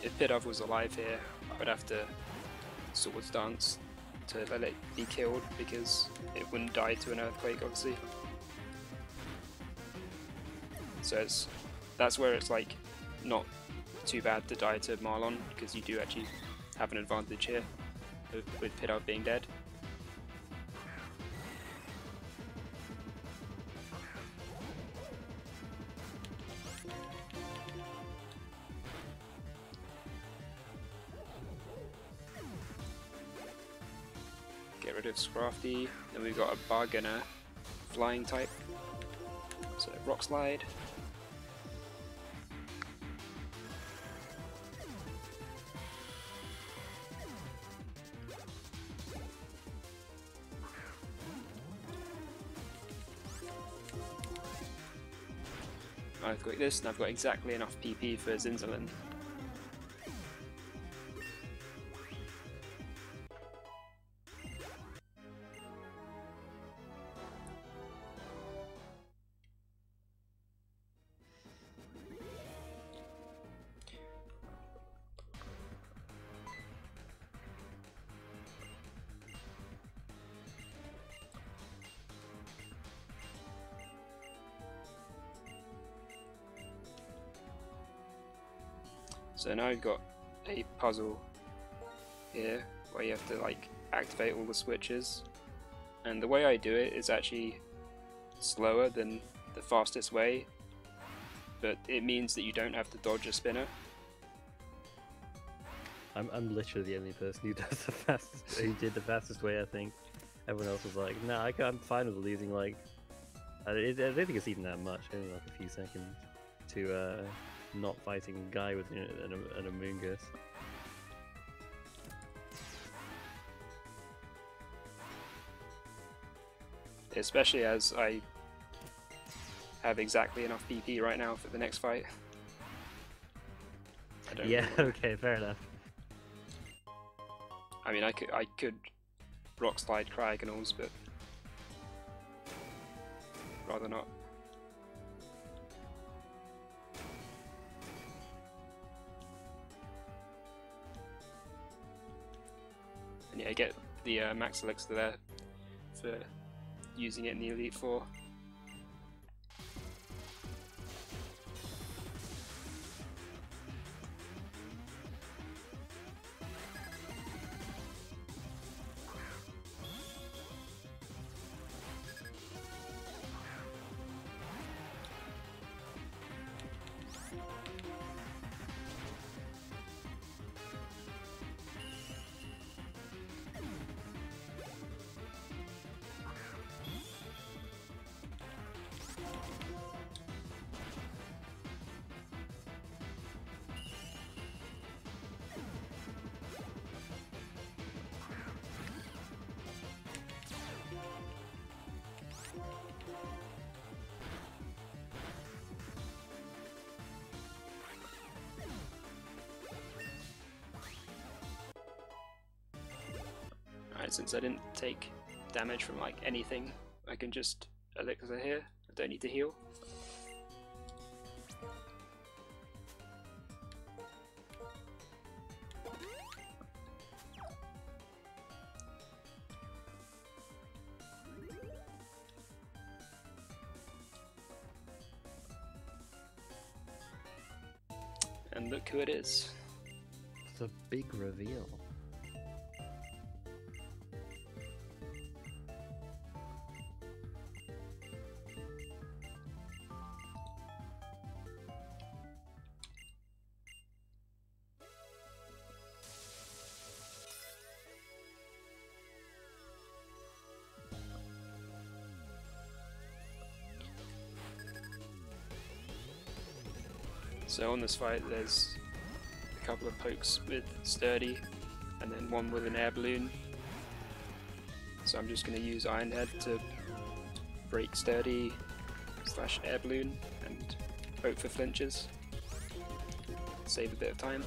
If Pidove was alive here, I would have to Swords Dance to let it be killed because it wouldn't die to an earthquake, obviously. So that's where it's like not too bad to die to Marlon, because you do actually have an advantage here with Pidove being dead. Get rid of Scrafty, then we've got a Bargainer flying type, so Rock Slide. I've got this, and I've got exactly enough PP for Zinzalin. So now you've got a puzzle here where you have to like activate all the switches, and the way I do it is actually slower than the fastest way, but it means that you don't have to dodge a spinner. I'm literally the only person who does the fastest, who did the fastest way. I think everyone else was like, "Nah, I'm fine with losing." Like, I don't think it's even that much. Only like a few seconds to not fighting a guy with an Amoongus. Especially as I have exactly enough PP right now for the next fight. Yeah. Okay. Fair enough. I mean, I could rock slide Cryogonals, but rather not. And yeah, get the max elixir there for using it in the Elite Four. Alright, since I didn't take damage from like anything, I can just elixir here. I don't need to heal. And look who it is. The big reveal. So on this fight there's a couple of pokes with Sturdy and then one with an air balloon. So I'm just going to use Iron Head to break Sturdy / air balloon and hope for flinches. Save a bit of time.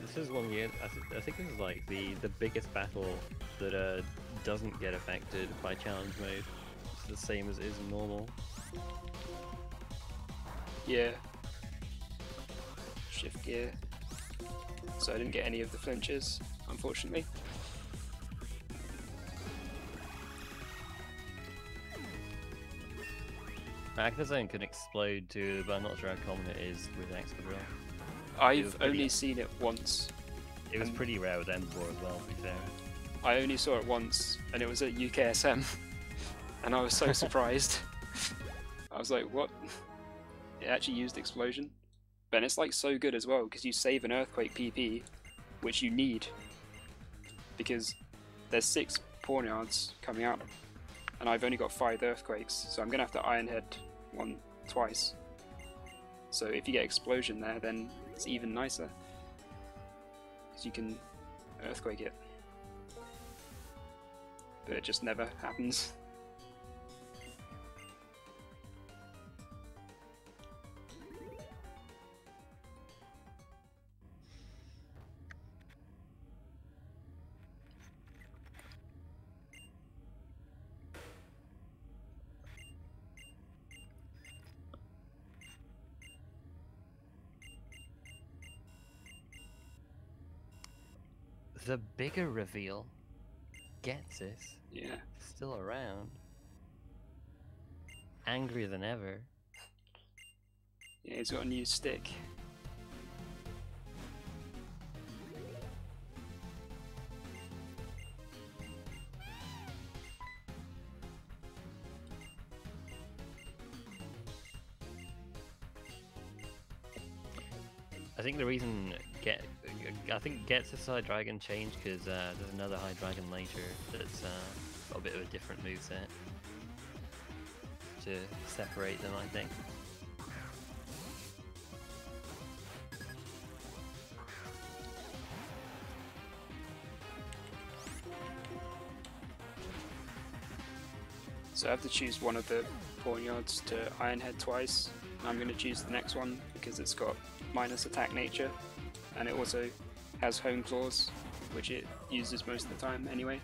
This is one game. I think this is like the biggest battle that doesn't get affected by challenge mode. It's the same as it is in normal. Yeah. Shift gear. So I didn't get any of the flinches, unfortunately. Actazone can explode too, but I'm not sure how common it is with Excadrill. I've only seen it once. It was pretty rare with M4 as well, to be fair. I only saw it once, and it was at UKSM, and I was so surprised. I was like, what? It actually used Explosion. But it's like so good as well, because you save an Earthquake PP, which you need. Because there's 6 Pawnyards coming out, and I've only got 5 Earthquakes, so I'm going to have to Iron Head one twice. So if you get Explosion there, then it's even nicer. Because you can Earthquake it. But it just never happens. the bigger reveal. Getsis. Yeah. Still around. Angrier than ever. Yeah, he's got a new stick. I think the reason Get's a High Dragon changed because there's another High Dragon later that's got a bit of a different moveset to separate them, I think. So I have to choose one of the Pawnyards to Iron Head twice. I'm going to choose the next one because it's got minus attack nature, and it also has Hone Claws, which it uses most of the time anyway.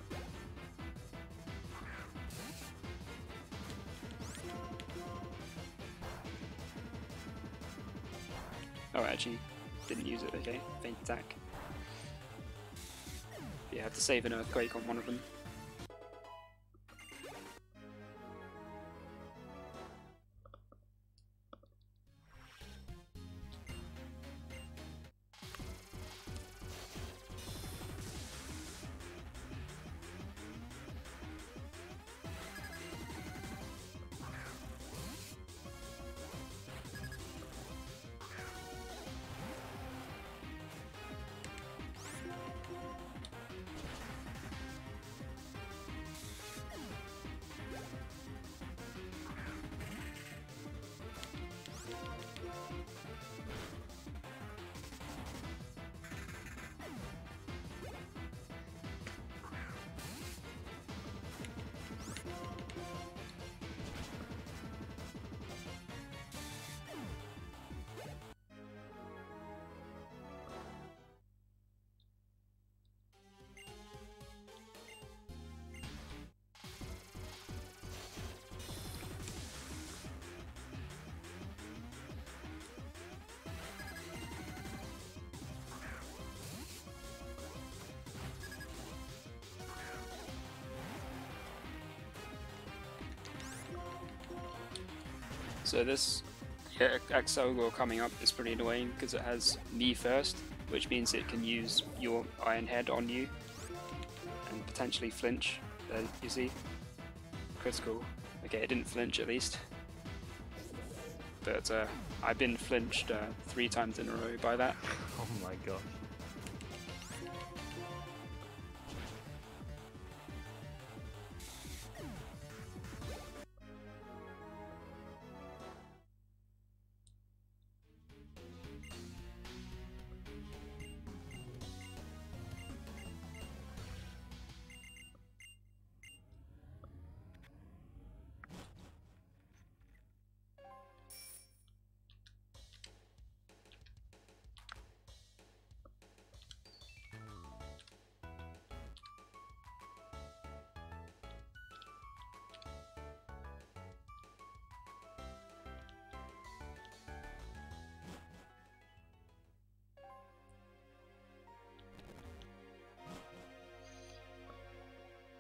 Oh, actually, didn't use it, okay. Faint attack. Yeah, I have to save an Earthquake on one of them. So this Excadrill coming up is pretty annoying because it has me first, which means it can use your Iron Head on you and potentially flinch. There, you see? Critical. Okay, it didn't flinch at least. But I've been flinched 3 times in a row by that. Oh my gosh.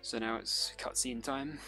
So now it's cutscene time.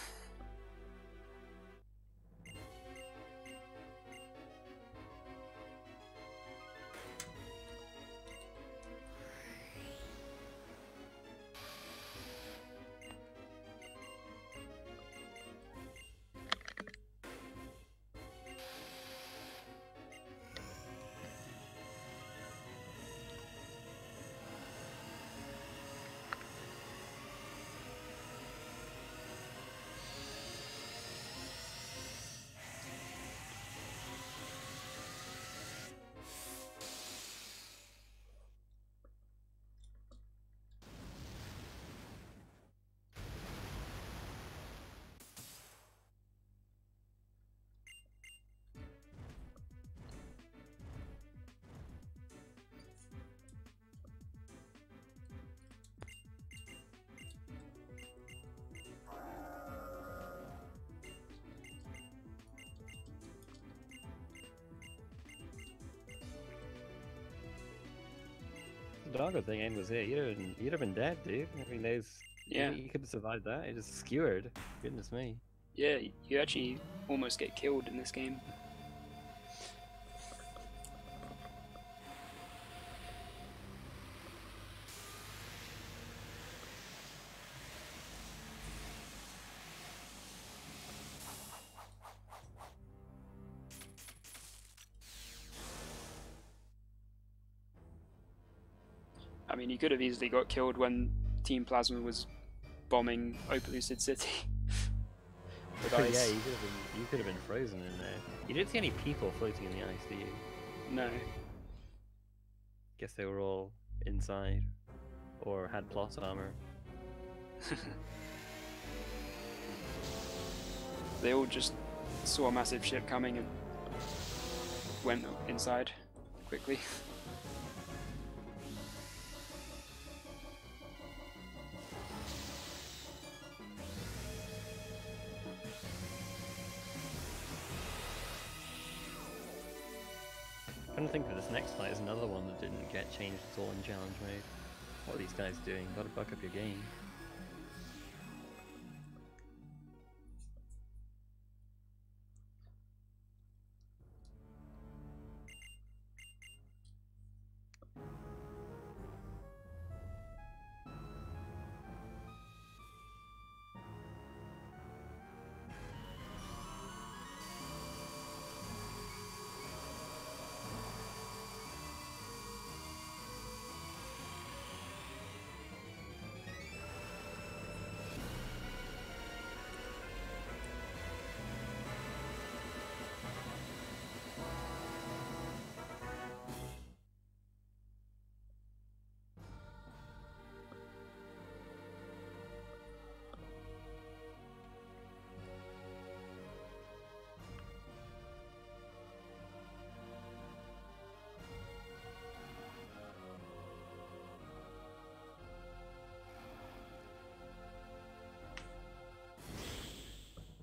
doggo thing end was it, you'd have been dead, dude. I mean, Yeah. you could have survived that. It just skewered. Goodness me. Yeah, you actually almost get killed in this game. I mean, you could have easily got killed when Team Plasma was bombing Opaloosid City. With Yeah, ice. you could have been frozen in there. You didn't see any people floating in the ice, do you? No. Guess they were all inside, or had plot armor. They all just saw a massive ship coming and went inside quickly. I'm trying to think of this next fight is another one that didn't get changed at all in challenge mode. What are these guys doing? Gotta buck up your game.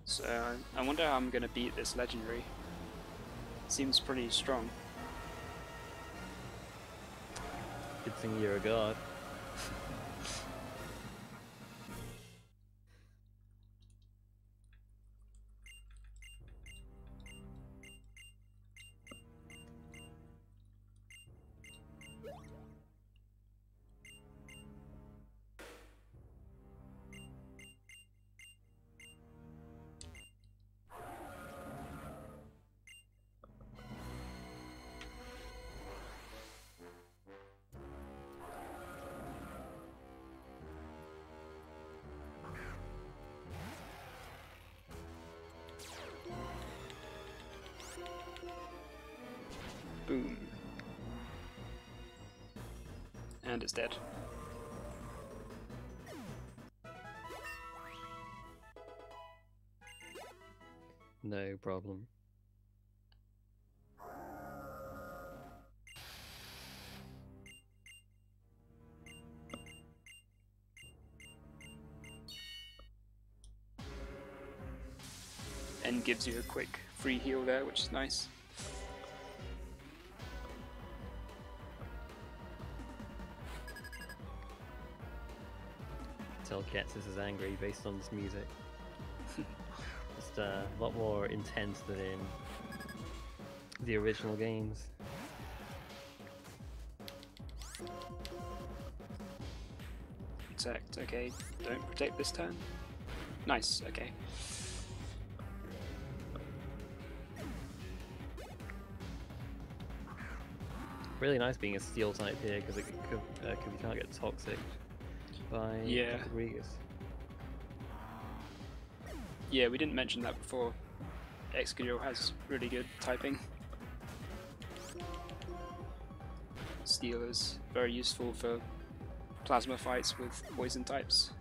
So I wonder how I'm going to beat this legendary. Seems pretty strong. Good thing you're a god. Boom. And it's dead. No problem. And gives you a quick free heal there, which is nice. Tell Ketsis is angry based on this music. Just a lot more intense than in the original games. Protect, okay. Don't protect this turn. Nice, okay. Really nice being a steel type here because it could you can't get toxic by Yeah. Rodriguez. Yeah, we didn't mention that before. Excadrill has really good typing. Steel is very useful for plasma fights with poison types.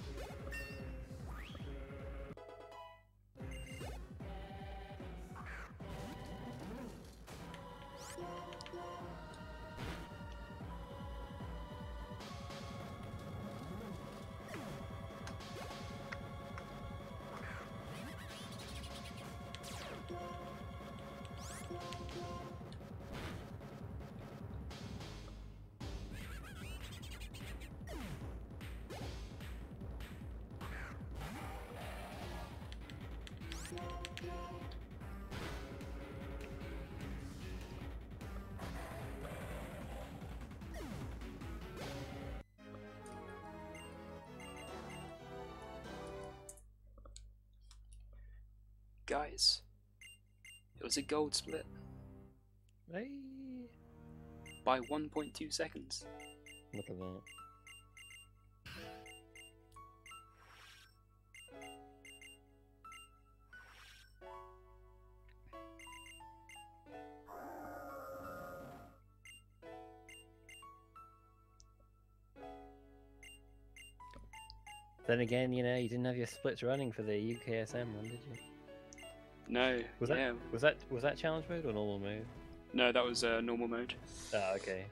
Guys, it was a gold split Hey. by 1.2 seconds. Look at that. Then again, you know, you didn't have your splits running for the UKSM one, did you? No, Was yeah. that challenge mode or normal mode? No, that was normal mode. Ah, okay.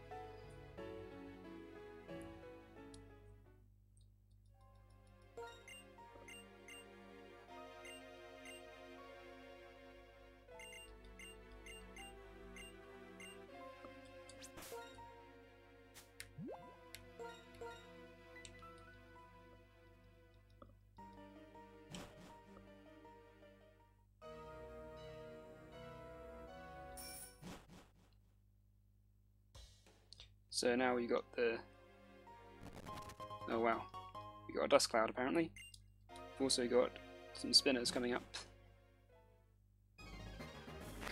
So now we got the... Oh wow. We got a dust cloud apparently. We've also got some spinners coming up.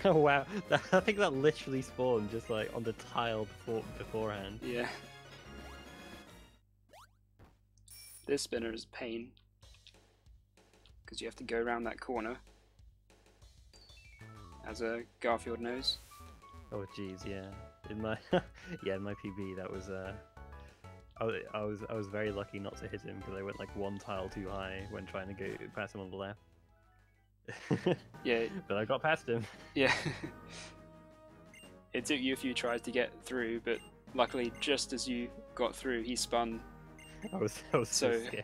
Oh wow, I think that literally spawned just like on the tile beforehand. Yeah. This spinner is a pain. Because you have to go around that corner. As a Garfield knows. Oh jeez, yeah. In my in my PB that was I was very lucky not to hit him because I went like one tile too high when trying to go past him on the left. Yeah. But I got past him. Yeah. It took you a few tries to get through, but luckily just as you got through he spun. I was so scared.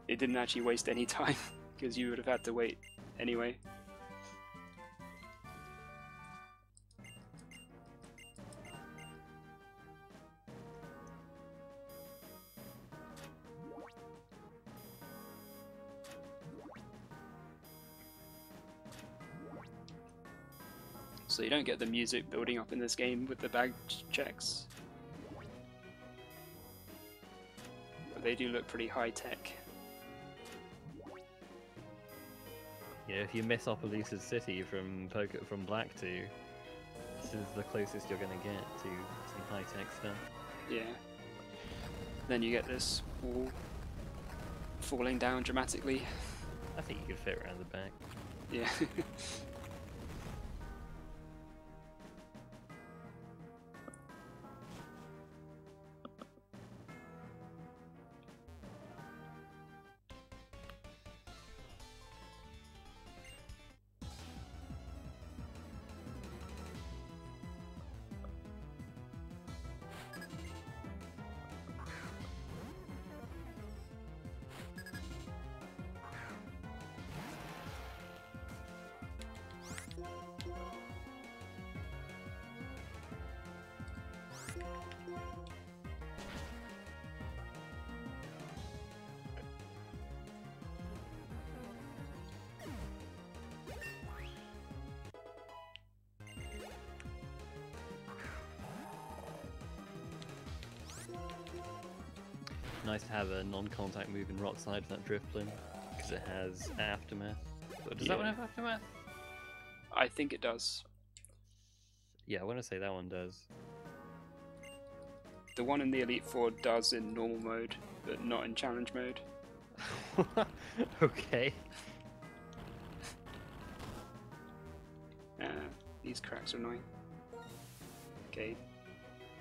It didn't actually waste any time because you would have had to wait anyway. So you don't get the music building up in this game with the bag checks. But they do look pretty high tech. Yeah, if you miss Opelousas City from Black 2, this is the closest you're gonna get to some high tech stuff. Yeah. Then you get this wall falling down dramatically. I think you could fit around the back. Yeah. Nice to have a non-contact move in Rock Slide for that drift plane, because it has Aftermath. So does that one have Aftermath? I think it does. Yeah, I want to say that one does. The one in the Elite Four does in normal mode, but not in challenge mode. Okay. These cracks are annoying. Okay.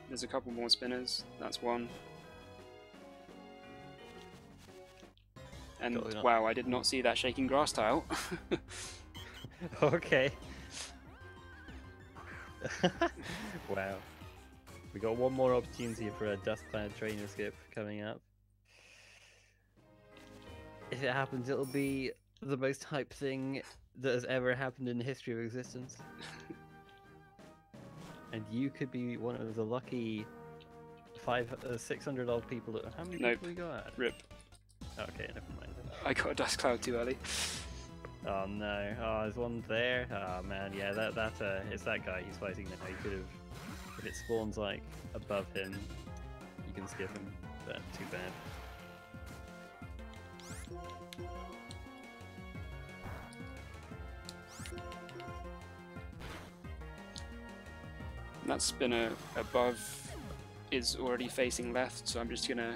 There's a couple more spinners. That's one. And wow, I did not see that shaking grass tile. Okay. Wow. We got one more opportunity for a dust cloud trainer skip coming up. If it happens, it'll be the most hype thing that has ever happened in the history of existence. And you could be one of the lucky 600 odd people that... How many people we got? Rip. Okay, never mind. I got a dust cloud too early. Oh no, oh there's one there. Oh man, yeah, it's that guy he's fighting now. You could have, if it spawns like above him, you can skip him, but too bad. That spinner above is already facing left, so I'm just gonna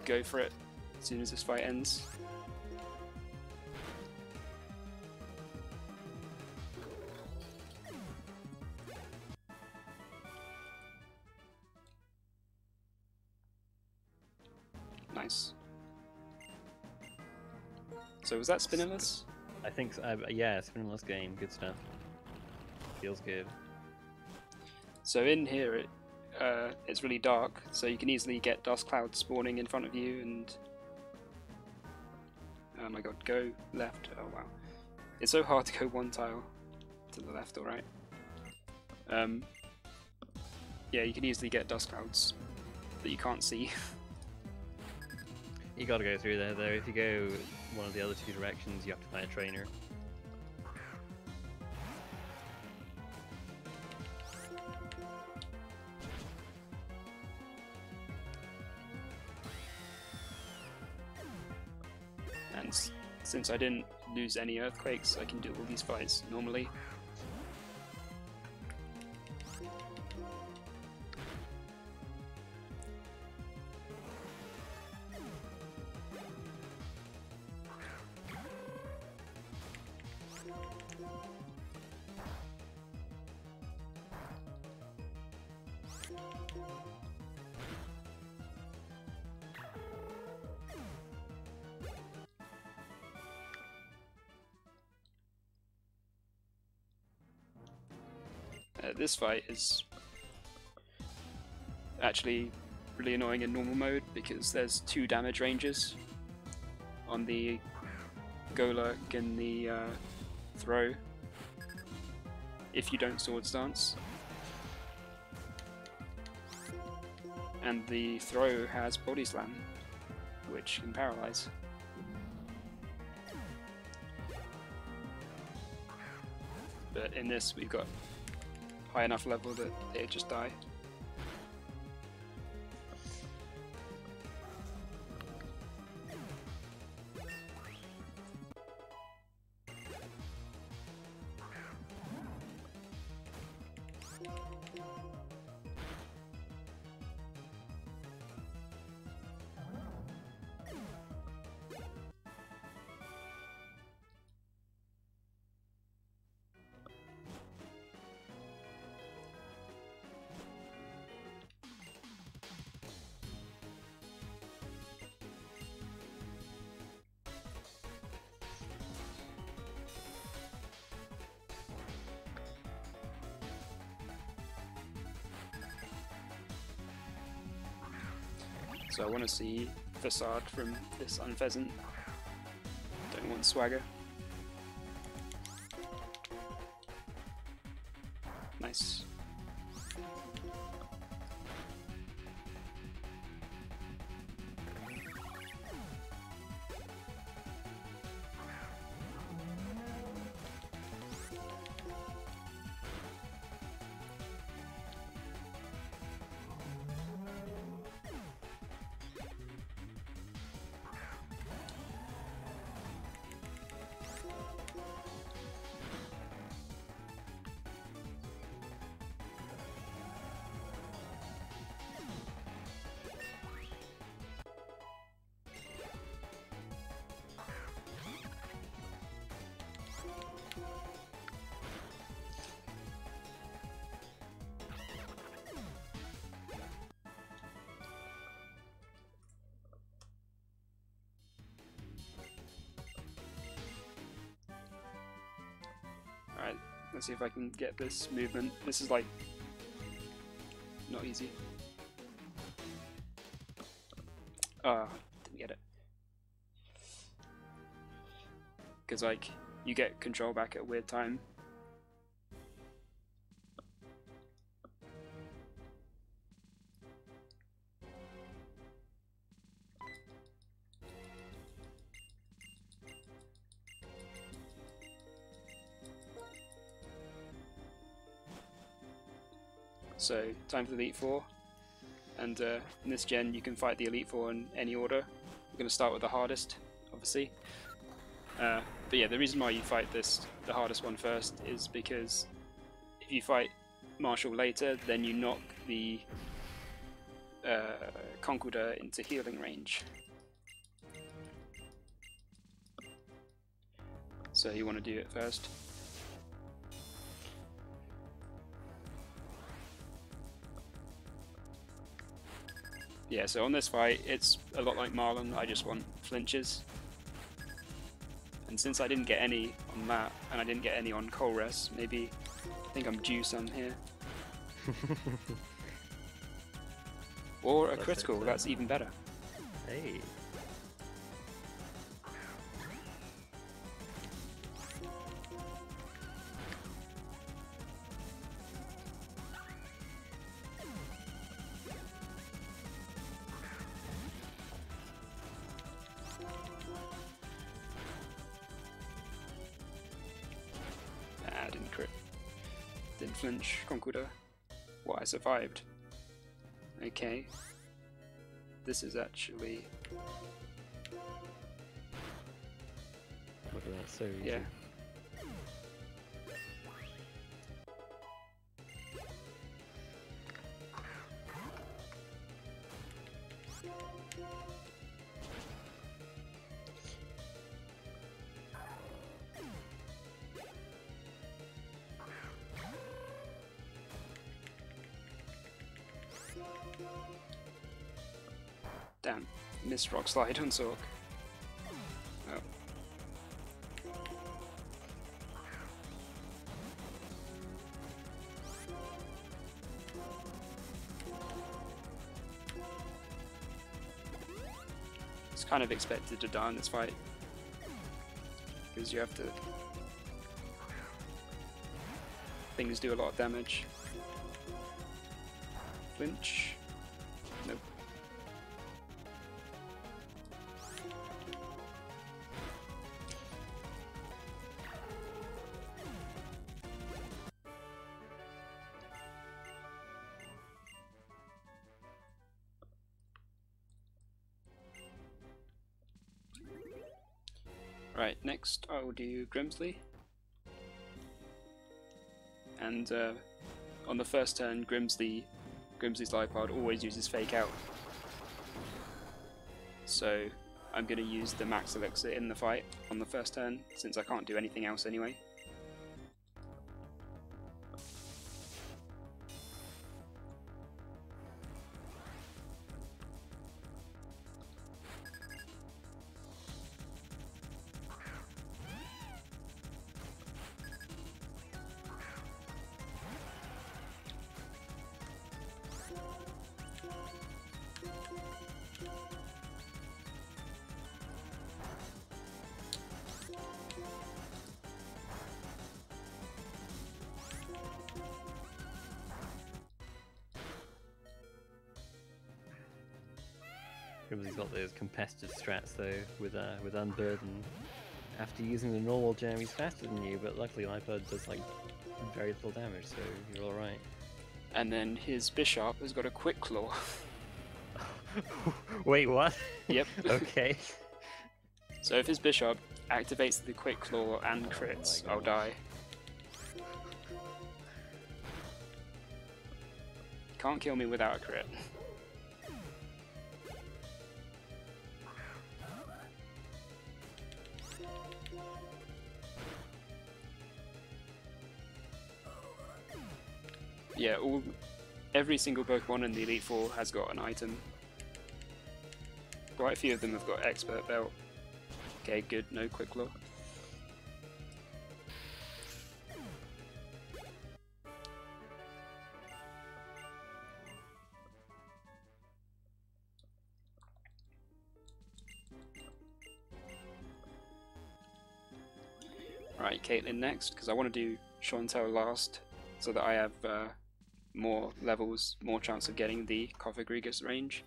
go for it as soon as this fight ends. Nice. So was that spinnerless? I think so. Yeah, spinnerless game, good stuff. Feels good. So in here it's really dark, so you can easily get dust clouds spawning in front of you and... Oh my god, go left. Oh wow. It's so hard to go one tile to the left or right. Yeah, you can easily get dust clouds that you can't see. You gotta go through there though. If you go one of the other two directions, you have to find a trainer. And since I didn't lose any earthquakes, I can do all these fights normally. This fight is actually really annoying in normal mode because there's 2 damage ranges on the Golurk and the throw if you don't Swords Dance. And the throw has Body Slam, which can paralyze. But in this we've got high enough level that they just die. So I want to see Facade from this Unpheasant. Don't want Swagger. Nice. Alright, let's see if I can get this movement. This is like not easy. Didn't get it. Because like you get control back at a weird time. So, time for the Elite Four, and in this gen you can fight the Elite Four in any order. We're going to start with the hardest, obviously. But yeah, the reason why you fight the hardest one first is because if you fight Marshal later, then you knock the Conqueror into healing range. So you want to do it first. Yeah, so on this fight, it's a lot like Marlon, I just want flinches. And since I didn't get any on that, and I didn't get any on Colress, maybe I think I'm due some here. Or a critical, that's even better. Hey. Nah, didn't crit. Didn't flinch, Conqueror. Well, I survived. Okay. This is actually... Look at that, so easy. yeah. Damn, missed rock slide on Zork. Oh. It's kind of expected to die in this fight, because you have to... things do a lot of damage. Flinch? Nope. Right, next I will do Grimsley. And on the first turn, Grimsley's life pod always uses Fake Out. So I'm going to use the Max Elixir in the fight on the first turn, since I can't do anything else anyway. Grimsley's got those competitive strats though, with Unburden. After using the normal gem, he's faster than you, but luckily Lifeblood does like very little damage, so you're alright. And then his Bishop has got a Quick Claw. Wait, what? Yep. Okay. So if his Bishop activates the Quick Claw and crits, I'll die. Can't kill me without a crit. Yeah, every single Pokemon in the Elite Four has got an item. Quite a few of them have got Expert Belt. Okay, good, no Quick Claw. Right, Caitlyn next, because I want to do Chantel last, so that I have more levels, more chance of getting the Cofagrigus range.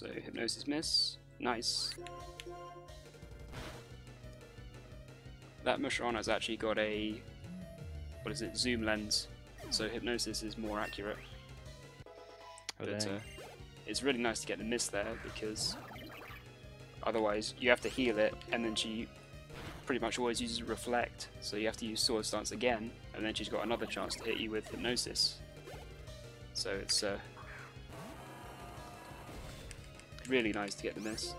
So Hypnosis miss. Nice. That Mushron has actually got a, what is it, zoom lens, so Hypnosis is more accurate. Oh, But dang. it's really nice to get the miss there, because otherwise you have to heal it, and then she pretty much always uses Reflect, so you have to use Sword Stance again, and then she's got another chance to hit you with Hypnosis. So it's really nice to get the miss.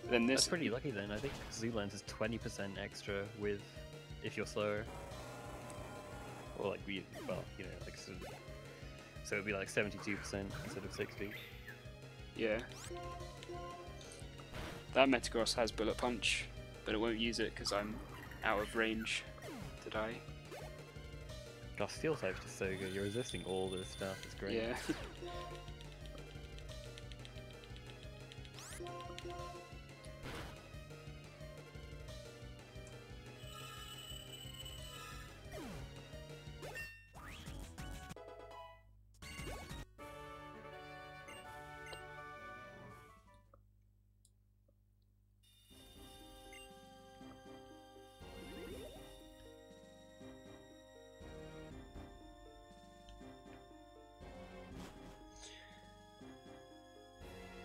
Then this That's pretty lucky then. I think Zoolens is 20% extra with if you're slower. Or like well, you know, like so it'd be like 72% instead of 60. Yeah. That Metagross has Bullet Punch, but it won't use it because I'm out of range to die. Gosh, Steel type's just so good. You're resisting all this stuff. It's great. Yeah.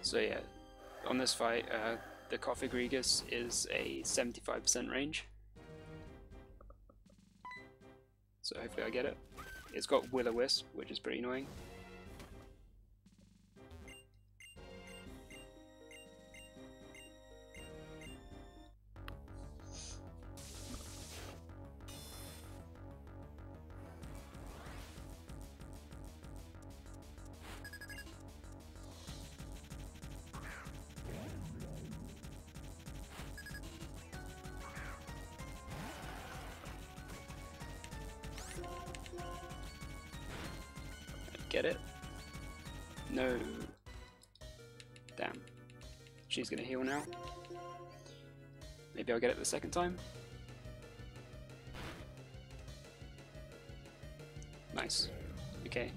So yeah, on this fight, the Coffigregus is a 75% range. So hopefully I get it. It's got Will-O-Wisp, which is pretty annoying. Get it? No. Damn. She's gonna heal now. Maybe I'll get it the second time. Nice. Okay.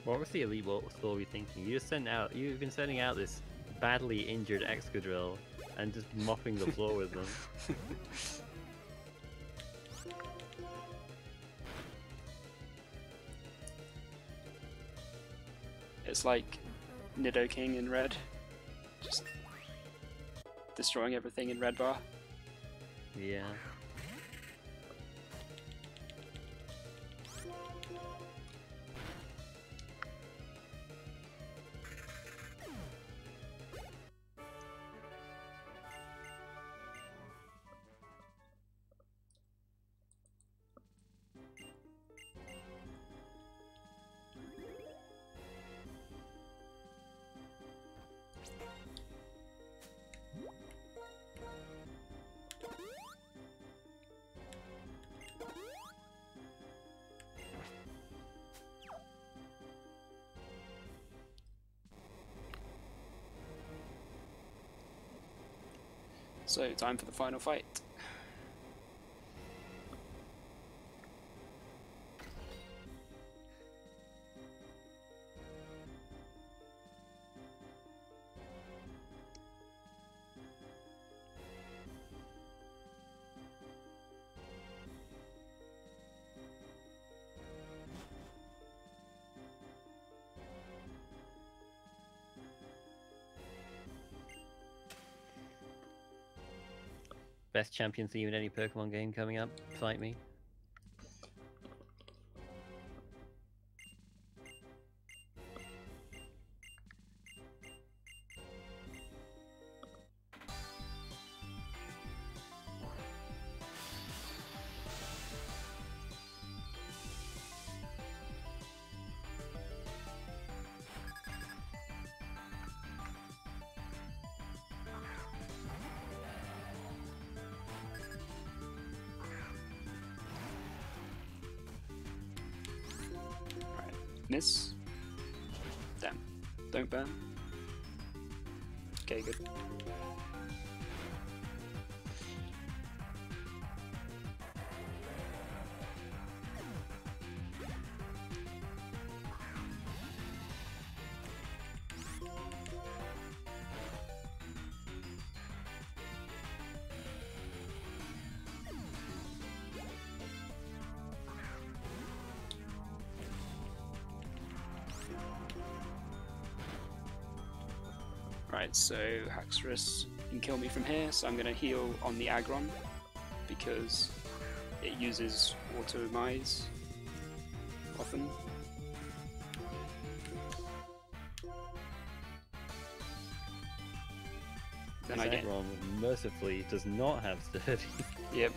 What was the Elite Story thinking? You've been sending out this badly injured Excadrill and just mopping the floor with them. It's like Nidoking in red. Just destroying everything in red bar. Yeah. So, time for the final fight. Best champion theme in any Pokemon game coming up. Fight me. Miss. Damn. Don't burn. Okay, good. Right, so Haxorus can kill me from here, so I'm going to heal on the Aggron because it uses Automise often. Then I get... Aggron mercifully does not have sturdy. Yep.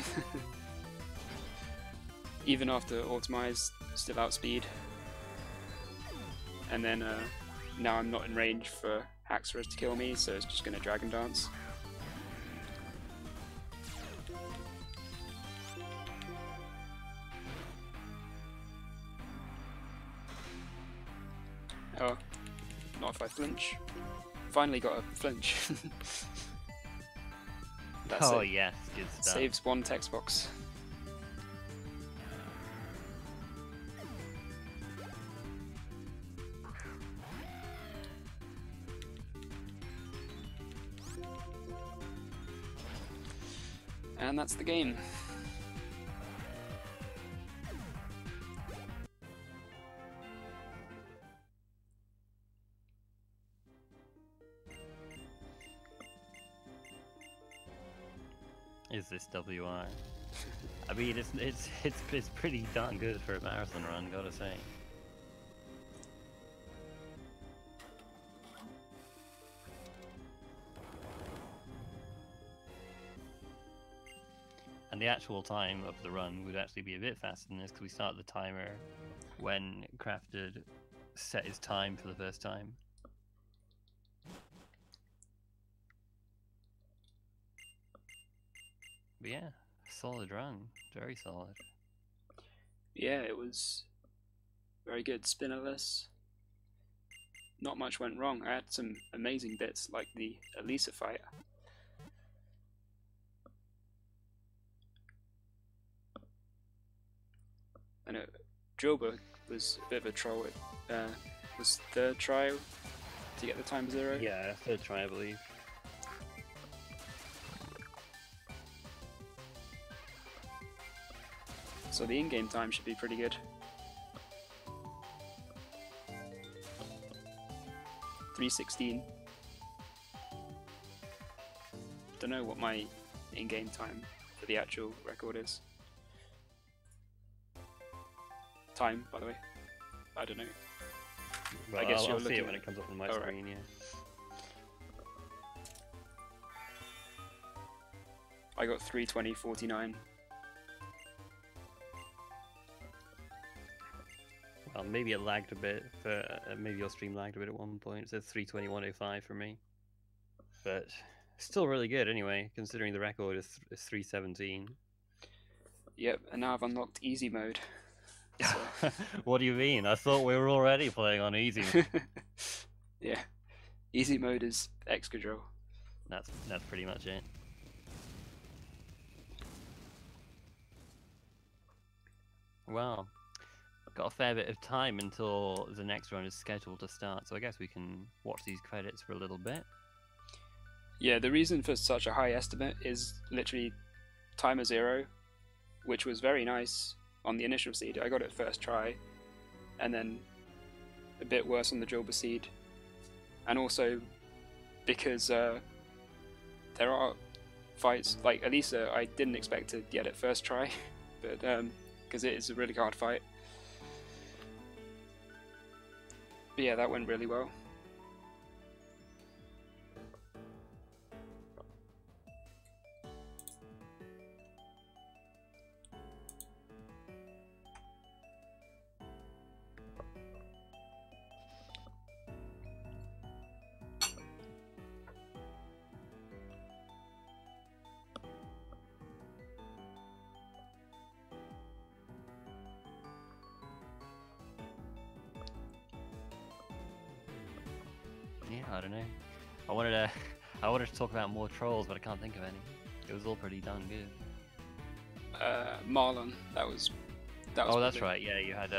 Even after Automise, still outspeed. And then now I'm not in range for Haxorus to kill me, so it's just going to Dragon Dance. Oh, not if I flinch. Finally got a flinch. That's Oh it. yes, good stuff. Saves one text box. And that's the game. Is this WR? I mean, it's pretty darn good for a marathon run, gotta say. And the actual time of the run would actually be a bit faster than this because we start the timer when Crafted set his time for the first time. But yeah, solid run, very solid. Yeah, it was very good. Spinnerless. Not much went wrong. I had some amazing bits like the Elisa fight. I know Joba was a bit of a troll. It was third try to get the time 0. Yeah, third try, I believe. So the in-game time should be pretty good. .316. Don't know what my in-game time for the actual record is. Time, by the way. I don't know. Well, I guess I'll you're see looking it when it comes up on my All screen, right. yeah. I got 3:20:49. Well, maybe it lagged a bit. Maybe your stream lagged a bit at one point. It says 3:21:05 for me, but still really good anyway, considering the record is 3:17. Yep, and now I've unlocked easy mode. So. What do you mean? I thought we were already playing on easy. Yeah, easy mode is Excadrill. That's pretty much it. Well, got a fair bit of time until the next run is scheduled to start, so I guess we can watch these credits for a little bit. Yeah, the reason for such a high estimate is literally timer 0, which was very nice on the initial seed. I got it first try, and then a bit worse on the Jilba seed. And also because there are fights, like Elisa, I didn't expect to get it first try, but because it is a really hard fight. But yeah, that went really well. I don't know. I wanted to, I wanted to talk about more trolls, but I can't think of any. It was all pretty darn good. Marlon, that was. Oh, that's right. Yeah, you had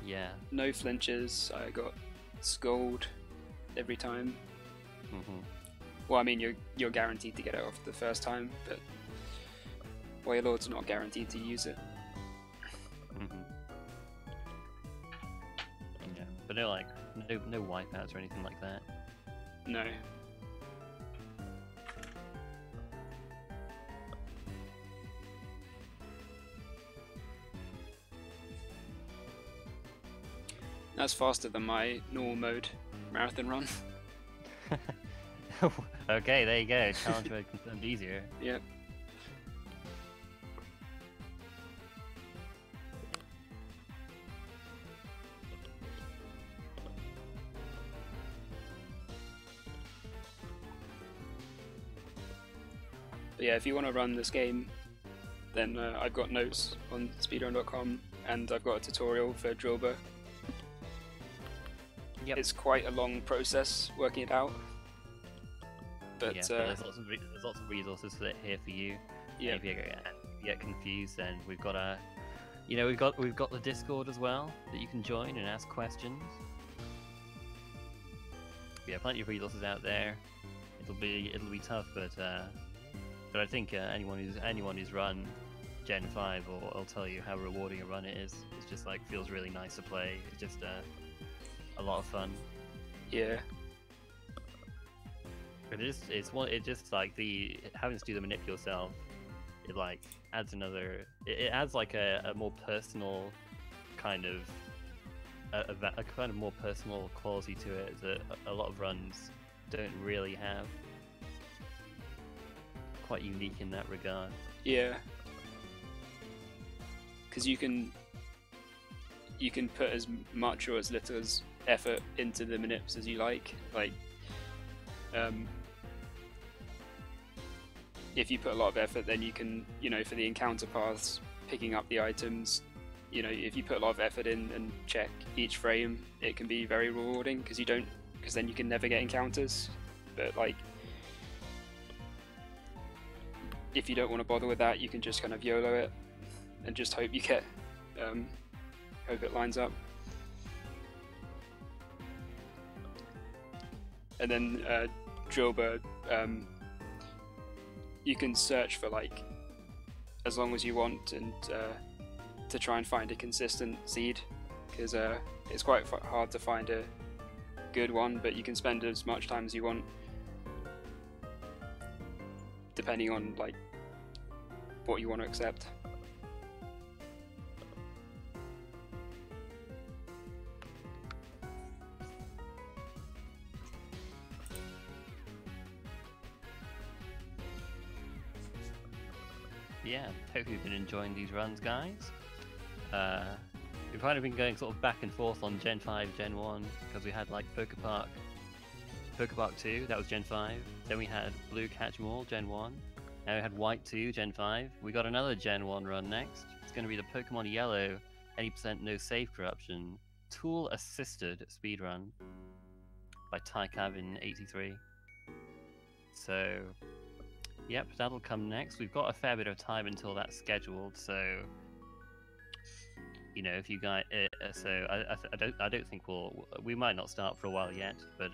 yeah. No flinches. I got scold every time. Mhm. Well, I mean, you're guaranteed to get it off the first time, but Wailord's not guaranteed to use it. Mhm. Yeah, but no like no wipeouts or anything like that. No. That's faster than my normal mode marathon run. Okay, there you go. Challenge mode confirmed easier. Yep. But yeah, if you want to run this game, then I've got notes on speedrun.com, and I've got a tutorial for Drillbur. Yep. It's quite a long process working it out. But, yeah, but there's lots of resources here for you. Yeah. If you get confused, then we've got a, we've got the Discord as well that you can join and ask questions. Yeah, plenty of resources out there. It'll be tough, but I think anyone who's run Gen 5 will tell you how rewarding a run it is. It's just like feels really nice to play. It's just a lot of fun. Yeah. But it just like the having to do the manip yourself, it like adds another. It adds like a more personal kind of a kind of more personal quality to it that a lot of runs don't really have. Quite unique in that regard. Yeah. Because you can put as much or as little as effort into the manips as you like. Like, if you put a lot of effort, then you can, for the encounter paths, picking up the items, if you put a lot of effort in and check each frame, it can be very rewarding because then you can never get encounters. But like, if you don't want to bother with that, you can just kind of YOLO it and just hope you get, hope it lines up. And then Drillbur, you can search for like as long as you want and to try and find a consistent seed, because it's quite hard to find a good one, but you can spend as much time as you want depending on like what you want to accept. Yeah, hope you've been enjoying these runs, guys. We've kind of been going sort of back and forth on Gen 5, Gen 1, because we had like Pokepark 2, that was Gen 5. Then we had Blue Catch Mall, Gen 1. Now we had White 2, Gen 5. We got another Gen 1 run next. It's going to be the Pokemon Yellow, 80% no save corruption, tool assisted speedrun by TyCavin83. So, yep, that'll come next. We've got a fair bit of time until that's scheduled, so if you guys, I don't think we might not start for a while yet, but